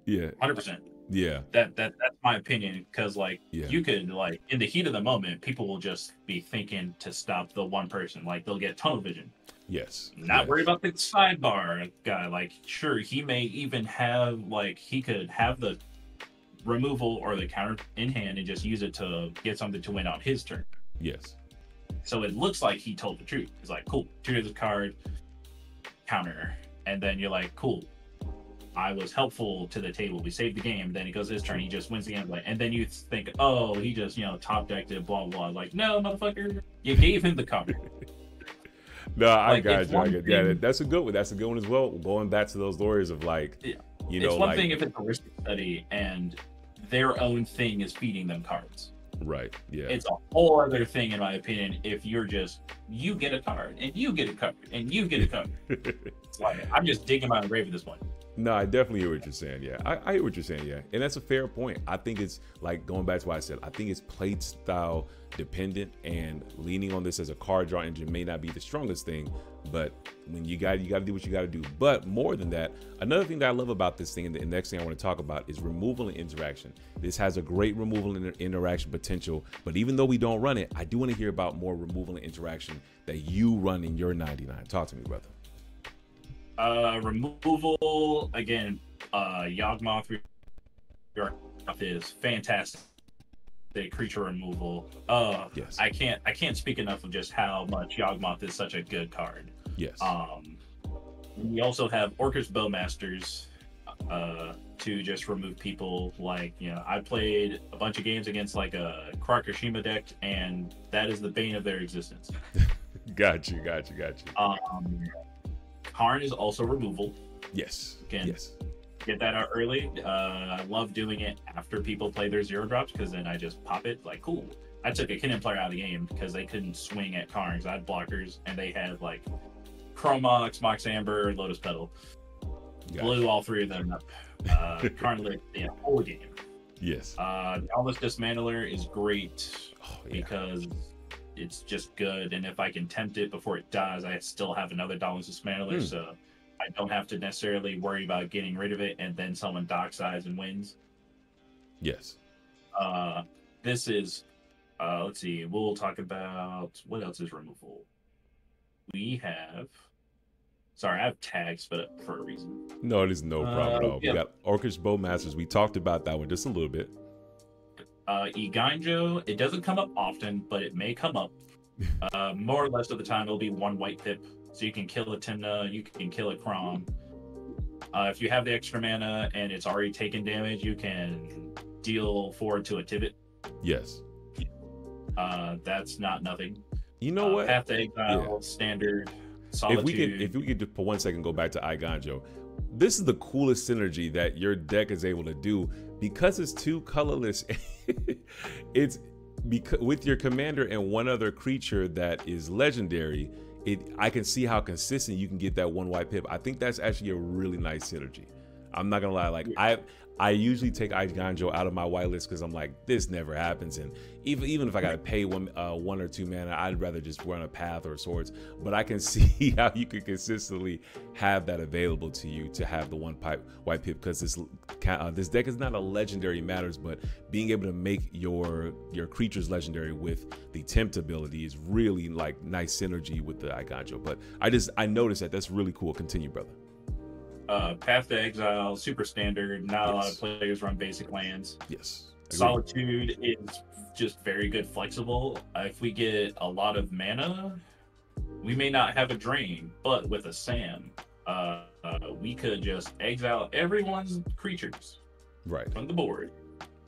Yeah. 100%. Yeah. That's my opinion, because like you could, like, in the heat of the moment, people will just be thinking to stop the one person. Like they'll get tunnel vision. Yes. Not worried about the sidebar guy. Like, sure, he may even have, like, he could have the removal or the counter in hand and just use it to get something to win on his turn. Yes. So it looks like he told the truth. He's like, cool, tutor the card, counter. And then you're like, cool, I was helpful to the table. We saved the game. Then it goes his turn. He just wins the game. And then you think, oh, he just, top decked it, blah, blah. Like, no, motherfucker, you gave him the counter. No, I got you. Yeah, that's a good one. That's a good one as well. Going back to those lawyers of like, it's one thing if it's a risk study and their own thing is feeding them cards. Right. Yeah. It's a whole other thing, in my opinion, if you're just, you get a card and you get a card and you get a card. It's like, I'm just digging my grave at this point. No, I definitely hear what you're saying. Yeah, I hear what you're saying. Yeah, and that's a fair point. I think it's like going back to what I said. I think it's play style dependent, and leaning on this as a card draw engine may not be the strongest thing. But when you got to do what you got to do. But more than that, another thing that I love about this thing, and the next thing I want to talk about, is removal and interaction. This has a great removal and interaction potential. But even though we don't run it, I do want to hear about more removal and interaction that you run in your 99. Talk to me, brother. Removal, again, Yawgmoth is fantastic. The creature removal. Yes. I can't speak enough of just how much Yawgmoth is such a good card. Yes. We also have Orcus Bowmasters to just remove people. Like, I played a bunch of games against like a Krakashima deck, and that is the bane of their existence. Got you. Karn is also removal. Yes. Again, yes. Get that out early. I love doing it after people play their 0-drops, because then I just pop it. Like, cool. I took a Kinnan player out of the game because they couldn't swing at Karns. I had blockers, and they had like Chromox, Mox Amber, Lotus Petal. Blew all three of them up. Karn lit the whole game. Yes. Dauntless Dismantler is great because it's just good, and if I can tempt it before it dies, I still have another Dauntless Dismantler, so I don't have to necessarily worry about getting rid of it and then someone docksides and wins. Yes. This is, let's see, we'll talk about what else is removal. We have, sorry, I have tags, but for a reason. No, it is no problem at all. We got Orcus Bowmasters. We talked about that one just a little bit. Iganjo, it doesn't come up often, but it may come up. More or less of the time, it'll be one white pip. So you can kill a Timna, you can kill a Crom. If you have the extra mana and it's already taken damage, you can deal forward to a Tivit. Yes. That's not nothing. You know what? Path to Exile, standard, Solitude. If we could just for 1 second go back to Iganjo, this is the coolest synergy that your deck is able to do because it's 2 colorless. It's because with your commander and 1 other creature that is legendary. I can see how consistent you can get that 1 white pip. I think that's actually a really nice synergy. I'm not gonna lie, like I usually take Iganjo out of my white list because I'm like, this never happens, and even if I gotta pay 1 or 2 mana, I'd rather just run a Path or Swords. But I can see how you could consistently have that available to you to have the 1 white pip, because this deck is not a legendary matters, but being able to make your creatures legendary with the tempt ability is really like nice synergy with the Iganjo. But I noticed that's really cool. Continue, brother. Path to Exile, super standard. Not a lot of players run basic lands. Yes. Solitude is just very good flexible. If we get a lot of mana, we may not have a drain, but with a Sam, we could just exile everyone's creatures from the board.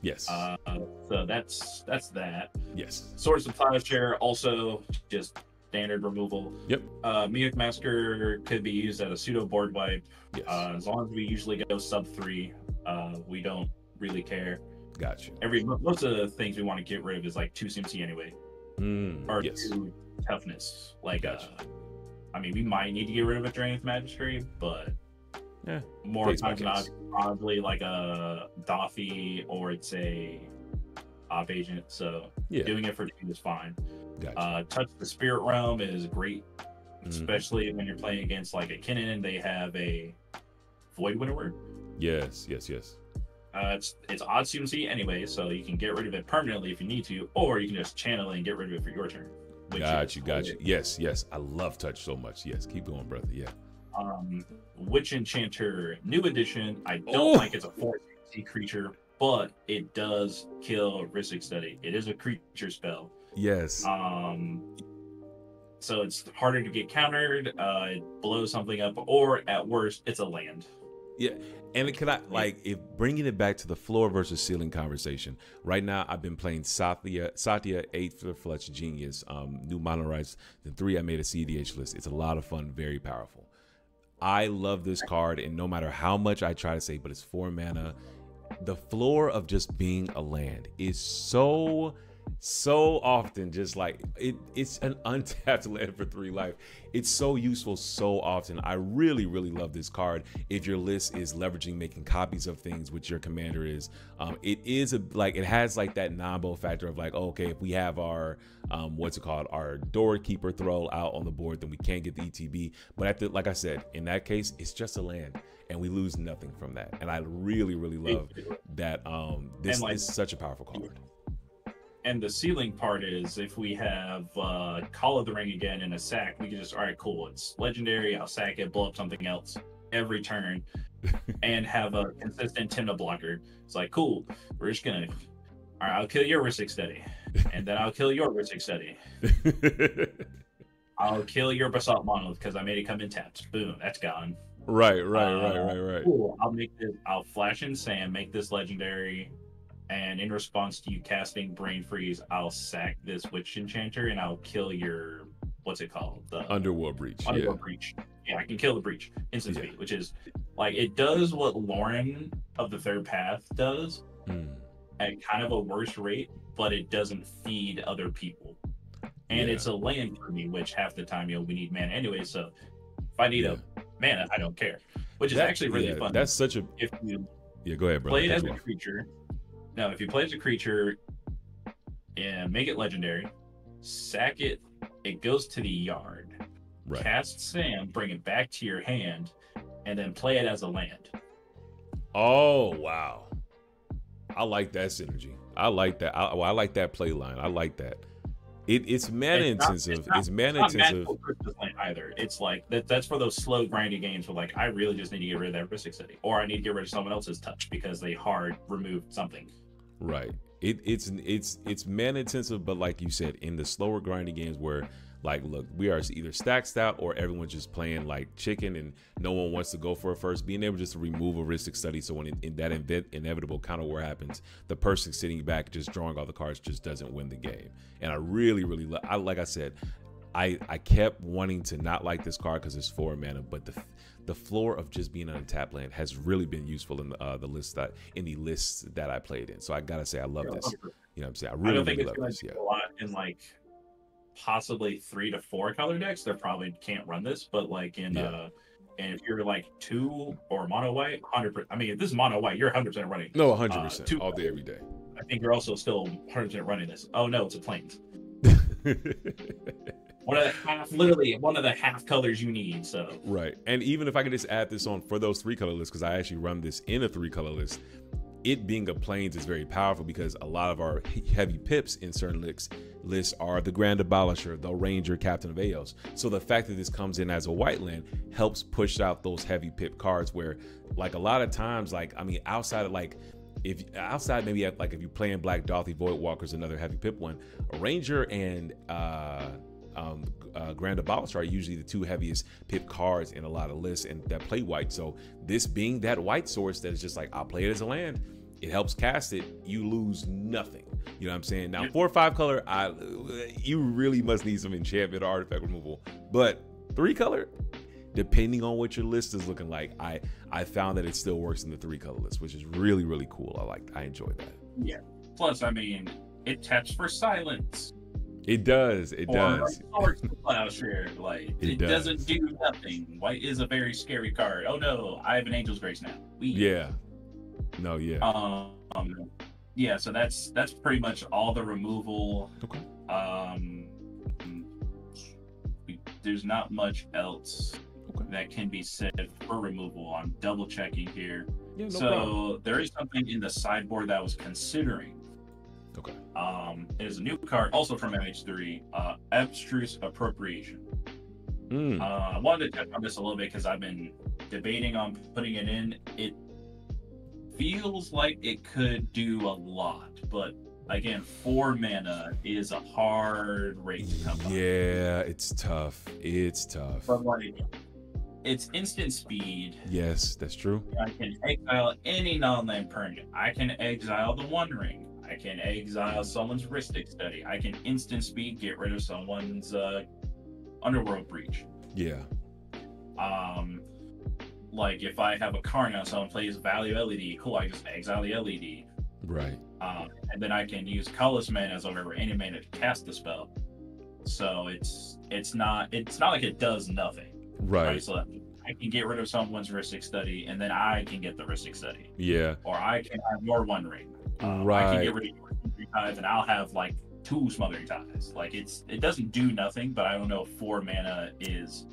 Yes. So that's that. Yes. Swords of Plowshare also just standard removal. Yep. Munich Massacre could be used as a pseudo board wipe. Yes. As long as we usually go sub 3, we don't really care. Gotcha. Most of the things we want to get rid of is like 2 CMC anyway, or 2 toughness. Like, I mean, we might need to get rid of a Drained Magistrate, but more times not, probably like a Doffy or it's a Op Agent. So doing it for 2 is fine. Gotcha. Touch the Spirit Realm is great, especially when you're playing against like a Kinnan. They have a Void Winnower. Yes. It's odd CMC anyway, so you can get rid of it permanently if you need to, or you can just channel it and get rid of it for your turn. Got you. Yes. I love touch so much. Yes, keep going, brother. Yeah. Witch Enchanter, new edition. I don't think it's a 4 CMC creature, but it does kill Rhystic Study. It is a creature spell. Yes. So it's harder to get countered. It blows something up, or at worst, it's a land. Yeah, and if bringing it back to the floor versus ceiling conversation. Right now, I've been playing Satya 8 for the Fletch Genius, new mono rights. The 3 I made a cEDH list. It's a lot of fun, very powerful. I love this card, and no matter how much I try to say, but it's 4 mana. The floor of just being a land is so often just like it's an untapped land for 3 life. It's so useful so often. I really love this card. If your list is leveraging making copies of things, which your commander is, it has like that non-bo factor of like, okay, if we have our our Doorkeeper Thrull out on the board, then we can't get the ETB. But like I said, in that case, it's just a land and we lose nothing from that. And I really love that this is such a powerful card. And the ceiling part is if we have Call of the Ring again in a sack, we can just, all right, cool, it's legendary, I'll sack it, blow up something else every turn, and have a consistent Timna blocker. It's like, cool, we're just gonna, all right, I'll kill your Rhystic Study, and then I'll kill your Rhystic Study. I'll kill your Basalt Monolith because I made it come in tapped. Boom, that's gone. Right. Cool, I'll flash in Sam, make this legendary. And in response to you casting Brain Freeze, I'll sack this Witch Enchanter and I'll kill your, what's it called? The Underworld Breach. Breach. Yeah, I can kill the Breach. Instant speed, which is like, it does what Lauren of the Third Path does at kind of a worse rate, but it doesn't feed other people. And it's a land for me, which half the time, we need mana anyway. So if I need a mana, I don't care. Which is actually really fun. That's such a... If you go ahead, brother. Play it as a creature... No, if you play as a creature and make it legendary, sack it, it goes to the yard. Right. Cast Sam, bring it back to your hand, and then play it as a land. Oh, wow. I like that synergy. I like that. I like that play line. I like that. It's mana intensive. It's mana intensive. Either. It's like that's for those slow grindy games where like I really just need to get rid of that Rhystic Study, or I need to get rid of someone else's touch because they hard removed something. Right. It's mana intensive, but like you said, in the slower grinding games where like, look, we are either stacked out or everyone's just playing like chicken and no one wants to go for it first. Being able just to remove a Ristic Study, so when in that inevitable counter war happens, the person sitting back just drawing all the cards just doesn't win the game. And I really, like I said, I kept wanting to not like this card because it's 4 mana, but the floor of just being on a tap land has really been useful in the lists that I played in. So I gotta say I love this. You know what I'm saying? I really, think really it's love this. Yeah. A lot in like possibly 3 to 4 color decks. They probably can't run this, but like in and if you're like 2 or mono white, 100%. I mean, if this is mono white, you're 100% running. No, 100% all day, every day. I think you're also still 100% running this. Oh no, it's a plains. Literally one of the half colors you need. So right, and even if I could just add this on for those 3 color lists, because I actually run this in a 3 color list. It being a plains is very powerful because a lot of our heavy pips in certain lists are the Grand Abolisher, the Ranger, Captain of Aos. So the fact that this comes in as a white land helps push out those heavy pip cards where, like, a lot of times, like, I mean, outside of like, if you're playing Black Dauthi, Voidwalker's another heavy pip one, a Ranger and Grand Abolisher are usually the 2 heaviest pip cards in a lot of lists and that play white. So this being that white source that is just like, I'll play it as a land, it helps cast it, you lose nothing. You know what I'm saying? Now 4 or 5 color, you really must need some enchantment or artifact removal. But 3 color, depending on what your list is looking like, I found that it still works in the 3 color list, which is really, really cool. I enjoy that. Yeah. Plus, I mean, it taps for silence. It does. It does. Like, it doesn't do nothing. White is a very scary card. Oh no, I have an Angel's Grace now. Yeah. No, yeah. Yeah, so that's pretty much all the removal. Okay. There's not much else that can be said for removal. I'm double checking here. Yeah, no problem. There is something in the sideboard that I was considering. Okay. It is a new card, also from MH3, Abstruse Appropriation. I wanted to touch on this a little bit because I've been debating on putting it in. It feels like it could do a lot, but again, 4 mana is a hard rate to come by. Yeah, it's tough. It's tough. But like, it's instant speed. Yes, that's true. I can exile any non-land permanent. I can exile the One Ring. I can exile someone's Ristic Study. I can instant speed get rid of someone's Underworld Breach. Yeah. Like if I have a Karna, someone plays Value LED, cool, I just exile the LED. Right. And then I can use colorless mana as over any mana to cast the spell. So it's not like it does nothing. Right. So I can get rid of someone's Ristic Study, and then I can get the Ristic Study. Yeah. Or I can have your One Ring. Right. I can get rid of your Smothering Ties, and I'll have like 2 Smothering Ties. Like it doesn't do nothing, but I don't know if 4 mana is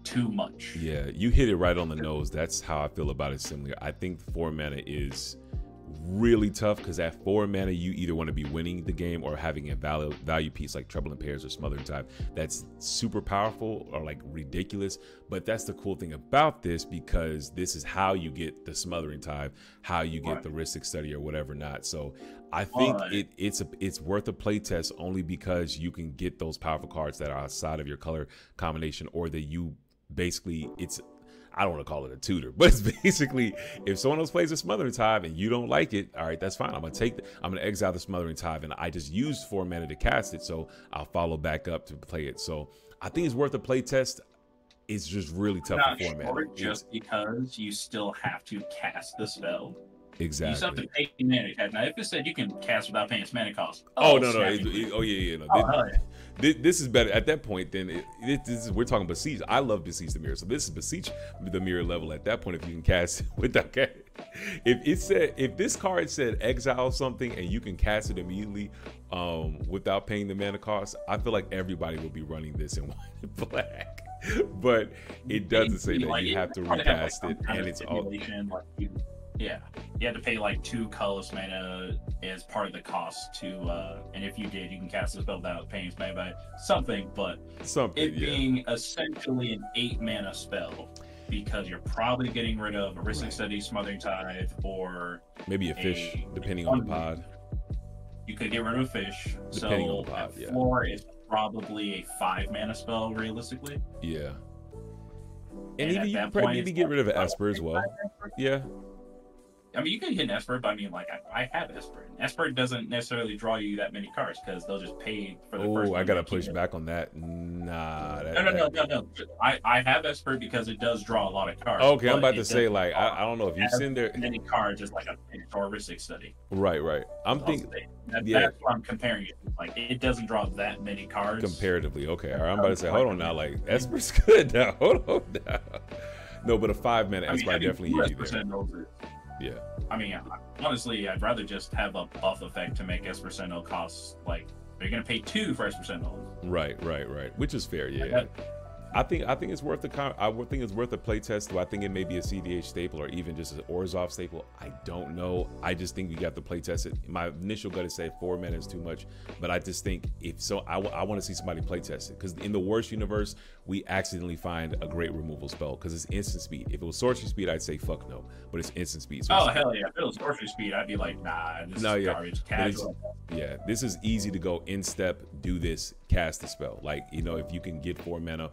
too much. Yeah, you hit it right on the nose. That's how I feel about it. Similar. I think 4 mana is really tough because at 4 mana you either want to be winning the game or having a value piece like Trouble in Pairs or Smothering Tide that's super powerful or like ridiculous. But that's the cool thing about this, because this is how you get the Smothering Tide, how you get the Ristic Study or whatever not. So I think it's worth a playtest only because you can get those powerful cards that are outside of your color combination, or that you basically, I don't want to call it a tutor, but it's basically, if someone else plays a Smothering Tide and you don't like it, all right, that's fine. I'm gonna exile the Smothering Tide, and I just used 4 mana to cast it, so I'll follow back up to play it. So I think it's worth a play test. It's just really tough for 4 mana. Just because you still have to cast the spell. Exactly. You still have to pay mana cost. Now, if it said you can cast without paying its mana cost. No. This is better at that point. Then we're talking Besiege. I love Besiege the Mirror, so this is Besiege the Mirror level at that point. If you can cast without if this card said exile something and you can cast it immediately without paying the mana cost, I feel like everybody will be running this in white and black. But it doesn't say that you have to recast it, and it's all. Yeah, you had to pay like 2 colorless mana as part of the cost to, and if you did, you can cast the spell without paying its mana by something. But it being essentially an 8 mana spell, because you're probably getting rid of a Ristic Study, Smothering Tithe, or maybe a fish, depending on the pod. You could get rid of a fish. Depending so on the pod, at 4, it's probably a 5-mana spell realistically. Yeah. And even you probably need to get rid of an Esper as well. Yeah. I mean, you can hit an Esper, but I mean, like, I have Esper. Esper doesn't necessarily draw you that many cards because they'll just pay for the first. Oh, I gotta push back on that. Nah. No. I have Esper because it does draw a lot of cards. Okay, I'm about to say, like, I don't know if you send there many cards is like a heuristic study. Right. I'm thinking. That's what I'm comparing it. Like, it doesn't draw that many cards comparatively. Okay, all right. I'm about to say, hold on now. Like, Esper's good now. Hold on now. No, but a 5-mana Esper definitely hit you there. Yeah. I mean, honestly, I'd rather just have a buff effect to make Esper Sentinel cost, like, they're going to pay 2 for Esper Sentinel. Right. Which is fair, yeah. I think it's worth the playtest. Do I think it may be a CEDH staple or even just an Orzhov staple? I don't know. I just think we got to playtest it. My initial gut is say 4 mana is too much, but I just think if so, I want to see somebody playtest it, because in the worst universe, we accidentally find a great removal spell because it's instant speed. If it was sorcery speed, I'd say fuck no, but it's instant speed. So hell yeah! If it was sorcery speed, I'd be like, nah, this is garbage. Casual. Yeah, this is easy to go in step, do this, cast the spell. Like, you know, if you can get 4 mana,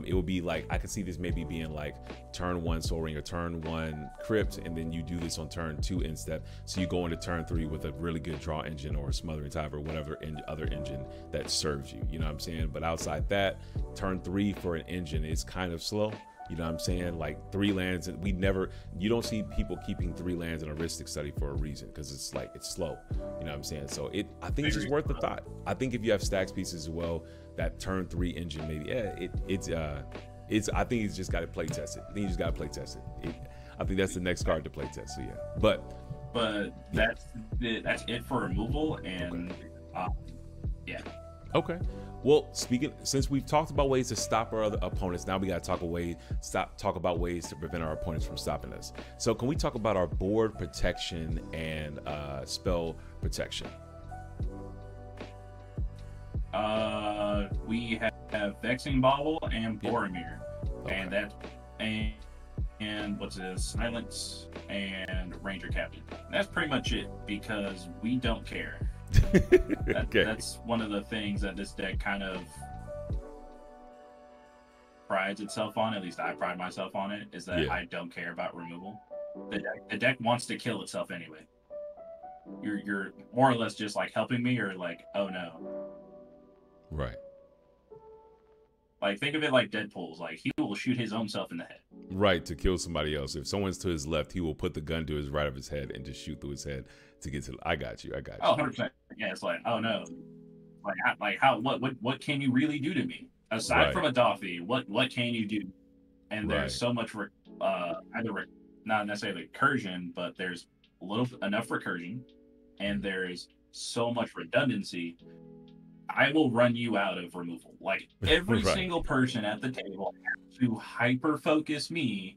it would be like, I could see this maybe being like turn 1 Soul Ring or turn 1 Crypt, and then you do this on turn 2 in step. So you go into turn 3 with a really good draw engine or a Smothering Tithe or whatever other engine that serves you. You know what I'm saying? But outside that, turn 3 for an engine is kind of slow. You know what I'm saying? Like 3 lands, and you don't see people keeping 3 lands in a Heuristic Study for a reason, because it's like, it's slow. You know what I'm saying? So I think it's just worth the thought. I think if you have Stax pieces as well, that turn 3 engine maybe, I think he's just got to play test it. I think you just got to play test it. I think that's the next card to play test. So yeah, but that's it for removal, and yeah. Okay. Well, since we've talked about ways to stop our other opponents, now we got to talk about ways to prevent our opponents from stopping us. So can we talk about our board protection and spell protection? We have Vexing Bauble and Boromir, okay. and what's this? Silence and Ranger Captain. That's pretty much it, because we don't care. That's one of the things that this deck kind of prides itself on. At least I pride myself on it, is that I don't care about removal. The deck wants to kill itself anyway. You're more or less just like helping me, or like, oh no. Right. Like, think of it like Deadpool's. Like, he will shoot his own self in the head. Right, to kill somebody else. If someone's to his left, he will put the gun to his right of his head and just shoot through his head to get to. I got you. Oh, 100%. Yeah, it's like, oh no. Like how? What can you really do to me aside from a Doffy? What can you do? And there's so much not necessarily recursion, but there's enough recursion, and there's so much redundancy. I will run you out of removal. Like, every single person at the table has to hyper focus me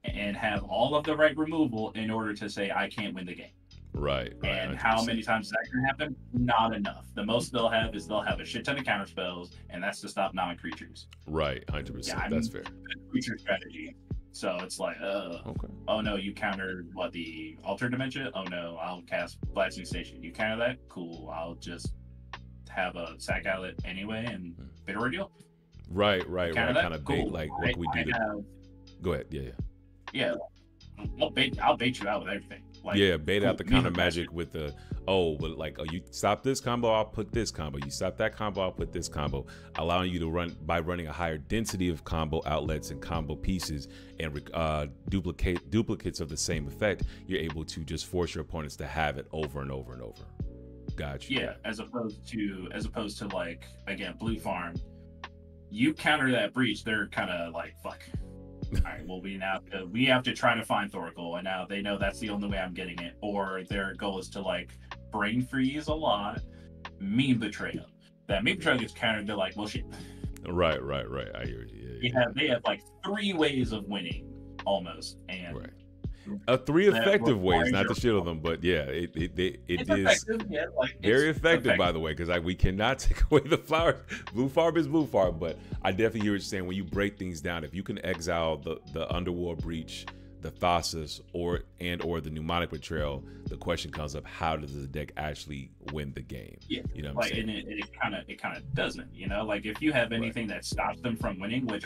and have all of the right removal in order to say I can't win the game. Right. And 100%. How many times is that going to happen? Not enough. The most they'll have is they'll have a shit ton of counter spells, and that's to stop non-creatures. Right. 100%. Yeah, that's fair. Creature strategy. So it's like, oh no, you countered the Alter Dimension? Oh no, I'll cast Blasting Station. You counter that? Cool. I'll just have a sack outlet anyway and Bitter Ordeal. Right. Kind of bait, like, what can we do? Go ahead. Yeah. I'll bait you out with everything. Like, bait out the counter magic with the you stop this combo, I'll put this combo. You stop that combo, I'll put this combo, allowing you to running a higher density of combo outlets and combo pieces and duplicates of the same effect. You're able to just force your opponents to have it over and over and over. Gotcha. Yeah, as opposed to like, again, Blue Farm, you counter that breach, they're kind of like, fuck. All right, well, we have to try to find Thoracle, and now they know that's the only way I'm getting it. Or their goal is to like brain freeze a lot, meme betrayal. That meme betrayal gets countered. They're like, well, shit. Right. I hear you. They have like 3 ways of winning almost, and 3 effective ways, not to shit on them, but yeah, it is very effective, by the way, because we cannot take away the flowers. Blue Farm is Blue Farm, but I definitely hear what you're saying. When you break things down, if you can exile the Underworld Breach, the Thassa's or the Mnemonic Betrayal, the question comes up: how does the deck actually win the game? Yeah, you know what I'm saying? And it kind of doesn't. You know, like if you have anything that stops them from winning, which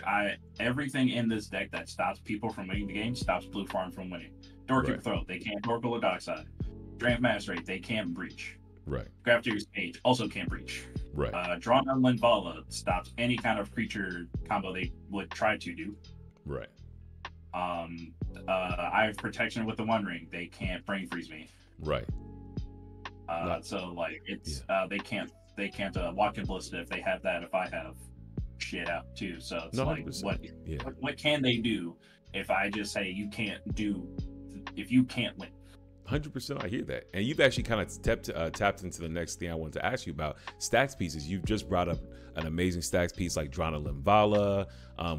everything in this deck that stops people from winning the game stops Blue Farm from winning. Doorkeeper Thrull, they can't Oracle or Dockside. Draft Magistrate, they can't breach. Right. Grafdigger's Cage also can't breach. Right. Drawn on Linvala stops any kind of creature combo they would try to do. Right. I have protection with the One Ring. They can't brain freeze me. Right. So like it's they can't walk in Ballista if they have that. If I have shit out too, so it's like what can they do if I just say you can't do if you can't win? 100%, I hear that. And you've actually kind of tapped into the next thing I wanted to ask you about, Stax pieces. You've just brought up an amazing Stax piece like Drana Limvala.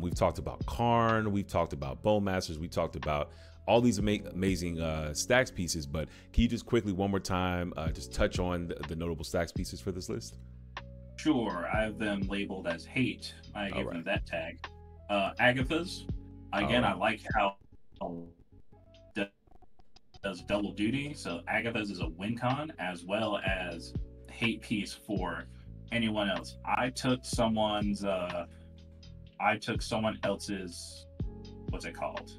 We've talked about Karn. We've talked about Bowmasters. We talked about all these amazing Stax pieces. But can you just quickly, one more time, just touch on the notable Stax pieces for this list? Sure. I have them labeled as hate. I give them that tag. Agatha's. Again, I like how does double duty. So Agatha's is a win con as well as hate piece for anyone else. I took someone else's, what's it called?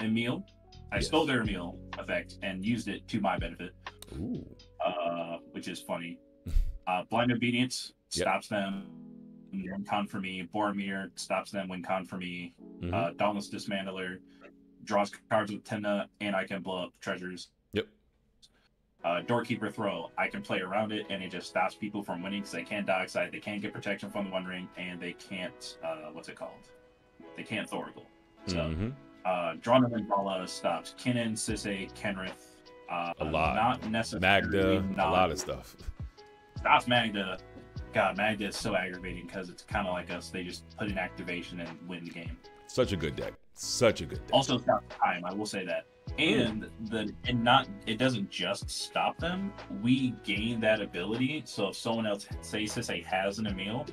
Emil. I stole their Emil effect and used it to my benefit. Ooh. Which is funny. Blind Obedience stops them win con for me. Boromir stops them win con for me. Dauntless Dismantler draws cards with Tenna, and I can blow up treasures. Yep. Doorkeeper Thrull, I can play around it, and it just stops people from winning because they can't Dockside, they can't get protection from the One Ring, and they can't, what's it called? They can't Thoracle. So, Drana Limvala stops Kinnan, Sisay, Kenrith. A lot. Not necessarily. Magda, a lot of stuff. Stops Magda. God, Magda is so aggravating because it's kind of like us. They just put in activation and win the game. Such a good deck. Such a good deck. Also stops time, I will say that. And it doesn't just stop them. We gain that ability. So if someone else say has an Emil,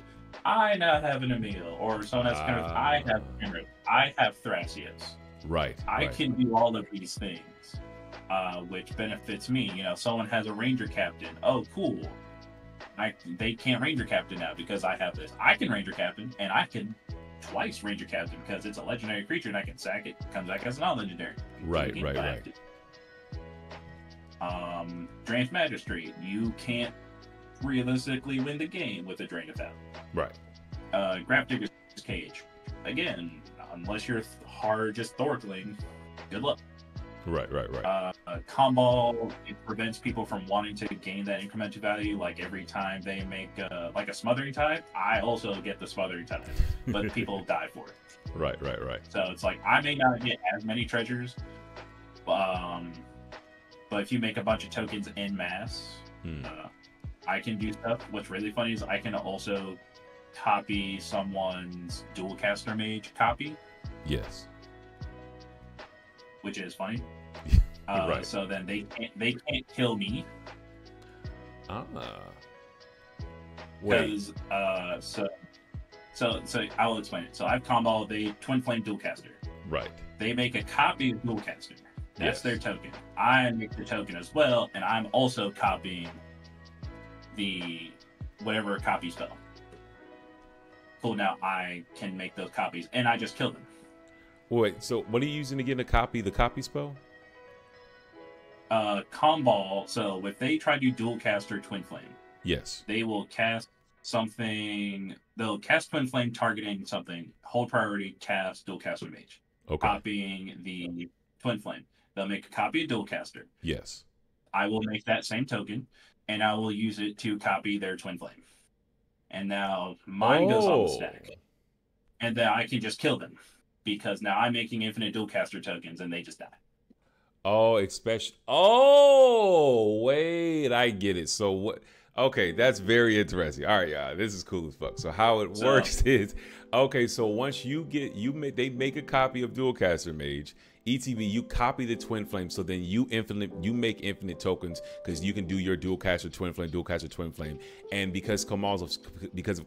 I now have an Emil. Or someone else I have Kenrith. I have Thrasios. Right. I can do all of these things. Which benefits me. You know, someone has a Ranger Captain. Oh, cool. They can't Ranger Captain now because I have this. I can Ranger Captain, and I can twice Ranger Captain because it's a legendary creature and I can sack it. Comes back as a non-legendary. Right. Drain's Magistrate. You can't realistically win the game with a Drain Effect. Right. Grafdigger's Cage. Again, unless you're hard just Thorkling, good luck. Right. Kambal, it prevents people from wanting to gain that incremental value. Like every time they make like a Smothering Tide, I also get the Smothering Tide, but people die for it. Right. So it's like I may not get as many treasures, but if you make a bunch of tokens en masse, I can do stuff. What's really funny is I can also copy someone's Dualcaster Mage copy. Yes. Which is funny. Right. So then they can't kill me. Because so I will explain it. So I've Kambal, they Twin Flame Dualcaster. Right. They make a copy of Dualcaster. That's their token. I make the token as well, and I'm also copying the whatever copy spell. Cool. Now I can make those copies, and I just kill them. Wait, so what are you using to get a copy? The copy spell? Kambal. So if they try to Dualcaster Twin Flame, yes, they will cast something. They'll cast Twin Flame targeting something. Hold priority, cast Dualcaster Mage. Okay. Copying the Twin Flame. They'll make a copy of Dualcaster. Yes. I will make that same token, and I will use it to copy their Twin Flame. And now mine goes on the stack, and then I can just kill them. Because now I'm making infinite Dualcaster tokens and they just die. Oh, especially. Oh, wait, I get it. So what? Okay, that's very interesting. All right, y'all, this is cool as fuck. So how it works is, okay, so once they make a copy of Dualcaster Mage, ETB, you copy the Twin Flame, so then you make infinite tokens because you can do your Dualcaster Twin Flame, and because of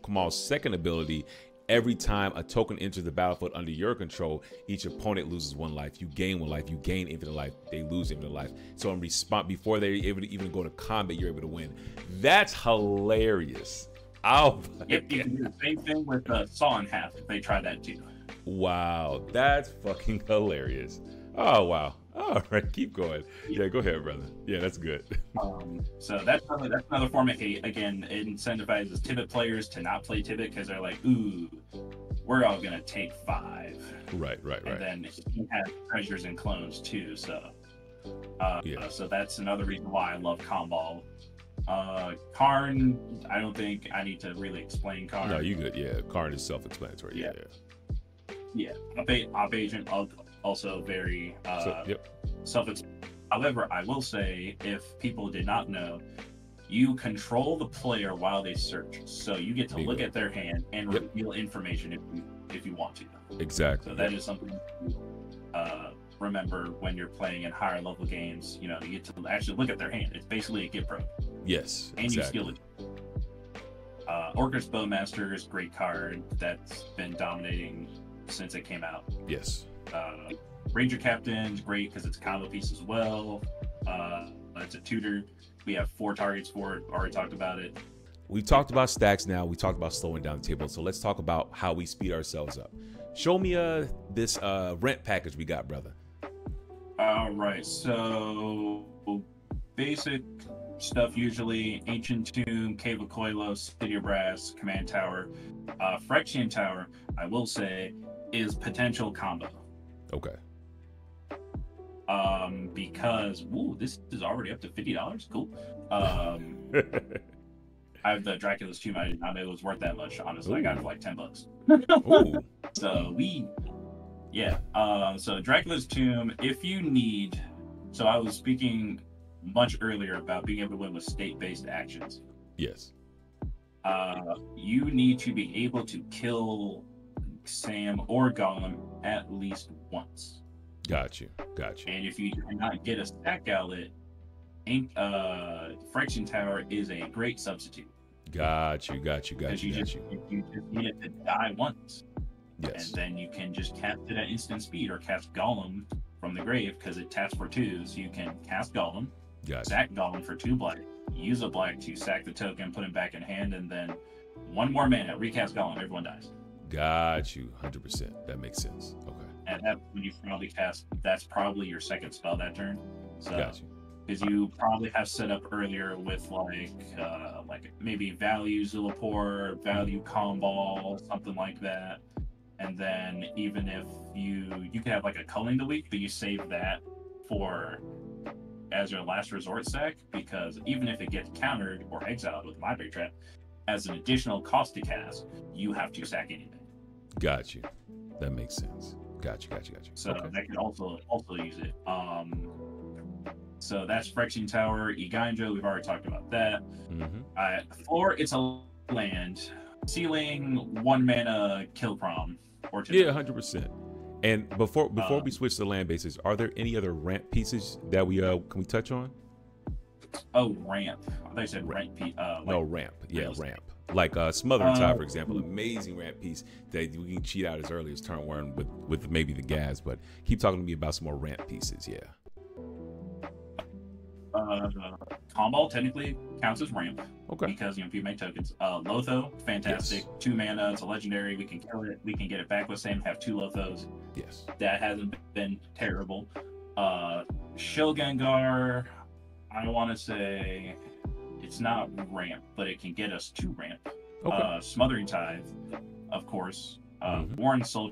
Kamal's second ability. Every time a token enters the battlefield under your control, each opponent loses 1 life. You gain 1 life. You gain infinite life. They lose infinite life. So in response, before they're able to even go to combat, you're able to win. That's hilarious. Oh, yep, you can do the same thing with Saw in Half if they try that too. Wow, that's fucking hilarious. Oh, wow. All right, keep going. Yeah, go ahead, brother. Yeah, that's good. So that's another form of hate. Again, it incentivizes Tibet players to not play Tibet because they're like, ooh, we're all going to take 5. Right. And then you have treasures and clones too. So, so that's another reason why I love Kambal. Karn, I don't think I need to really explain Karn. No, you good. Yeah, Karn is self-explanatory. Yeah. Op agent also very self-explanatory. However, I will say, if people did not know, you control the player while they search, so you get to look at their hand and reveal information if you want to. Exactly. So that is something to remember when you're playing in higher level games. You get to actually look at their hand. It's basically a get pro. Yes, and you skill it. Orcus Bowmaster is a great card that's been dominating since it came out. Yes. Ranger Captain is great because it's a combo piece as well. It's a tutor. We have 4 targets for it. Already talked about it. We talked about stacks now. We talked about slowing down the table. So let's talk about how we speed ourselves up. Show me this rent package we got, brother. All right. So basic stuff usually: Ancient Tomb, Cave of Koilos, City of Brass, Command Tower. Phyrexian Tower, I will say, is potential combo. Okay. Because this is already up to $50. Cool. I have the Dracula's Tomb. I did not know it was worth that much. Honestly, I got it for like $10. Ooh. So so Dracula's Tomb. If you need, so I was speaking much earlier about being able to win with state-based actions. Yes. You need to be able to kill Sam or Golem at least once. Got you. And if you cannot get a stack outlet, Phyrexian Tower is a great substitute. Got you. Because you just need it to die once. Yes. And then you can just cast it at instant speed or cast Golem from the grave because it taps for 2. So you can cast Golem, sack Golem for 2 black, use a black to sack the token, put him back in hand, and then 1 more mana, recast Golem, everyone dies. Got you. 100%. That makes sense. Okay. And that when you probably cast, that's probably your second spell that turn. So, got you. Because you probably have set up earlier with like maybe value Zulapur, value Kambal, something like that. And then even if you can have like a Culling the Weak, but you save that for as your last resort stack, because even if it gets countered or exiled with Library Trap, as an additional cost to cast, you have to sack anything. Got you. That makes sense. Got you. So that can also use it. So that's Phyrexian Tower. Egaindra, we've already talked about that. Mm-hmm. 4, it's a land. Ceiling, 1 mana kill prom. Or 2. Yeah, 100%. And before we switch to land bases, are there any other ramp pieces that we can we touch on? Oh, ramp. I thought you said ramp. No, ramp. Yeah, ramp. Like Smothering Tide, for example, amazing ramp piece that we can cheat out as early as turn 1 with maybe the gas. But keep talking to me about some more ramp pieces. Yeah. Kambal technically counts as ramp. Okay. Because people make tokens. Lotho, fantastic. Yes. 2 mana. It's a legendary. We can kill it. We can get it back with Sam. Have 2 Lothos. Yes. That hasn't been terrible. Shilgengar, I want to say it's not ramp, but it can get us to ramp. Okay. Smothering Tithe, of course. Warren Soul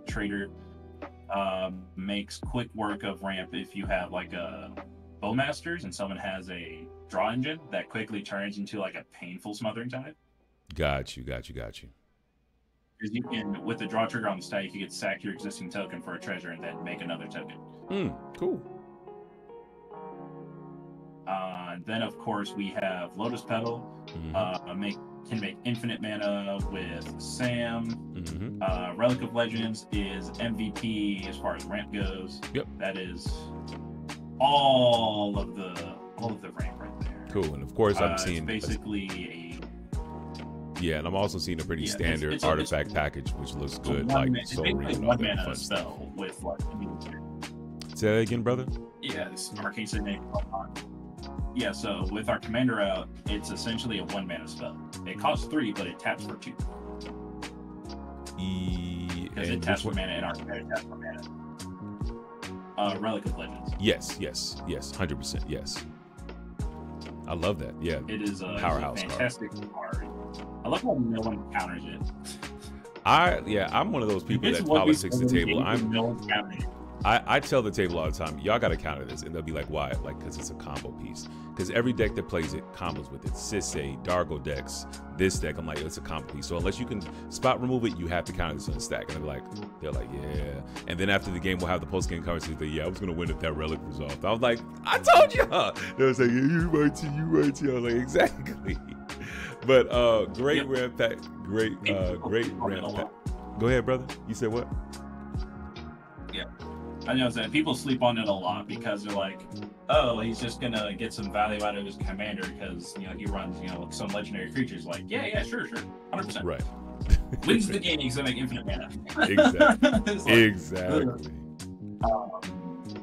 Trader makes quick work of ramp if you have like a Bowmasters and someone has a draw engine that quickly turns into like a painful Smothering Tithe. Got you. Because you can, with the draw trigger on the stack, you can get sack your existing token for a treasure and then make another token. Cool. Then of course we have Lotus Petal. Can make infinite mana with Sam. Relic of Legends is MVP as far as ramp goes. Yep. That is all of the ramp right there. Cool. And of course I'm seeing basically Yeah, and I'm also seeing a pretty standard artifact package, which looks good. Like Soul Ring and all that fun spell with like. Say that again, brother. Yeah, this Arcane Signet. Yeah, so with our commander out, it's essentially a 1-mana spell. It costs 3, but it taps for 2. Because it taps for mana and our commander taps for mana. Relic of Legends. Yes, 100%, yes. I love that. Yeah, it is a powerhouse fantastic card. I love how no one counters it. I'm one of those people that politics the table. I tell the table all the time, y'all got to counter this, and they'll be like, why? Like, because it's a combo piece. Because every deck that plays it combos with it. Sisay, Dargo decks, this deck. I'm like, it's a combo piece. So unless you can spot remove it, you have to counter this on the stack. And they're like, yeah. And then after the game, we'll have the post game conversation. Yeah, I was gonna win if that relic resolved. I was like, I told you. They was like, yeah, you right too. I was like, exactly. But great ramp pack, great ramp pack. Go ahead, brother. You said what? Yeah. I know that people sleep on it a lot because they're like, oh, he's just gonna get some value out of his commander because he runs some legendary creatures. Like, yeah, sure, 100%. Right. Wins the game because they make infinite mana. Exactly.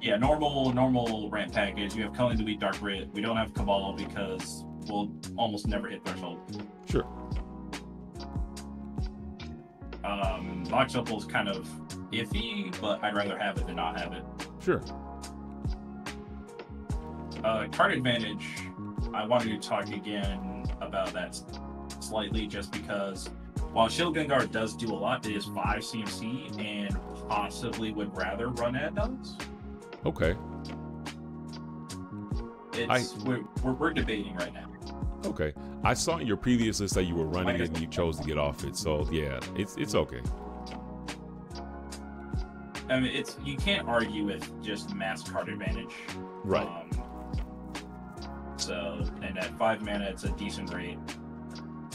Yeah, normal ramp package. You have Culling to beat Dark Rit. We don't have Kambal because we'll almost never hit threshold. Sure. Box Opal is kind of iffy, but I'd rather have it than not have it. Sure. Card advantage, I wanted to talk again about that slightly just because while Shield Gunguard does do a lot, it is 5 CMC and possibly would rather run add-ons. Okay. We're debating right now. Okay. I saw in your previous list that you were running it and you chose to get off it. So yeah, it's okay. I mean, you can't argue with just mass card advantage. Right. And at 5 mana, it's a decent rate,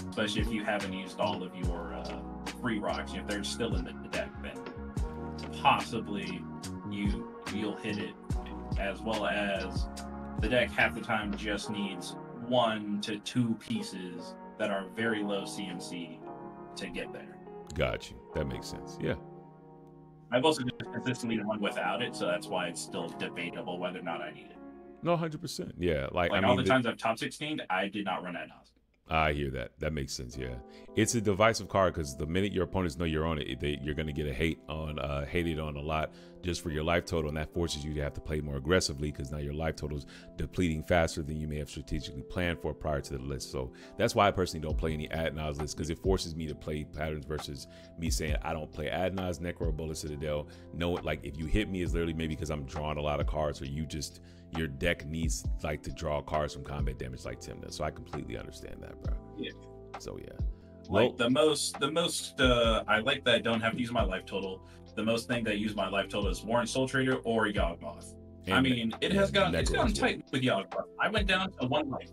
especially if you haven't used all of your free rocks. If they're still in the deck, then possibly you'll hit it. As well as the deck half the time just needs 1 to 2 pieces that are very low CMC to get there. Got you. That makes sense. Yeah. I've also just consistently run without it, so that's why it's still debatable whether or not I need it. No, 100%. Yeah, like I mean, all the times I've top 16'd, I did not run add-ons. I hear that. That makes sense. Yeah, it's a divisive card because the minute your opponents know you're on it, you're going to get hated on a lot just for your life total, and that forces you to have to play more aggressively because now your life total is depleting faster than you may have strategically planned for prior to the list. So that's why I personally don't play any ad-nos lists because it forces me to play patterns versus me saying I don't play ad-nos, Necro, Bullet, Citadel. No, like if you hit me is literally maybe because I'm drawing a lot of cards, or your deck needs like to draw cards from combat damage like Tim does. So I completely understand that, bro. Yeah. So yeah. Like the most I like that I don't have to use my life total. The most thing that I use my life total is Warren Soul Trader or Yawgmoth. I mean, it's gotten tight with Yawgmoth. I went down to 1 life.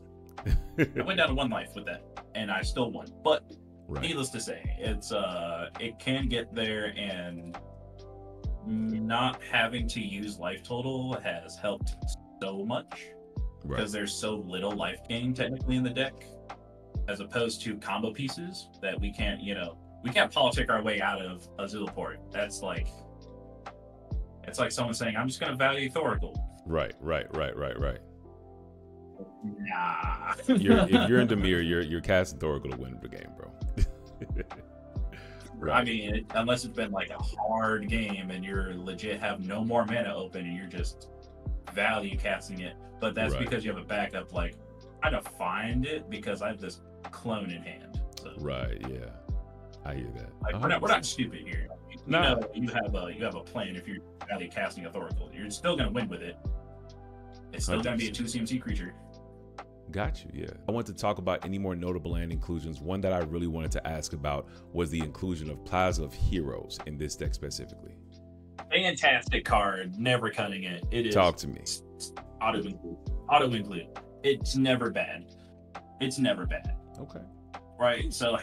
I went down to 1 life with that, and I still won. But needless to say, it can get there, and not having to use life total has helped so much because there's so little life gain technically in the deck, as opposed to combo pieces that we can't politic our way out of Azulaport. It's like someone saying, I'm just going to value Thoracle. Right. Nah. If you're in Dimir, you're casting Thoracle to win the game, bro. Right. I mean, unless it's been like a hard game and you're legit have no more mana open and you're just value casting it. But that's because you have a backup. Like, I gotta find it because I have this clone in hand. So. Right. Yeah. I hear that. Like, we're not stupid here. You have a plan. If you're value casting a Thoracle, you're still gonna win with it. It's still 100%. Gonna be a 2 CMC creature. Got you, yeah. I want to talk about any more notable land inclusions. One that I really wanted to ask about was the inclusion of Plaza of Heroes in this deck specifically. Fantastic card, never cutting it. It is. Talk to me. Auto include. It's never bad. Okay. Right. So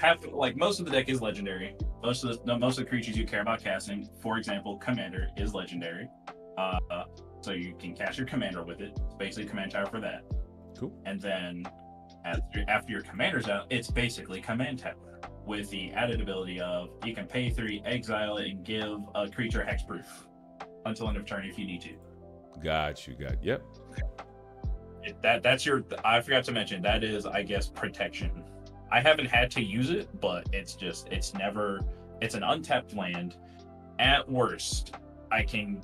most of the deck is legendary. Most of the creatures you care about casting, for example, Commander is legendary. So you can cast your Commander with it. It's basically command tower for that. Cool. And then After your commander's out, it's basically command tap with the added ability of you can pay 3, exile it, and give a creature hexproof until end of turn if you need to. Got you. Yep. That's your. I forgot to mention that is, I guess, protection. I haven't had to use it, but it's never. It's an untapped land. At worst, I can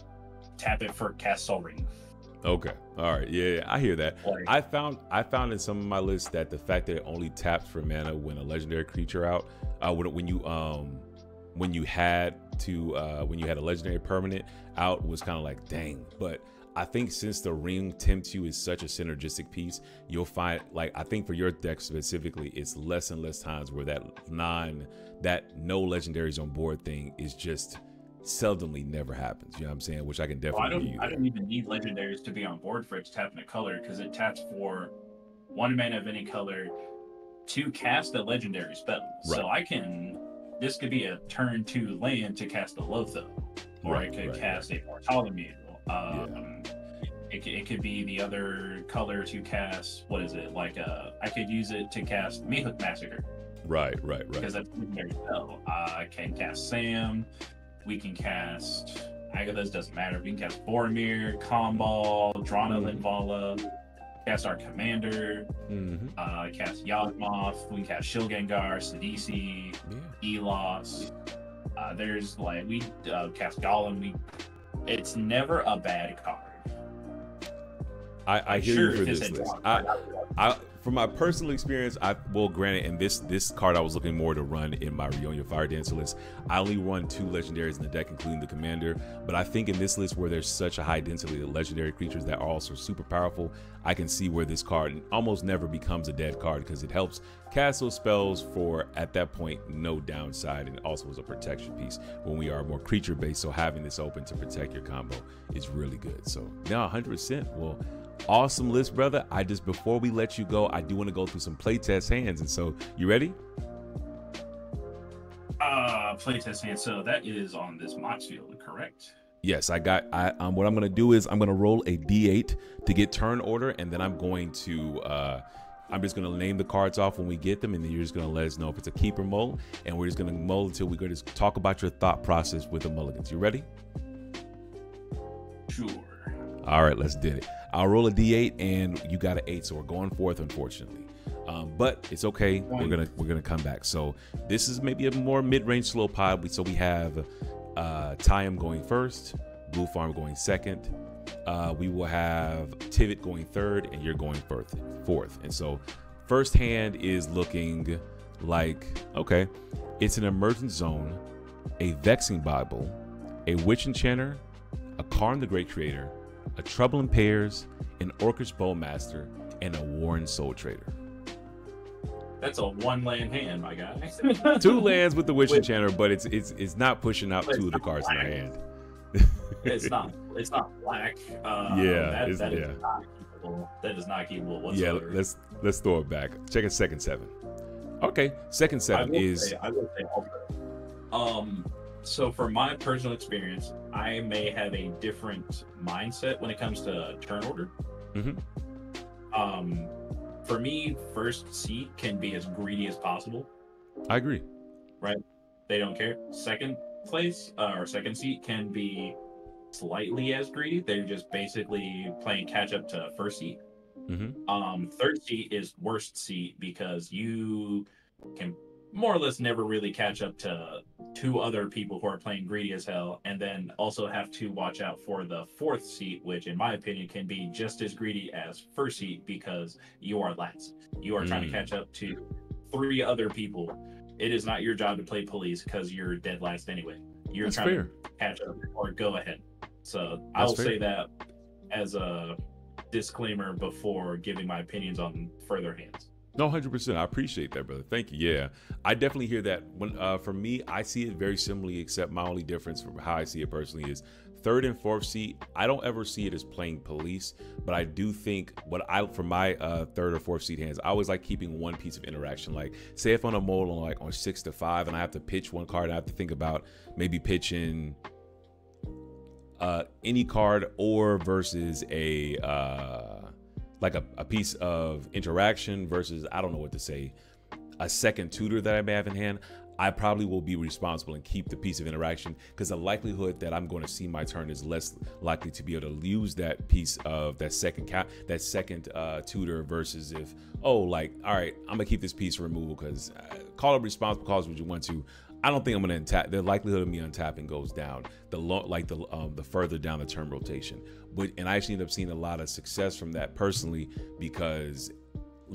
tap it for Cast Soul Ring. Okay. All right. Yeah, I hear that. Like, I found in some of my lists that the fact that it only taps for mana when a legendary creature out, when you had a legendary permanent out, was kind of like, dang. But I think since the ring tempts you is such a synergistic piece, you'll find, like, I think for your deck specifically, it's less and less times where that no legendaries on board thing is just seldomly never happens. You know what I'm saying? Which I can definitely. I don't even need legendaries to be on board for it to tap in a color, because it taps for 1 mana of any color to cast a legendary spell. Right. So I can. This could be a turn 2 land to cast a Lotho, or I could cast a Mortality. It could be the other color to cast. What is it? Like I could use it to cast Meathook Massacre. Right. Because that's a legendary spell. I can cast Sam. We can cast Agathos, doesn't matter. We can cast Boromir, Kambal, Drana Linvala, cast our commander, cast Yawgmoth, we can cast Shilgengar, Sidisi, Elos. There's like we cast Gollum. It's never a bad card. I hear you for this list. From my personal experience, granted, and this card I was looking more to run in my Rionia Fire Dancer list. I only run 2 legendaries in the deck, including the commander. But I think in this list where there's such a high density of legendary creatures that are also super powerful, I can see where this card almost never becomes a dead card, because it helps cast those spells for, at that point, no downside, and also is a protection piece when we are more creature based. So having this open to protect your combo is really good. So no, 100%. Well, awesome list, brother. Before we let you go, I do want to go through some playtest hands. And so, you ready? Playtest hand. So that is on this Moxfield, correct? Yes, I got. What I'm going to do is I'm going to roll a D8 to get turn order, and then I'm going to. I'm just going to name the cards off when we get them, and then you're just going to let us know if it's a keeper mull, and we're just going to mull until we go to talk about your thought process with the mulligans. You ready? Sure. All right, let's do it. I'll roll a D8, and you got an 8, so we're going forth, unfortunately. But it's okay. We're gonna come back. So this is maybe a more mid-range slow pod. So we have Tyam going first, Blue Farm going second. We will have Tivit going third, and you're going fourth. And so first hand is looking like, okay, it's an Emergent Zone, a Vexing Bauble, a Witch Enchanter, a Karn the Great Creator, a Trouble in Pairs, an Orcish Bowmaster, and a Warren Soul Trader. That's a 1-land hand, my guy. 2 lands with the Witch Enchanter, but it's not pushing out 2 of the cards in our hand. It's not black. That is not keepable. That is not keepable whatsoever. Yeah, let's throw it back. Check a second 7. Okay, second 7 is. I will say also. So for my personal experience, I may have a different mindset when it comes to turn order. For me, first seat can be as greedy as possible. I agree. Right? They don't care. Second place or second seat can be slightly as greedy. They're just basically playing catch up to first seat. Third seat is worst seat, because you can more or less never really catch up to 2 other people who are playing greedy as hell, and then also have to watch out for the 4th seat, which in my opinion can be just as greedy as first seat, because you are last. You are trying to catch up to 3 other people. It is not your job to play police, because you're dead last anyway. You're trying to catch up or go ahead. So I'll say that as a disclaimer before giving my opinions on further hands. No, 100%. I appreciate that, brother. Thank you. Yeah, I definitely hear that. When for me, I see it very similarly, except my only difference from how I see it personally is 3rd and 4th seat. I don't ever see it as playing police, but I do think for my 3rd or 4th seat hands, I always like keeping one piece of interaction. Like, say if on a mold on 6 to 5, and I have to pitch one card, I have to think about maybe pitching any card or versus a like a piece of interaction versus, I don't know what to say, a second tutor that I may have in hand, I probably will be responsible and keep the piece of interaction, because the likelihood that I'm going to see my turn is less likely to be able to use that piece of that second tutor versus if, oh, like, all right, I'm gonna keep this piece for removal because call it responsible calls what you want to. I don't think I'm gonna untap. The likelihood of me untapping goes down the further down the turn rotation. And I actually end up seeing a lot of success from that personally, because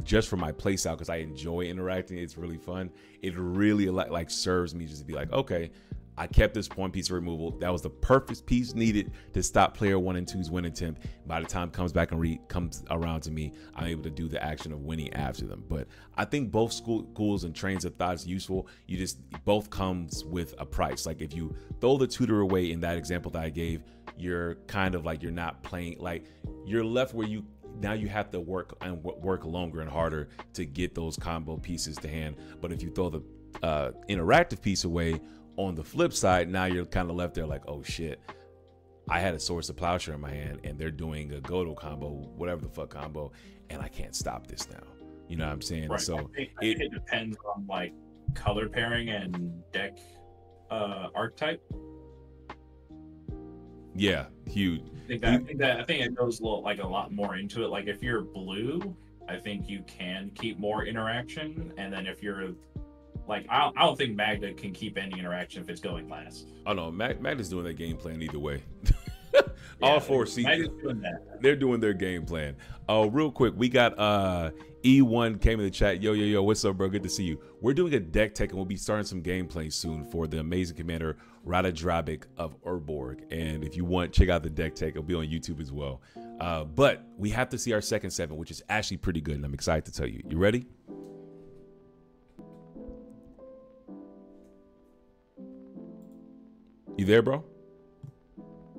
just for my play style, because I enjoy interacting, it's really fun. It really like serves me just to be like, okay, I kept this one piece of removal. That was the perfect piece needed to stop player 1 and 2's win attempt. By the time it comes back and comes around to me, I'm able to do the action of winning after them. But I think both schools and trains of thought is useful. You just, both comes with a price. Like if you throw the tutor away in that example that I gave, you're kind of like, you're not playing, like you're left where now you have to work longer and harder to get those combo pieces to hand. But if you throw the interactive piece away, on the flip side, now you're kind of left there like, oh shit, I had a Swords of Plowshare in my hand and they're doing a Godo combo, whatever the fuck combo, and I can't stop this now. You know what I'm saying? Right. So I think it depends on like color pairing and deck archetype. Yeah, huge. I think it goes a lot more into it. Like if you're blue, I think you can keep more interaction, and then if you're like, I don't think Magda can keep any interaction if it's going last. Oh no, Magda's doing their game plan either way. Yeah, all four seasons, they're doing their game plan. Oh, real quick, we got E1 came in the chat. Yo, what's up, bro? Good to see you. We're doing a deck tech, and we'll be starting some gameplay soon for the amazing commander Ratadrabik of Urborg. And if you want, check out the deck tech. It'll be on YouTube as well. But we have to see our second 7, which is actually pretty good, and I'm excited to tell you. You ready? You there, bro?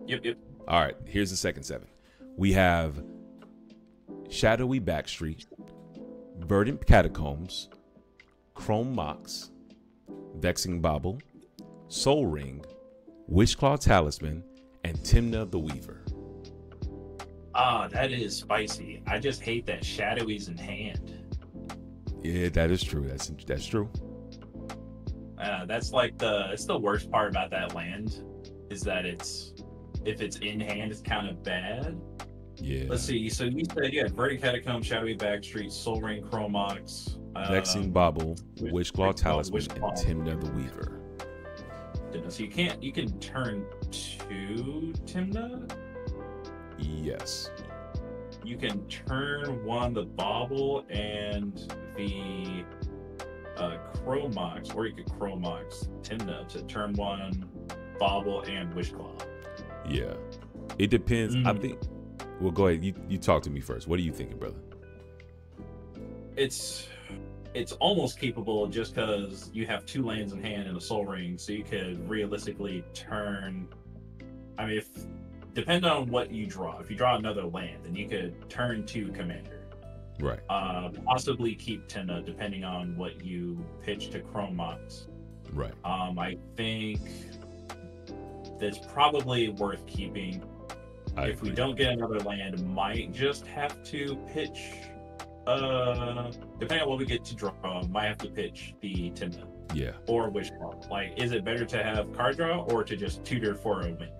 Yep. All right, here's the second 7. We have Shadowy Backstreet, Verdant Catacombs, Chrome Mox, Vexing Bauble, Soul Ring, Wishclaw Talisman, and Timna the Weaver. Ah, that is spicy. I just hate that Shadowy's in hand. Yeah, that is true. That's true. That's like it's the worst part about that land, is that if it's in hand, it's kind of bad. Yeah. Let's see. So you said you had Verdant Catacomb, Shadowy Backstreet, Soul Ring, Chromox, Vexing Bauble, Wishclaw Talisman, and Timna the Weaver. So you can turn 2 Timna? Yes. You can turn 1 the Bauble and the Chromox, or you could Chromox Timna to turn 1 Bauble and Wishclaw. Yeah. It depends. I think, well, go ahead. You talk to me first. What are you thinking, brother? It's almost capable just because you have 2 lands in hand and a Soul Ring, so you could realistically turn. I mean, depending on what you draw. If you draw another land, then you could turn 2 Commander. Right. Possibly keep Timna, depending on what you pitch to Chromox. Right. I think that's probably worth keeping. If we don't get another land, might just have to pitch. Depending on what we get to draw, might have to pitch the Timna. Yeah. Or Wishclaw. Like, is it better to have card draw or to just tutor for a win?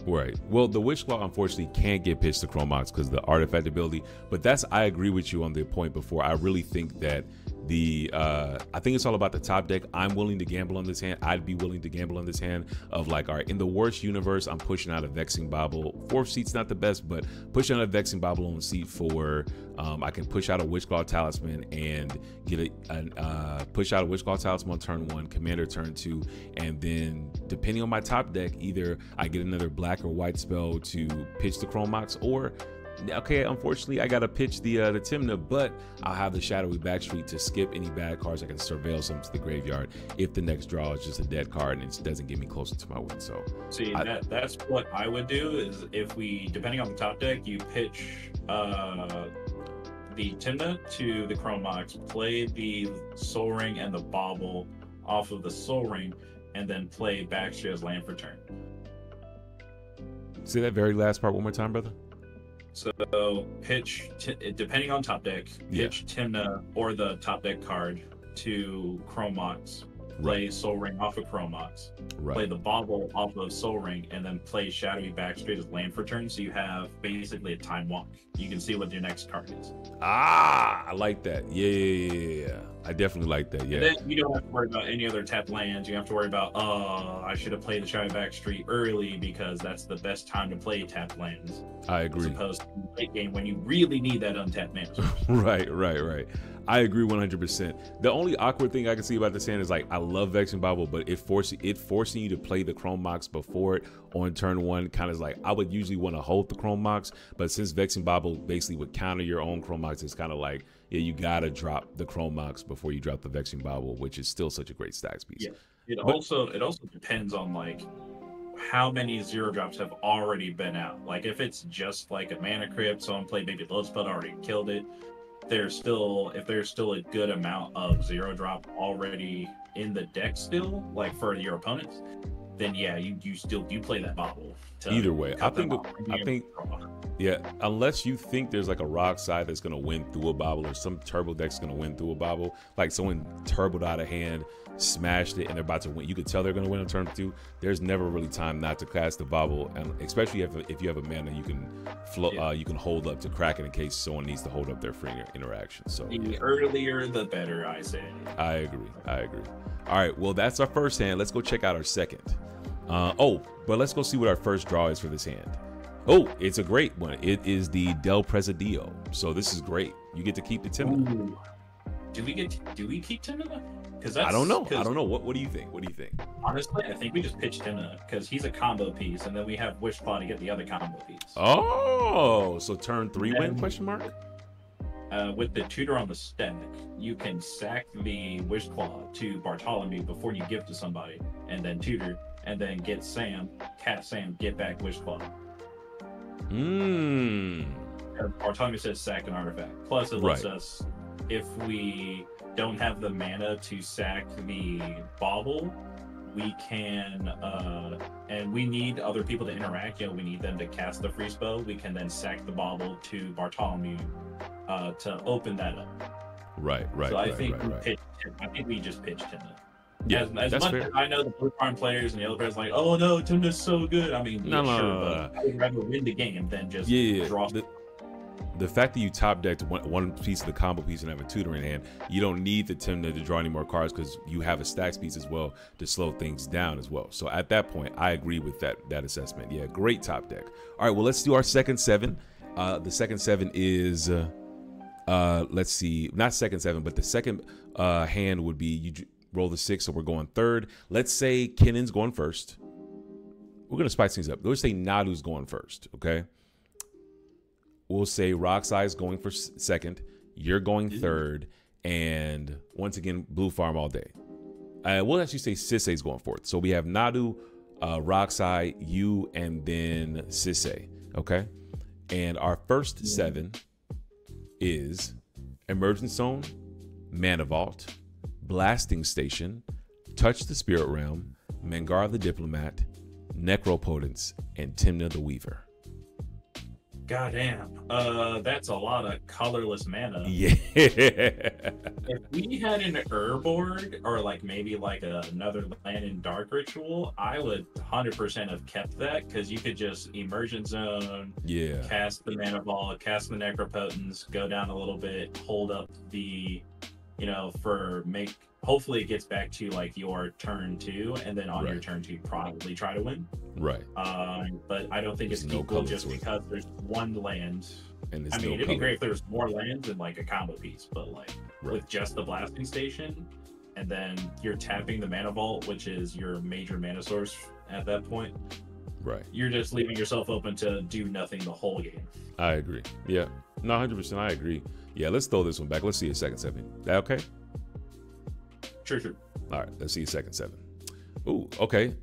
Right. Well, the Wishclaw unfortunately can't get pitched to Chromox because of the artifact ability. But I agree with you on the point before. I really think that I think it's all about the top deck. I'm willing to gamble on this hand. I'd be willing to gamble on this hand of like, all right, in the worst universe, I'm pushing out a Vexing Bauble. 4th seat's not the best, but pushing out a Vexing Bauble on seat 4. I can push out a Wishclaw Talisman and get push out a Wishclaw Talisman on turn 1, Commander turn 2, and then depending on my top deck, either I get another black or white spell to pitch the Chromox, or okay, unfortunately, I gotta pitch the Timna, but I'll have the Shadowy Backstreet to skip any bad cards. I can surveil some to the graveyard if the next draw is just a dead card and it doesn't get me closer to my win. So, see, that's what I would do. Is if we, depending on the top deck, you pitch the Timna to the Chromox, play the Soul Ring and the Bauble off of the Soul Ring, and then play Backstreet as land for turn. Say that very last part one more time, brother. So pitch, depending on top deck, pitch Tymna or the top deck card to Chrome Mox. Play Soul Ring off of Chrome Mox. Play the Bauble off of Soul Ring, and then play Shadowy Backstreet as land for turn. So you have basically a time walk. You can see what your next card is. Ah, I like that. Yeah. I definitely like that. Yeah. And then you don't have to worry about any other tapped lands. You have to worry about, I should have played the Shadowy Backstreet early because that's the best time to play tapped lands. I agree. As opposed to late game when you really need that untapped mana. Right. I agree 100%. The only awkward thing I can see about this hand is like I love Vexing Bauble, but it forcing you to play the Chrome Mox before it on turn one kind of like I would usually want to hold the Chrome Mox, but since Vexing Bauble basically would counter your own Chrome Mox, it's kind of like you gotta drop the Chrome Mox before you drop the Vexing Bauble, which is still such a great Stax piece. Yeah. It also depends on like how many 0-drops have already been out. Like if it's just like a mana crypt, someone played maybe Loadspell already killed it. If there's still a good amount of 0-drop already in the deck still, like for your opponents, then yeah, you play that Bauble. Either way, I think yeah, unless you think there's like a rock side that's gonna win through a Bauble or some turbo deck's gonna win through a Bauble, like someone turboed out of hand, smashed it, and they're about to win. You could tell they're gonna win on turn 2. There's never really time not to cast the Bauble, and especially if you have a mana you can you can hold up to crack it in case someone needs to hold up their free interaction. So the earlier the better, I say. I agree. All right, well that's our first hand. Let's go check out our second. But let's go see what our first draw is for this hand. Oh, it's a great one. It is the Del Presidio. So this is great. You get to keep the Tymna. Do we keep Tymna? Because I don't know. What do you think? Honestly, I think we just pitch Tymna because he's a combo piece, and then we have Wishclaw to get the other combo piece. Oh, so turn 3 win? Question mark. With the tutor on the stack, you can sack the Wishclaw to Bartholomew before you give to somebody, and then tutor, and then get Sam, cast Sam, get back Wishclaw. Bartholomew says sack an artifact. Plus, it lets us, if we don't have the mana to sack the Bauble, we can, and we need other people to interact. We need them to cast the free spell. We can then sack the Bauble to Bartholomew to open that up. Right. So I think we just pitched him. Yeah, as much as I know the blue farm players and the other players like, oh no, Tymna's so good. I mean, but I would rather win the game than just draw. The fact that you top decked one piece of the combo piece and have a tutor in hand, you don't need the Tymna to draw any more cards because you have a Stax piece as well to slow things down as well. So at that point, I agree with that assessment. Yeah, great top deck. All right, well, let's do our second 7. The second 7 is, let's see, not second 7, but the second hand would be you roll the 6, so we're going third. Let's say Kennan's going first. We're going to spice things up. Let's say Nadu's going first, okay? We'll say Roxai's going for second. You're going third. And once again, Blue Farm all day. We'll actually say Sisei's going fourth. So we have Nadu, Roxai, you, and then Sisei, okay? And our first 7 is Emergence Zone, Mana Vault, Blasting Station, Touch the Spirit Realm, Mengar the Diplomat, Necropotence, and Tymna the Weaver. Goddamn, that's a lot of colorless mana. Yeah. If we had an Urborg or like maybe like another land in Dark Ritual, I would 100% have kept that because you could just Emergent Zone, cast the Mana Ball, cast the Necropotence, go down a little bit, hold up the, hopefully it gets back to like your turn 2, and then on your turn 2 probably try to win. Right. But I don't think it's equal just because there's one land. And I mean, it'd be great if there was more lands and like a combo piece, but like with just the Blasting Station, and then you're tapping the Mana Vault, which is your major mana source at that point. Right. You're just leaving yourself open to do nothing the whole game. I agree. Yeah. No, 100%. I agree. Yeah, let's throw this one back. Let's see a second 7. That okay? Sure. All right, let's see a second 7. Ooh, okay.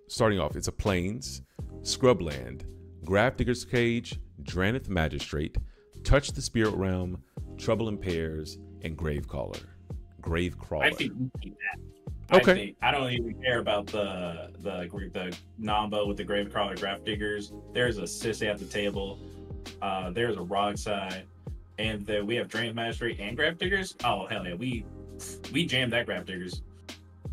Starting off, it's a Plains, Scrubland, Grafdigger's Cage, Dranith Magistrate, Touch the Spirit Realm, Trouble in Pairs, and Gravecrawler. I think we keep that. Okay. I don't even care about the Nombo with the Gravecrawler Grafdiggers. There's a Sissy at the table. There's a Rogside, and then we have Drain Mastery and Grafdiggers. Oh hell yeah, we jammed that Grafdiggers.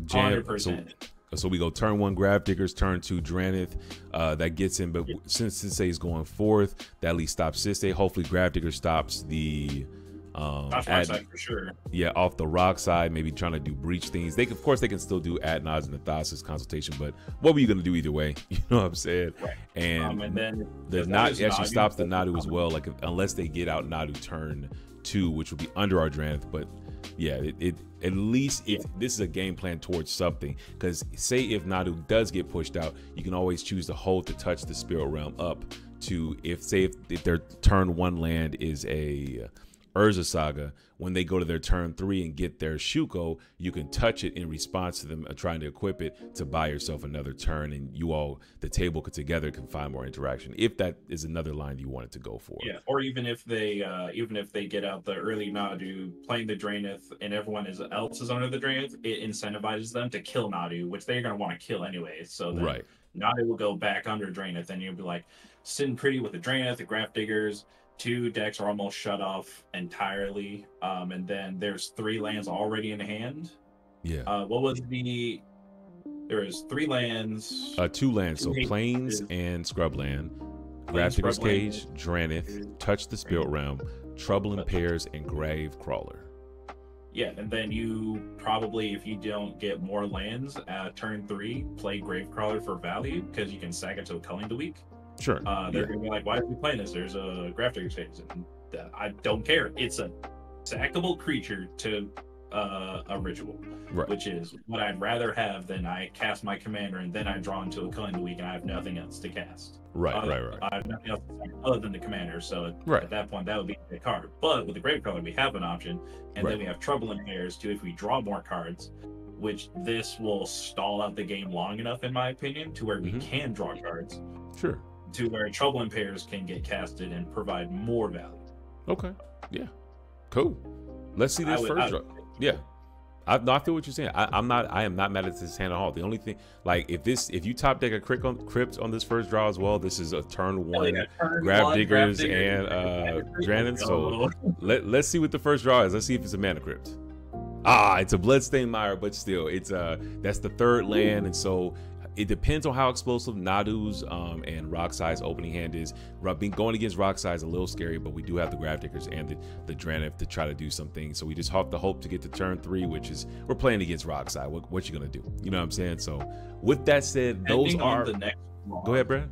100%. So we go turn 1 Grafdiggers, turn 2 Dranith. That gets in, but since Sissy is going fourth, that at least stops Sissy. Hopefully Grafdigger stops the Rockside for sure. Yeah, off the rock side, maybe trying to do breach things. Of course they can still do Naus and the Thassa's consultation, but what were you gonna do either way? You know what I'm saying? Right. And then the actually stops the Nadu as well, like unless they get out Nadu turn 2, which would be under our Dranith. But yeah, it at least if this is a game plan towards something, because say if Nadu does get pushed out, you can always choose to hold to touch the Spirit Realm up to if their turn 1 land is a Urza Saga, when they go to their turn 3 and get their Shuko, you can touch it in response to them trying to equip it to buy yourself another turn, and you all, the table together, can find more interaction if that is another line you wanted to go for. Yeah, or even if they get out the early Nadu playing the Draenith and everyone else is under the Draenith, it incentivizes them to kill Nadu, which they're going to want to kill anyway. So then Nadu will go back under Draenith, and you'll be like sitting pretty with the Draenith, the Grafdiggers. 2 decks are almost shut off entirely, and then there's 3 lands already in hand. Yeah. What was there was 3 lands. 2 lands, so Plains and Scrubland, Grafdigger's Cage, Dranith, Touch the Spirit Realm, Trouble in Pairs, and Gravecrawler. Yeah, and then you probably, if you don't get more lands at turn 3, play Gravecrawler for value, because you can sack it to a Culling the Week. Sure. They're gonna be like, why are we playing this? There's a Grafdigger's Cage. I don't care. It's a sackable creature to a ritual, which is what I'd rather have than I cast my commander and then I draw into a Culling the Week and I have nothing else to cast. Right. I have nothing else other than the commander, so at that point that would be a card. But with the Gravecrawler, we have an option, and then we have Trouble in Pairs too if we draw more cards, which this will stall out the game long enough, in my opinion, to where we can draw cards. Sure. To where Trouble in Pairs can get casted and provide more value. Okay. Yeah. Cool. Let's see this first draw. Yeah. I feel what you're saying. I am not mad at this hand at all. The only thing, like, if you top deck a Crypt on this first draw as well, this is a turn 1 Grafdiggers and Dranith. So let's see what the first draw is. Let's see if it's a Mana Crypt. It's a Bloodstained Mire, but still, it's that's the 3rd land, and so it depends on how explosive Nadu's and Roxide's opening hand is. Going against Roxide is a little scary, but we do have the Grafdiggers and the Dranith to try to do something. So we just have to hope to get to turn 3, which is we're playing against Roxide. What you gonna do? You know what I'm saying? So with that said, those are the next draw. Go ahead, Brad.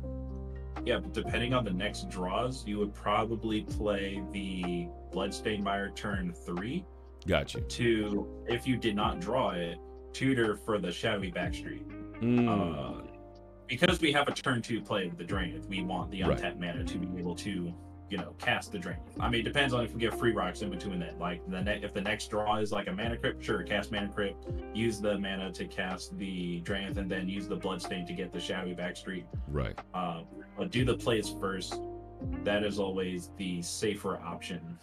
Yeah, but depending on the next draws, you would probably play the Bloodstained Mire turn 3. Got you. To, if you did not draw it, tutor for the Shadowy Backstreet. Because we have a turn 2 play with the Draenith, we want the untapped mana to be able to, cast the Draenith. I mean, it depends on if we get free rocks in between that. Like if the next draw is like a Mana Crypt, sure, cast Mana Crypt, use the mana to cast the Draenith, and then use the Bloodstain to get the Shadowy Backstreet. Right. But do the plays first. That is always the safer option.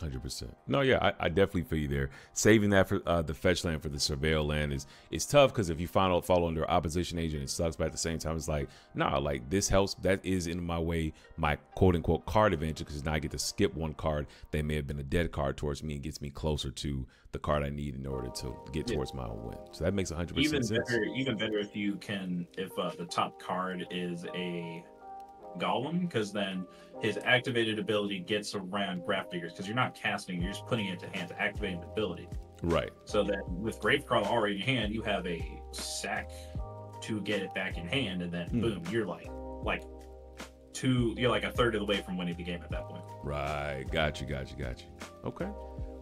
100%. No, yeah, I definitely feel you there. Saving that for the fetch land for the surveil land is tough, because if you fall under opposition agent, it sucks. But at the same time, it's like, nah, like this helps. That is in my way, my quote unquote card advantage, because now I get to skip 1 card that may have been a dead card towards me and gets me closer to the card I need in order to get towards my own win. So that makes 100% sense. Even better if the top card is a Golem, because then his activated ability gets around Grafdiggers, because you're not casting, you're just putting it to hand to activate an ability. Right. So that with Gravecrawler already in hand, you have a sack to get it back in hand, and then boom, you're like a third of the way from winning the game at that point. Right. Got you. Okay.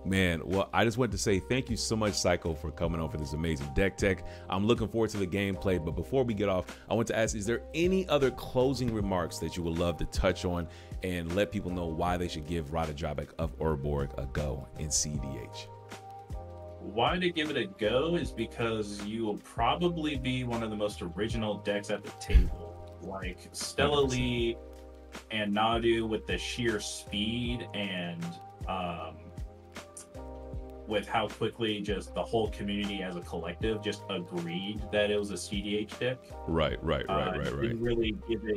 Man, well, I just want to say thank you so much, Psycho, for coming on for this amazing deck tech. I'm looking forward to the gameplay, but before we get off, I want to ask, is there any other closing remarks that you would love to touch on and let people know why they should give Ratadrabik of Urborg a go in cEDH? Why to give it a go is because you will probably be one of the most original decks at the table. Like Stella Lee and Nadu with the sheer speed and with how quickly just the whole community as a collective just agreed that it was a cEDH deck. Right. Didn't really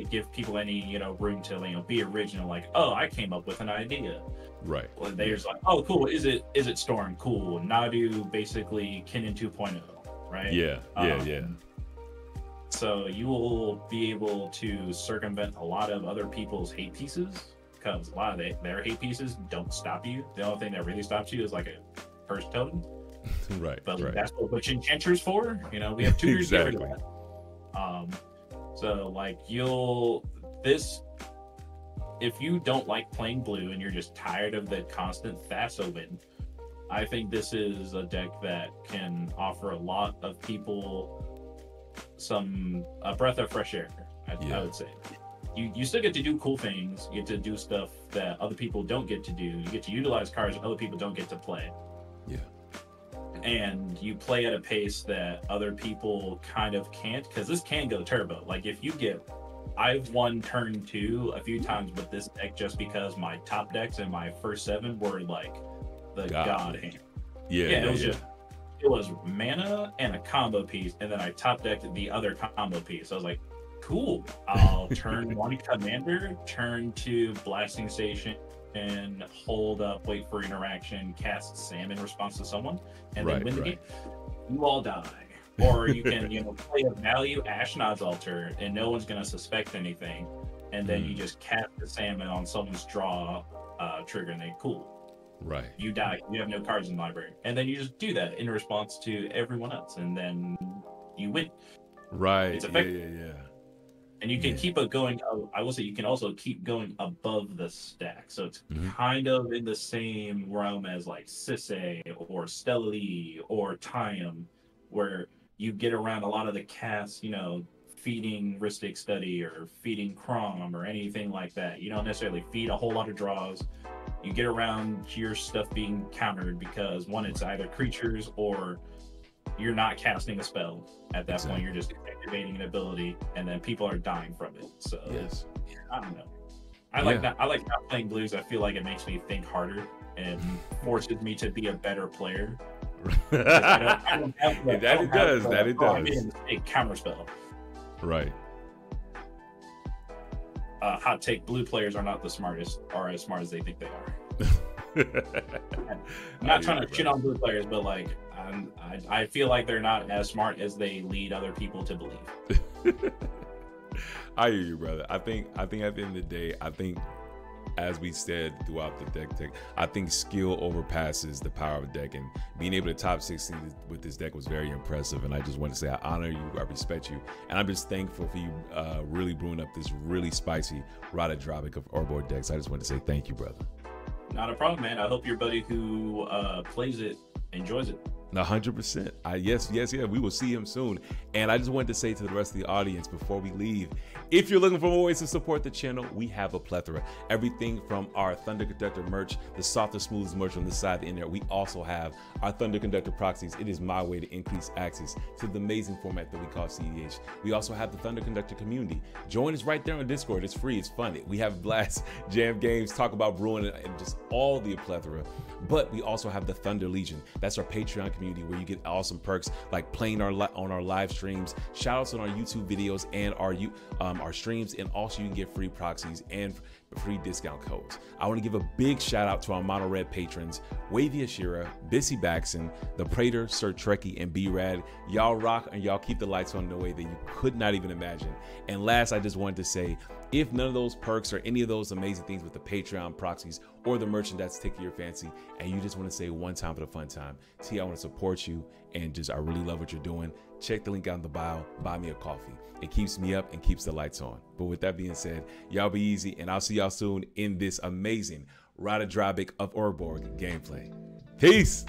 give people any, you know, room to, you know, be original. Like, oh, I came up with an idea. Right. Well, they're just like, oh, cool. Is it Storm? Cool. Nadu basically Kinnan 2.0, right? Yeah. So you will be able to circumvent a lot of other people's hate pieces, because a lot of their hate pieces don't stop you. The only thing that really stops you is like a first totem. Right. But that's what Witch Enchanter's for. You know, we have tutors exactly. for that. So like if you don't like playing blue and you're just tired of the constant Thassoman, I think this is a deck that can offer a lot of people a breath of fresh air. I would say. You still get to do cool things. You get to do stuff that other people don't get to do. You get to utilize cards that other people don't get to play. Yeah. And you play at a pace that other people kind of can't, because this can go turbo. Like if you get, I've won turn 2 a few times with this deck just because my top decks and my first 7 were like the god hand. It was mana and a combo piece, and then I top decked the other combo piece. I was like, cool. I'll turn 1 commander, turn 2 blasting station, and hold up, wait for interaction, cast Sam in response to someone, and then win the game. You all die. Or you can, you know, play a value Ashnod's Altar, and no one's gonna suspect anything, and then you just cast the salmon on someone's draw trigger, and they cool. Right. You die. You have no cards in the library, and then you just do that in response to everyone else, and then you win. Right. It's effective. Yeah. And you can keep it going. I will say you can also keep going above the stack, so it's kind of in the same realm as like Sisse or Stelly or Tyam, where you get around a lot of the casts, you know, feeding Ristic Study or feeding Crom or anything like that. You don't necessarily feed a whole lot of draws. You get around your stuff being countered because one, it's either creatures or you're not casting a spell at that point. You're just activating an ability, and then people are dying from it. So I don't know. I like that. I like not playing blues. I feel like it makes me think harder and forces me to be a better player. I don't have it does. I made a mistake, counter spell. Right. Hot take: blue players are not the smartest, or as smart as they think they are. I'm not trying to shit on blue players, but like I feel like they're not as smart as they lead other people to believe. I hear you, brother. I think at the end of the day, as we said throughout the deck tech, I think skill overpasses the power of a deck, and being able to top 16 with this deck was very impressive. And I just want to say I honor you, I respect you, and I'm just thankful for you really brewing up this really spicy Ratadrabik of Urborg deck. So I just want to say thank you, brother. Not a problem, man. I hope your buddy who plays it enjoys it. 100%. Yes. We will see him soon. And I just wanted to say to the rest of the audience before we leave, if you're looking for more ways to support the channel, we have a plethora. Everything from our ThunderConductor merch, the softest, smoothest merch on this side of the internet. We also have our ThunderConductor proxies. It is my way to increase access to the amazing format that we call cEDH. We also have the ThunderConductor Community. Join us right there on Discord. It's free. It's fun. We have blast, jam games, talk about brewing, and just all the plethora. But we also have the Thunder Legion. That's our Patreon community where you get awesome perks like playing on our live streams, shout outs on our YouTube videos and our streams, and also you can get free proxies and free discount codes. I want to give a big shout out to our Mono Red patrons, Wavy Ashira, Bissy Baxon, The Prater, Sir Trekkie, and B-Rad. Y'all rock, and y'all keep the lights on in a way that you could not even imagine. And last, I just wanted to say, if none of those perks or any of those amazing things with the Patreon proxies or the merchandise tickle your fancy, and you just want to say one time for the fun time, T, I want to support you, and just I really love what you're doing. Check the link out in the bio, buy me a coffee. It keeps me up and keeps the lights on. But with that being said, y'all be easy, and I'll see y'all soon in this amazing Ratadrabik of Urborg gameplay. Peace!